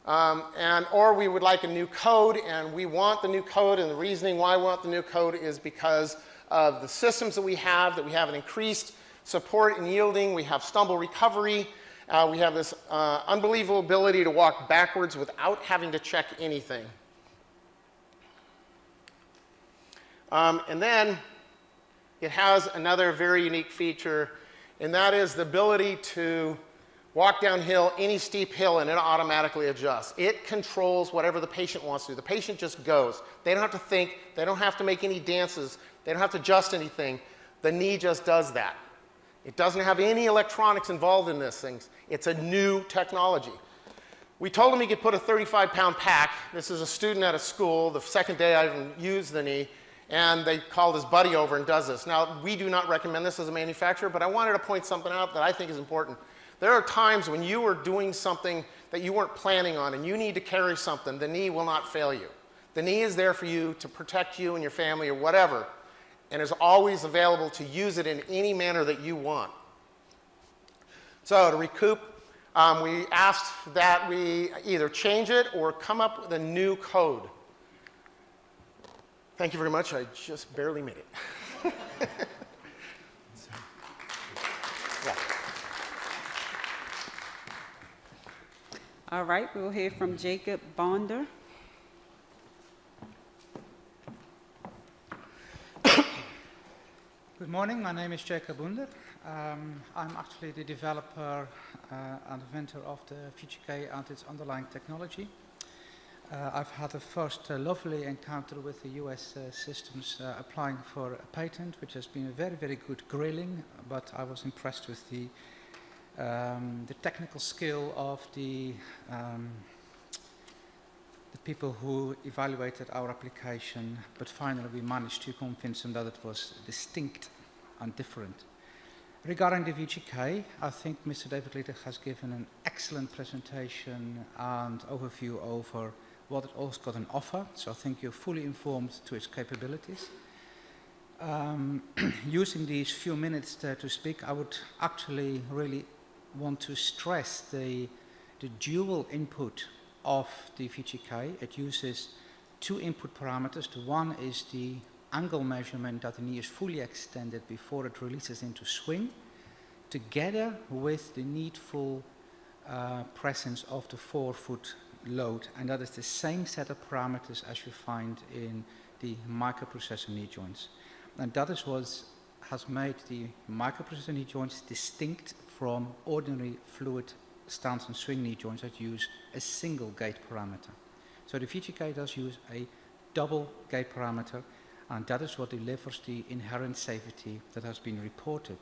or we would like a new code, and we want the new code, and the reasoning why we want the new code is because of the systems that we have an increased support and yielding, we have stumble recovery, we have this unbelievable ability to walk backwards without having to check anything. And then it has another very unique feature, and that is the ability to walk downhill any steep hill and it automatically adjusts. It controls whatever the patient wants to do. The patient just goes. They don't have to think. They don't have to make any dances. They don't have to adjust anything. The knee just does that. It doesn't have any electronics involved in this thing. It's a new technology. We told him he could put a 35-pound pack. This is a student at a school. The second day I even used the knee, and they called his buddy over and does this. Now, we do not recommend this as a manufacturer, but I wanted to point something out that I think is important. There are times when you are doing something that you weren't planning on and you need to carry something. The knee will not fail you. The knee is there for you to protect you and your family or whatever, and is always available to use it in any manner that you want. So to recoup, we asked that we either change it or come up with a new code. Thank you very much. I just barely made it. Yeah. All right, we'll hear from Jacob Bonder. Good morning, my name is Jacob Bonder. I'm actually the developer and inventor of the VGK and its underlying technology. I've had a first lovely encounter with the US systems applying for a patent, which has been a very, very good grilling, but I was impressed with the technical skill of the people who evaluated our application, but finally we managed to convince them that it was distinct and different. Regarding the VGK, I think Mr. David Litter has given an excellent presentation and overview over what it also got on offer, so I think you're fully informed to its capabilities. Using these few minutes to speak, I would actually really want to stress the dual input of the VGK. It uses two input parameters. The one is the angle measurement that the knee is fully extended before it releases into swing, together with the needful presence of the forefoot load, and that is the same set of parameters as you find in the microprocessor knee joints. And that is what has made the microprocessor knee joints distinct from ordinary fluid stance and swing knee joints that use a single gate parameter. So the VGK does use a double gate parameter, and that is what delivers the inherent safety that has been reported.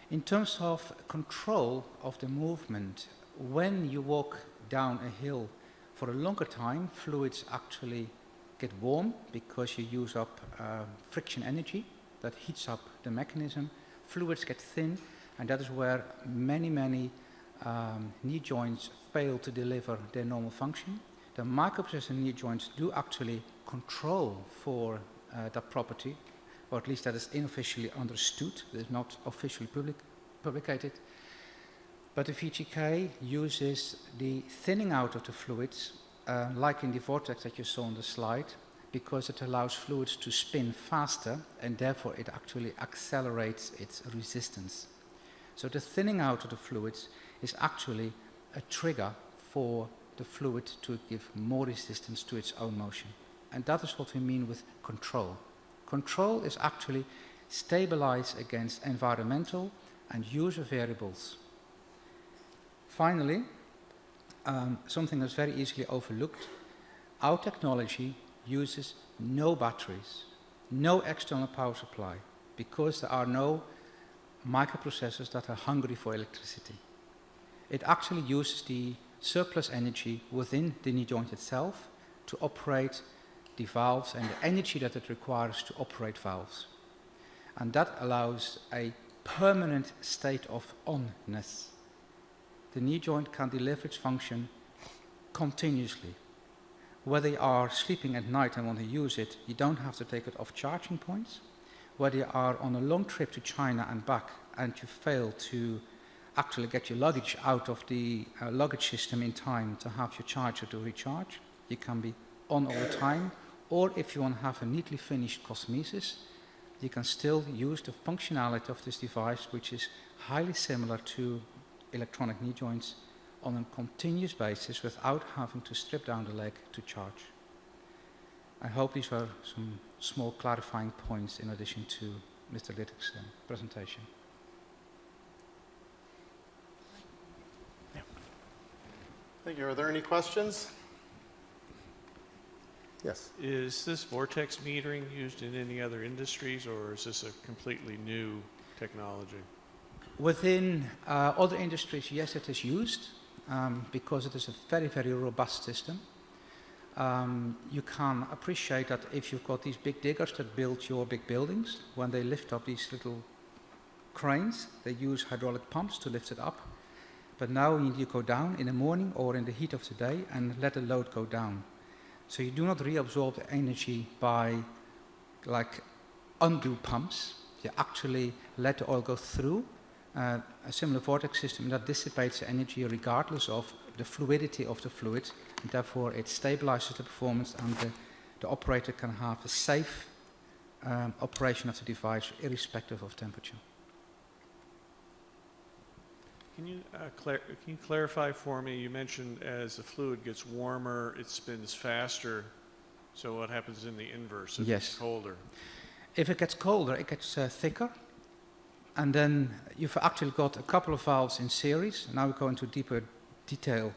In terms of control of the movement, when you walk down a hill for a longer time, fluids actually get warm because you use up friction energy that heats up the mechanism. Fluids get thin, and that is where many knee joints fail to deliver their normal function. The microprocessor knee joints do actually control for that property, or at least that is unofficially understood. It is not officially publicated. But the VGK uses the thinning out of the fluids, like in the vortex that you saw on the slide, because it allows fluids to spin faster, and therefore it actually accelerates its resistance. So the thinning out of the fluids is actually a trigger for the fluid to give more resistance to its own motion. And that is what we mean with control. Control is actually stabilize against environmental and user variables. Finally, something that's very easily overlooked, our technology uses no batteries, no external power supply, because there are no microprocessors that are hungry for electricity. It actually uses the surplus energy within the knee joint itself to operate the valves and the energy that it requires to operate valves. And that allows a permanent state of onness. The knee joint can deliver its function continuously. Whether you are sleeping at night and want to use it, you don't have to take it off charging points. Whether you are on a long trip to China and back and you fail to actually get your luggage out of the luggage system in time to have your charger to recharge, you can be on all the time. Or if you want to have a neatly finished cosmesis, you can still use the functionality of this device, which is highly similar to electronic knee joints, on a continuous basis without having to strip down the leg to charge. I hope these were some small clarifying points in addition to Mr. Littig's presentation. Thank you. Are there any questions? Yes. Is this vortex metering used in any other industries, or is this a completely new technology? Within other industries, yes, it is used because it is a very, very robust system. You can appreciate that if you've got these big diggers that build your big buildings, when they lift up these little cranes, they use hydraulic pumps to lift it up. But now you need to go down in the morning or in the heat of the day and let the load go down. So you do not reabsorb the energy by like undo pumps. You actually let the oil go through a similar vortex system that dissipates the energy regardless of the fluidity of the fluid, and therefore it stabilizes the performance, and the operator can have a safe operation of the device irrespective of temperature. Can you clarify for me, you mentioned as the fluid gets warmer, it spins faster. So what happens in the inverse if it's colder? If it gets colder, it gets thicker. And then you've actually got a couple of valves in series. Now we go into deeper detail.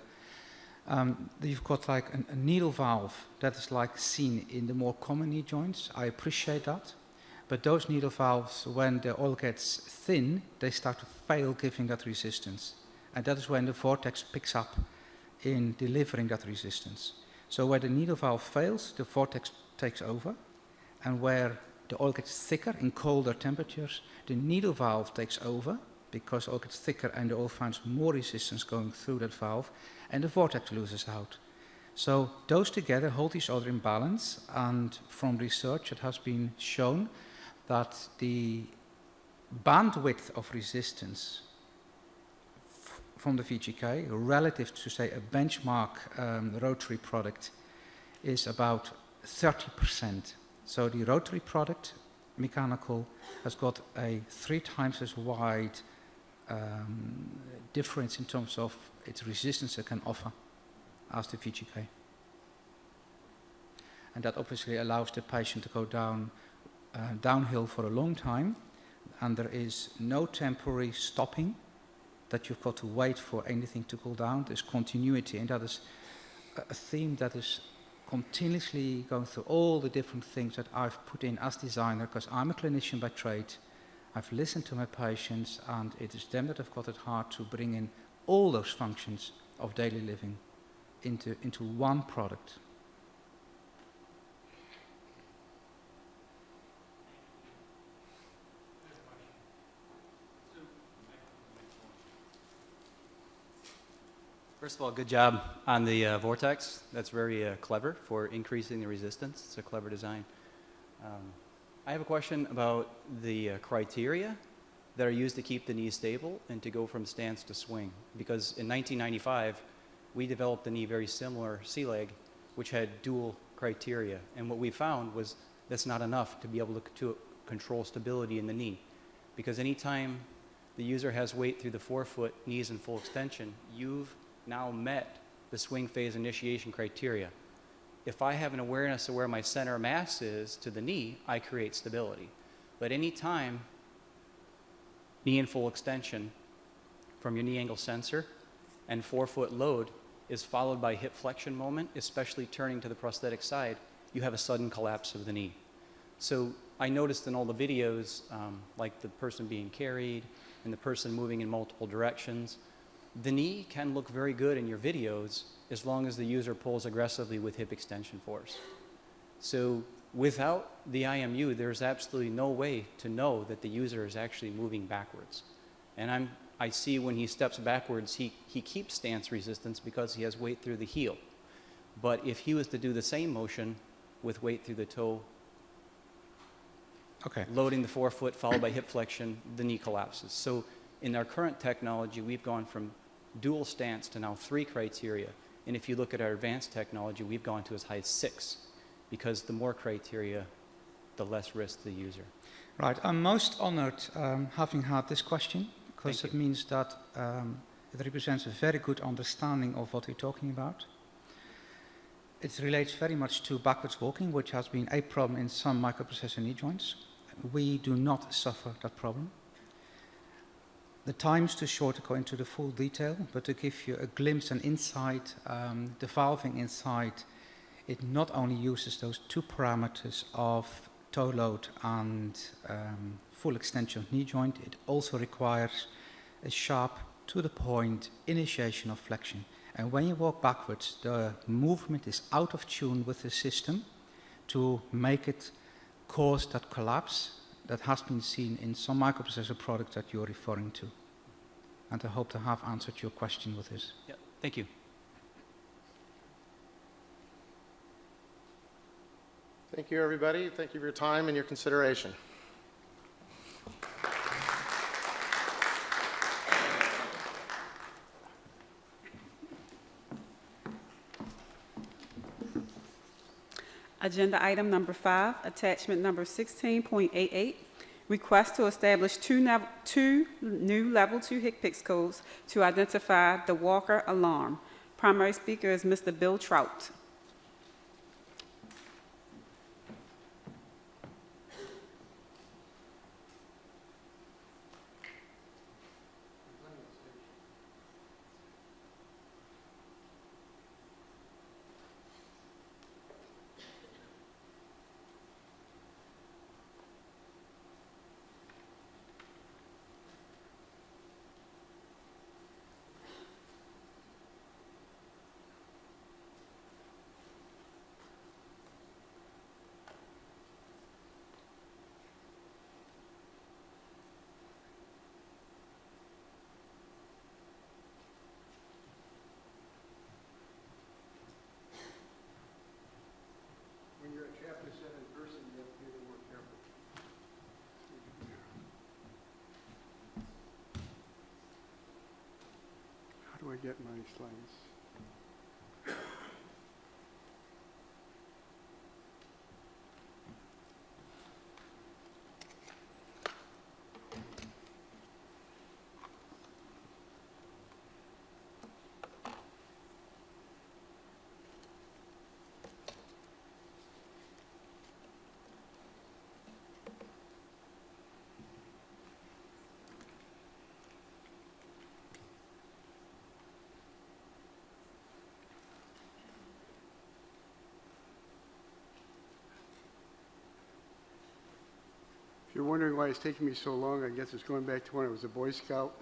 You've got like a needle valve that is like seen in the more common knee joints. I appreciate that. But those needle valves, when the oil gets thin, they start to fail giving that resistance. And that is when the vortex picks up in delivering that resistance. So where the needle valve fails, the vortex takes over. And where the oil gets thicker in colder temperatures, the needle valve takes over because oil gets thicker and the oil finds more resistance going through that valve, and the vortex loses out. So those together hold each other in balance, and from research it has been shown that the bandwidth of resistance from the VGK relative to, say, a benchmark rotary product is about 30%. So the rotary product, mechanical, has got a 3 times as wide difference in terms of its resistance it can offer as the VGK. And that obviously allows the patient to go downhill for a long time, and there is no temporary stopping that you've got to wait for anything to cool down. There's continuity, and that is a theme that is continuously going through all the different things that I've put in as designer, because I'm a clinician by trade. I've listened to my patients, and it is them that have got it hard to bring in all those functions of daily living into one product. First of all, good job on the vortex. That's very clever for increasing the resistance. It's a clever design. I have a question about the criteria that are used to keep the knee stable and to go from stance to swing. Because in 1995, we developed a knee very similar, C-leg, which had dual criteria. And what we found was that's not enough to be able to control stability in the knee. Because anytime the user has weight through the forefoot, knees in full extension, you've now met the swing phase initiation criteria. If I have an awareness of where my center of mass is to the knee, I create stability. But any time knee in full extension from your knee angle sensor and forefoot load is followed by hip flexion moment, especially turning to the prosthetic side, you have a sudden collapse of the knee. So I noticed in all the videos, like the person being carried and the person moving in multiple directions, the knee can look very good in your videos as long as the user pulls aggressively with hip extension force. So without the IMU, there's absolutely no way to know that the user is actually moving backwards. And I see when he steps backwards, he keeps stance resistance because he has weight through the heel. But if he was to do the same motion with weight through the toe, loading the forefoot followed by hip flexion, the knee collapses. So in our current technology, we've gone from dual stance to now 3 criteria. And if you look at our advanced technology, we've gone to as high as 6, because the more criteria, the less risk to the user. Right, I'm most honored having had this question, because it means that it represents a very good understanding of what we're talking about. It relates very much to backwards walking, which has been a problem in some microprocessor knee joints. We do not suffer that problem. The time's too short to go into the full detail, but to give you a glimpse and insight, the valving inside, it not only uses those two parameters of toe load and full extension of knee joint, it also requires a sharp, to the point initiation of flexion. And when you walk backwards, the movement is out of tune with the system to make it cause that collapse that has been seen in some microprocessor products that you're referring to. And I hope to have answered your question with this. Yeah, thank you. Thank you, everybody. Thank you for your time and your consideration. Agenda item number 5, attachment number 16.88, request to establish two new level 2 HCPCS codes to identify the walker alarm. Primary speaker is Mr. Bill Trout. How do I get my slides? If you're wondering why it's taking me so long, I guess it's going back to when I was a Boy Scout.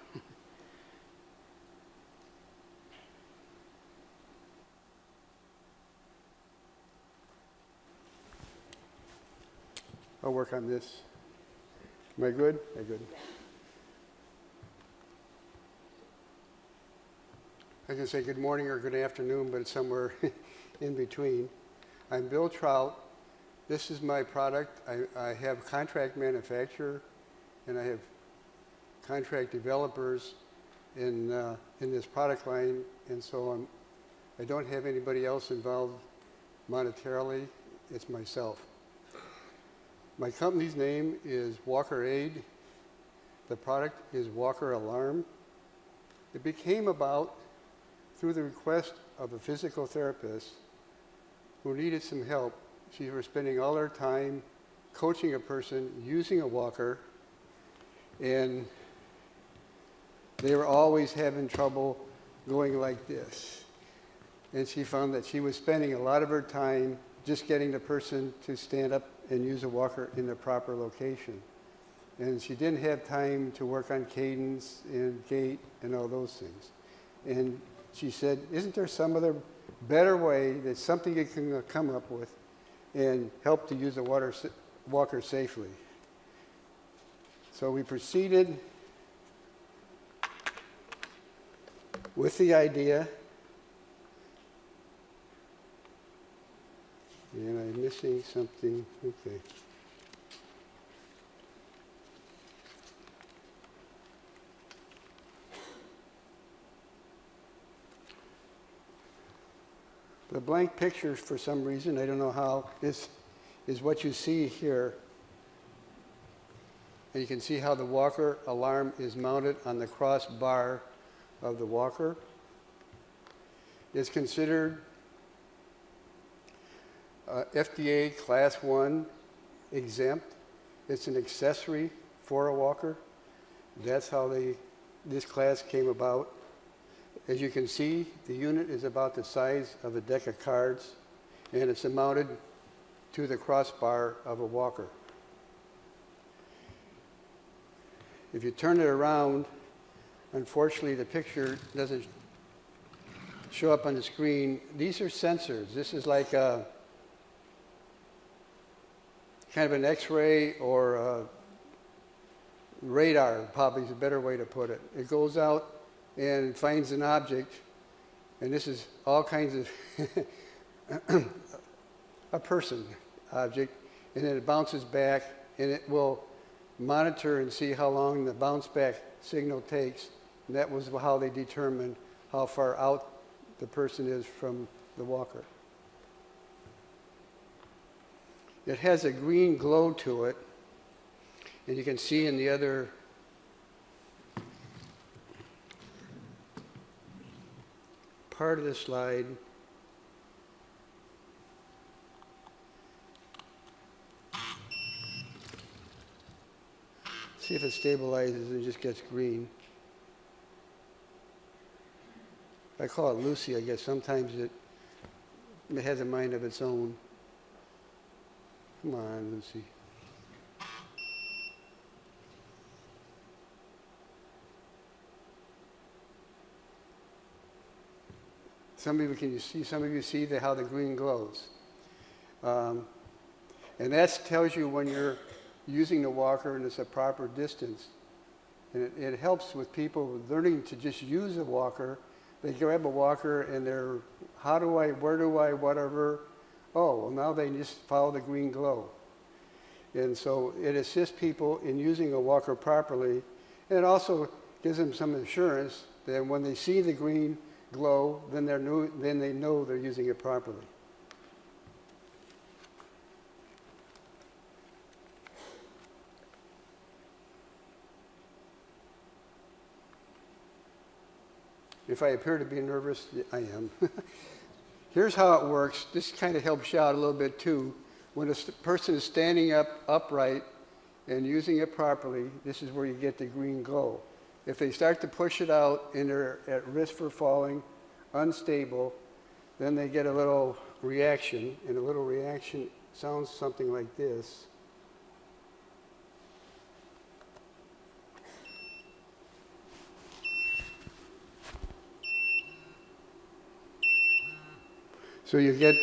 I'll work on this. Am I good? I'm good. I can say good morning or good afternoon, but it's somewhere in between. I'm Bill Trout. This is my product. I have contract manufacturer, and I have contract developers in this product line, and so I don't have anybody else involved monetarily. It's myself. My company's name is Walker Aid. The product is Walker Alarm. It became about through the request of a physical therapist who needed some help. She was spending all her time coaching a person using a walker, and they were always having trouble going like this. And she found that she was spending a lot of her time just getting the person to stand up and use a walker in the proper location. And she didn't have time to work on cadence and gait and all those things. And she said, isn't there some other better way, that's something you can come up with and help to use a walker safely? So we proceeded with the idea, and I'm missing something. Okay. The blank pictures, for some reason, I don't know how, is what you see here. And you can see how the walker alarm is mounted on the crossbar of the walker. It's considered FDA Class 1 exempt. It's an accessory for a walker. That's how this class came about. As you can see, the unit is about the size of a deck of cards, and it's mounted to the crossbar of a walker. If you turn it around, unfortunately the picture doesn't show up on the screen. These are sensors. This is like a kind of an X-ray or a radar, probably is a better way to put it. It goes out and finds an object, and this is all kinds of a person object, and then it bounces back, and it will monitor and see how long the bounce back signal takes, and that was how they determined how far out the person is from the walker. It has a green glow to it, and you can see in the other part of the slide see if it stabilizes and just gets green. I call it Lucy, I guess. Sometimes it has a mind of its own. Come on, Lucy. Some of you see how the green glows. And that tells you when you're using the walker and it's a proper distance. And it helps with people learning to just use a walker. They grab a walker and they're, where do I, whatever. Oh, well, now they just follow the green glow. And so it assists people in using a walker properly. And it also gives them some assurance that when they see the green glow, then they know they're using it properly. If I appear to be nervous, I am. Here's how it works. This kind of helps you out a little bit too. When a person is standing up upright and using it properly, this is where you get the green glow. If they start to push it out and they're at risk for falling, unstable, then they get a little reaction, and a little reaction sounds something like this. So you get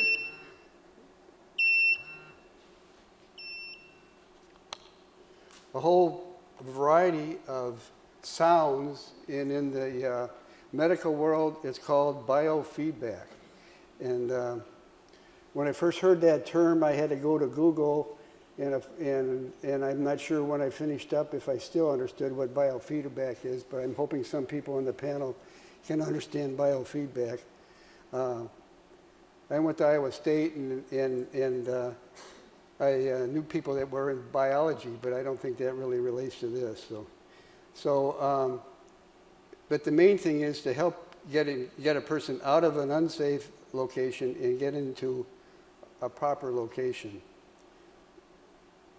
a whole variety of sounds, and in the medical world it's called biofeedback. And when I first heard that term, I had to go to Google, and I'm not sure when I finished up if I still understood what biofeedback is, but I'm hoping some people on the panel can understand biofeedback. I went to Iowa State, and I knew people that were in biology, but I don't think that really relates to this. But the main thing is to help get a person out of an unsafe location and get into a proper location.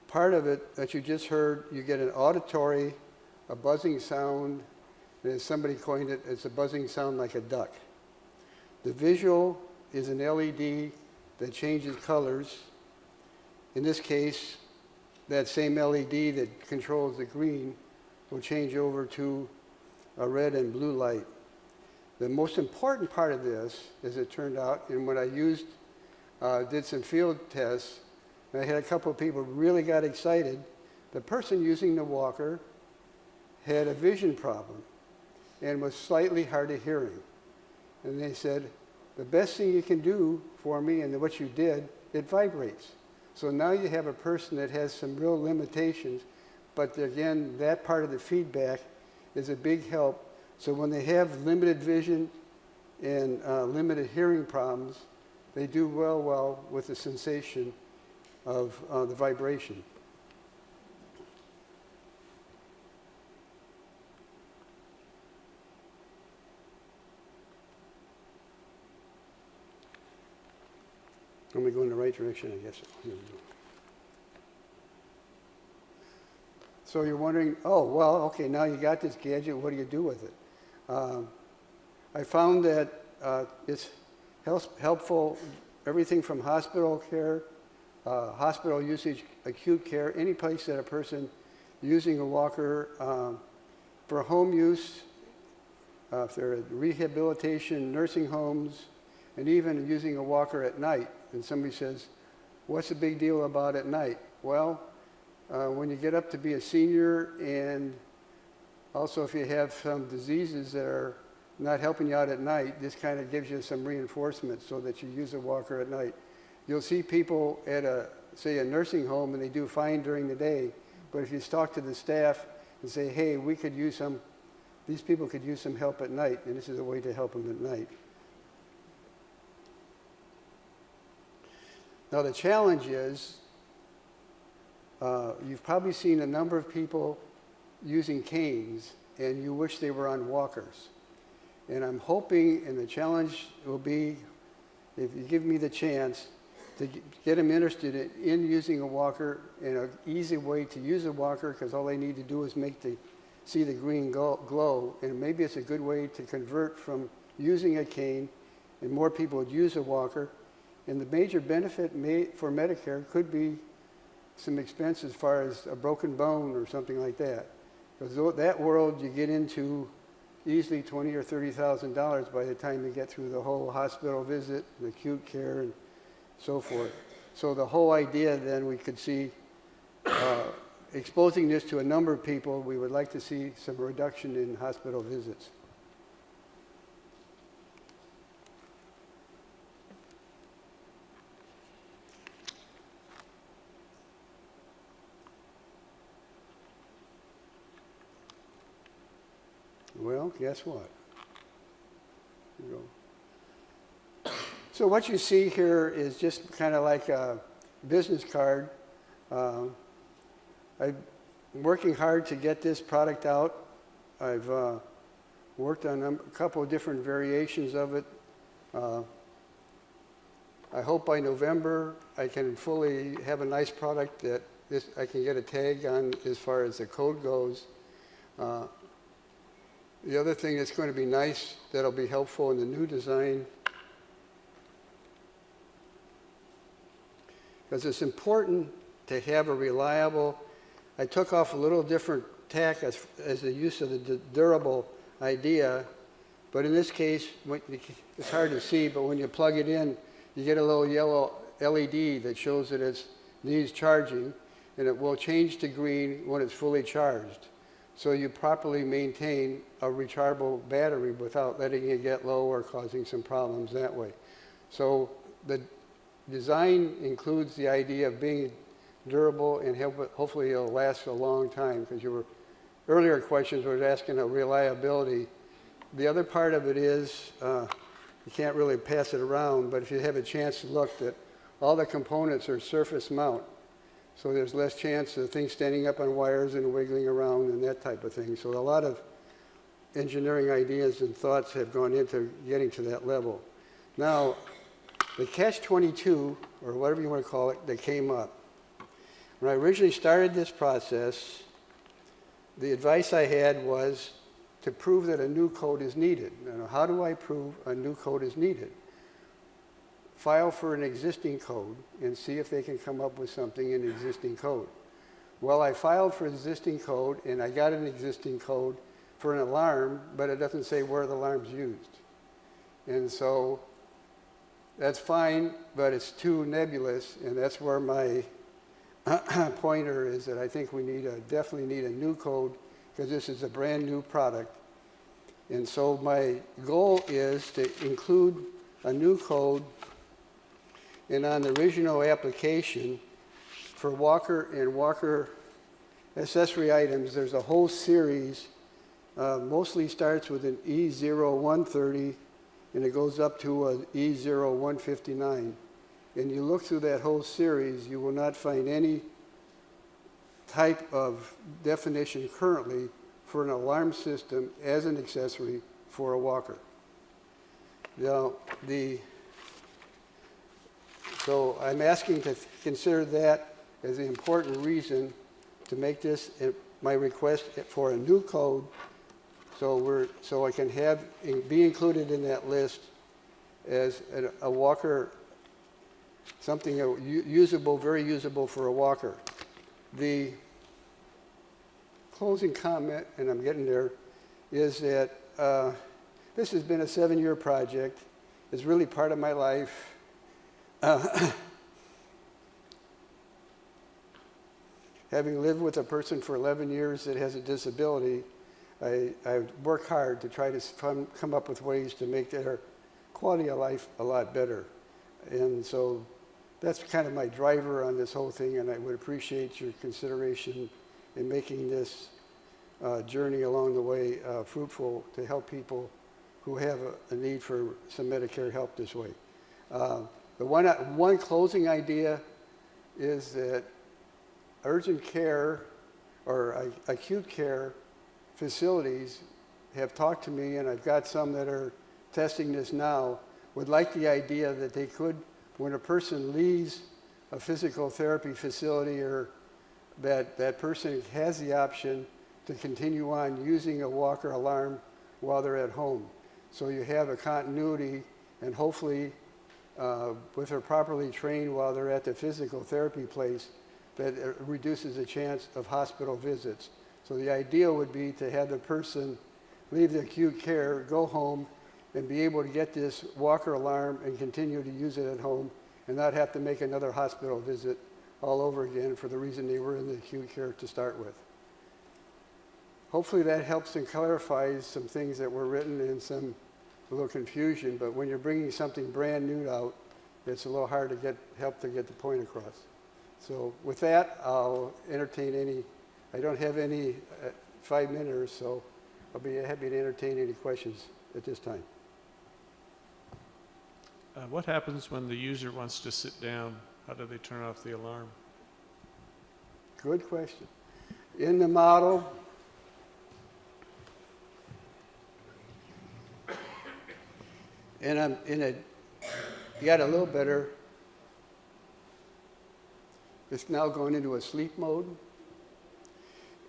Part of it that you just heard, you get an auditory, a buzzing sound, and as somebody coined it, it's a buzzing sound like a duck. The visual is an LED that changes colors. In this case, that same LED that controls the green will change over to a red and blue light. The most important part of this, as it turned out, and when I did some field tests, and I had a couple of people really got excited. The person using the walker had a vision problem and was slightly hard of hearing. And they said, the best thing you can do for me, and what you did, it vibrates. So now you have a person that has some real limitations, but again, that part of the feedback is a big help. So when they have limited vision and limited hearing problems, they do well with the sensation of the vibration. Am I going in the right direction? I guess so. Here we go. So you're wondering, oh, well, okay, now you got this gadget, what do you do with it? I found that it's helpful, everything from hospital care, hospital usage, acute care, any place that a person using a walker for home use, if they're at rehabilitation, nursing homes, and even using a walker at night. And somebody says, what's the big deal about at night? Well, when you get up to be a senior, and also if you have some diseases that are not helping you out at night, this kind of gives you some reinforcement so that you use a walker at night. You'll see people at say a nursing home, and they do fine during the day, but if you talk to the staff and say, hey, these people could use some help at night, and this is a way to help them at night. Now the challenge is, you've probably seen a number of people using canes, and you wish they were on walkers. And I'm hoping, and the challenge will be, if you give me the chance, to get them interested in using a walker, and an easy way to use a walker, because all they need to do is see the green glow, and maybe it's a good way to convert from using a cane, and more people would use a walker. And the major benefit for Medicare could be some expense as far as a broken bone or something like that. Because that world you get into easily $20,000 or $30,000 by the time you get through the whole hospital visit, and acute care, and so forth. So the whole idea then we could see exposing this to a number of people, we would like to see some reduction in hospital visits. Well, guess what? Here you go. So what you see here is just kind of like a business card. I'm working hard to get this product out. I've worked on a couple of different variations of it. I hope by November I can fully have a nice product that I can get a tag on as far as the code goes. The other thing that's going to be nice, that'll be helpful in the new design, because it's important to have a reliable, I took off a little different tack as the use of the durable idea, but in this case, it's hard to see, but when you plug it in, you get a little yellow LED that shows that it needs charging, and it will change to green when it's fully charged. So you properly maintain a rechargeable battery without letting it get low or causing some problems that way. So the design includes the idea of being durable, and hopefully it'll last a long time, because your earlier questions were asking about reliability. The other part of it is, you can't really pass it around, but if you have a chance to look, that all the components are surface mount. So there's less chance of things standing up on wires and wiggling around and that type of thing. So a lot of engineering ideas and thoughts have gone into getting to that level. Now, the catch-22, or whatever you want to call it, that came up. When I originally started this process, the advice I had was to prove that a new code is needed. Now, how do I prove a new code is needed? File for an existing code and see if they can come up with something in the existing code. Well, I filed for existing code, and I got an existing code for an alarm, but it doesn't say where the alarm's used. And so that's fine, but it's too nebulous, and that's where my pointer is, that I think we definitely need a new code, because this is a brand new product. And so my goal is to include a new code, and on the original application for walker and walker accessory items, there's a whole series, mostly starts with an E0130, and it goes up to an E0159. And you look through that whole series, you will not find any type of definition currently for an alarm system as an accessory for a walker. Now, So I'm asking to consider that as an important reason to make this my request for a new code, so I can be included in that list as a walker, something usable, very usable for a walker. The closing comment, and I'm getting there, is that this has been a 7-year project. It's really part of my life. Having lived with a person for 11 years that has a disability, I work hard to try to come up with ways to make their quality of life a lot better. And so that's kind of my driver on this whole thing, and I would appreciate your consideration in making this journey along the way fruitful to help people who have a need for some Medicare help this way. The one closing idea is that urgent care or acute care facilities have talked to me, and I've got some that are testing this now, would like the idea that they could, when a person leaves a physical therapy facility, or that person has the option to continue on using a walker alarm while they're at home. So you have a continuity, and hopefully if they're properly trained while they're at the physical therapy place, that it reduces the chance of hospital visits. So the ideal would be to have the person leave the acute care, go home, and be able to get this walker alarm and continue to use it at home and not have to make another hospital visit all over again for the reason they were in the acute care to start with. Hopefully that helps and clarifies some things that were written in some little confusion, but when you're bringing something brand new out, it's a little hard to help to get the point across. So with that, I'll entertain any, I don't have any 5 minutes, so I'll be happy to entertain any questions at this time. What happens when the user wants to sit down? How do they turn off the alarm? Good question. In the model, and I'm in a, got a little better. It's now going into a sleep mode.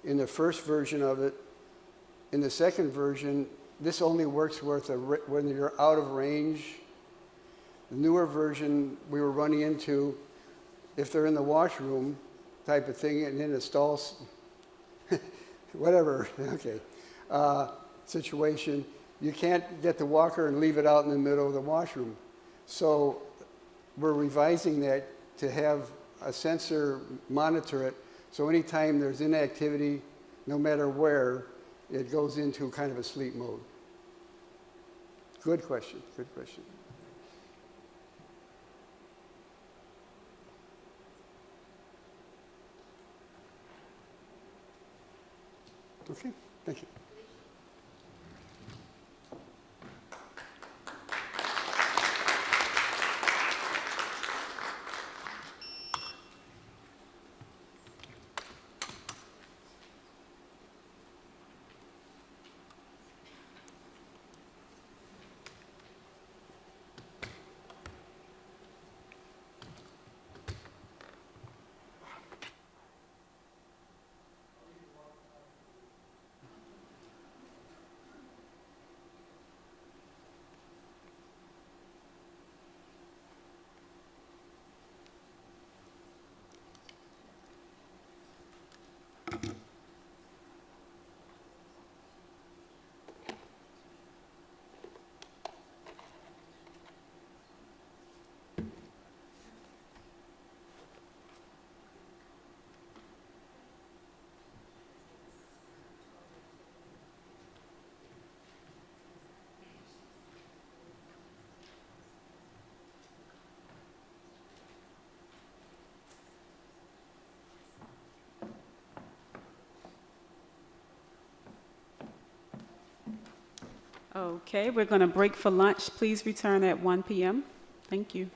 In the first version of it, in the second version, this only works when you're out of range. The newer version we were running into, if they're in the washroom type of thing and in a stall, whatever, okay, situation, you can't get the walker and leave it out in the middle of the washroom. So we're revising that to have a sensor monitor it, so anytime there's inactivity, no matter where, it goes into kind of a sleep mode. Good question, good question. Okay, thank you. Okay, we're going to break for lunch. Please return at 1 p.m. Thank you.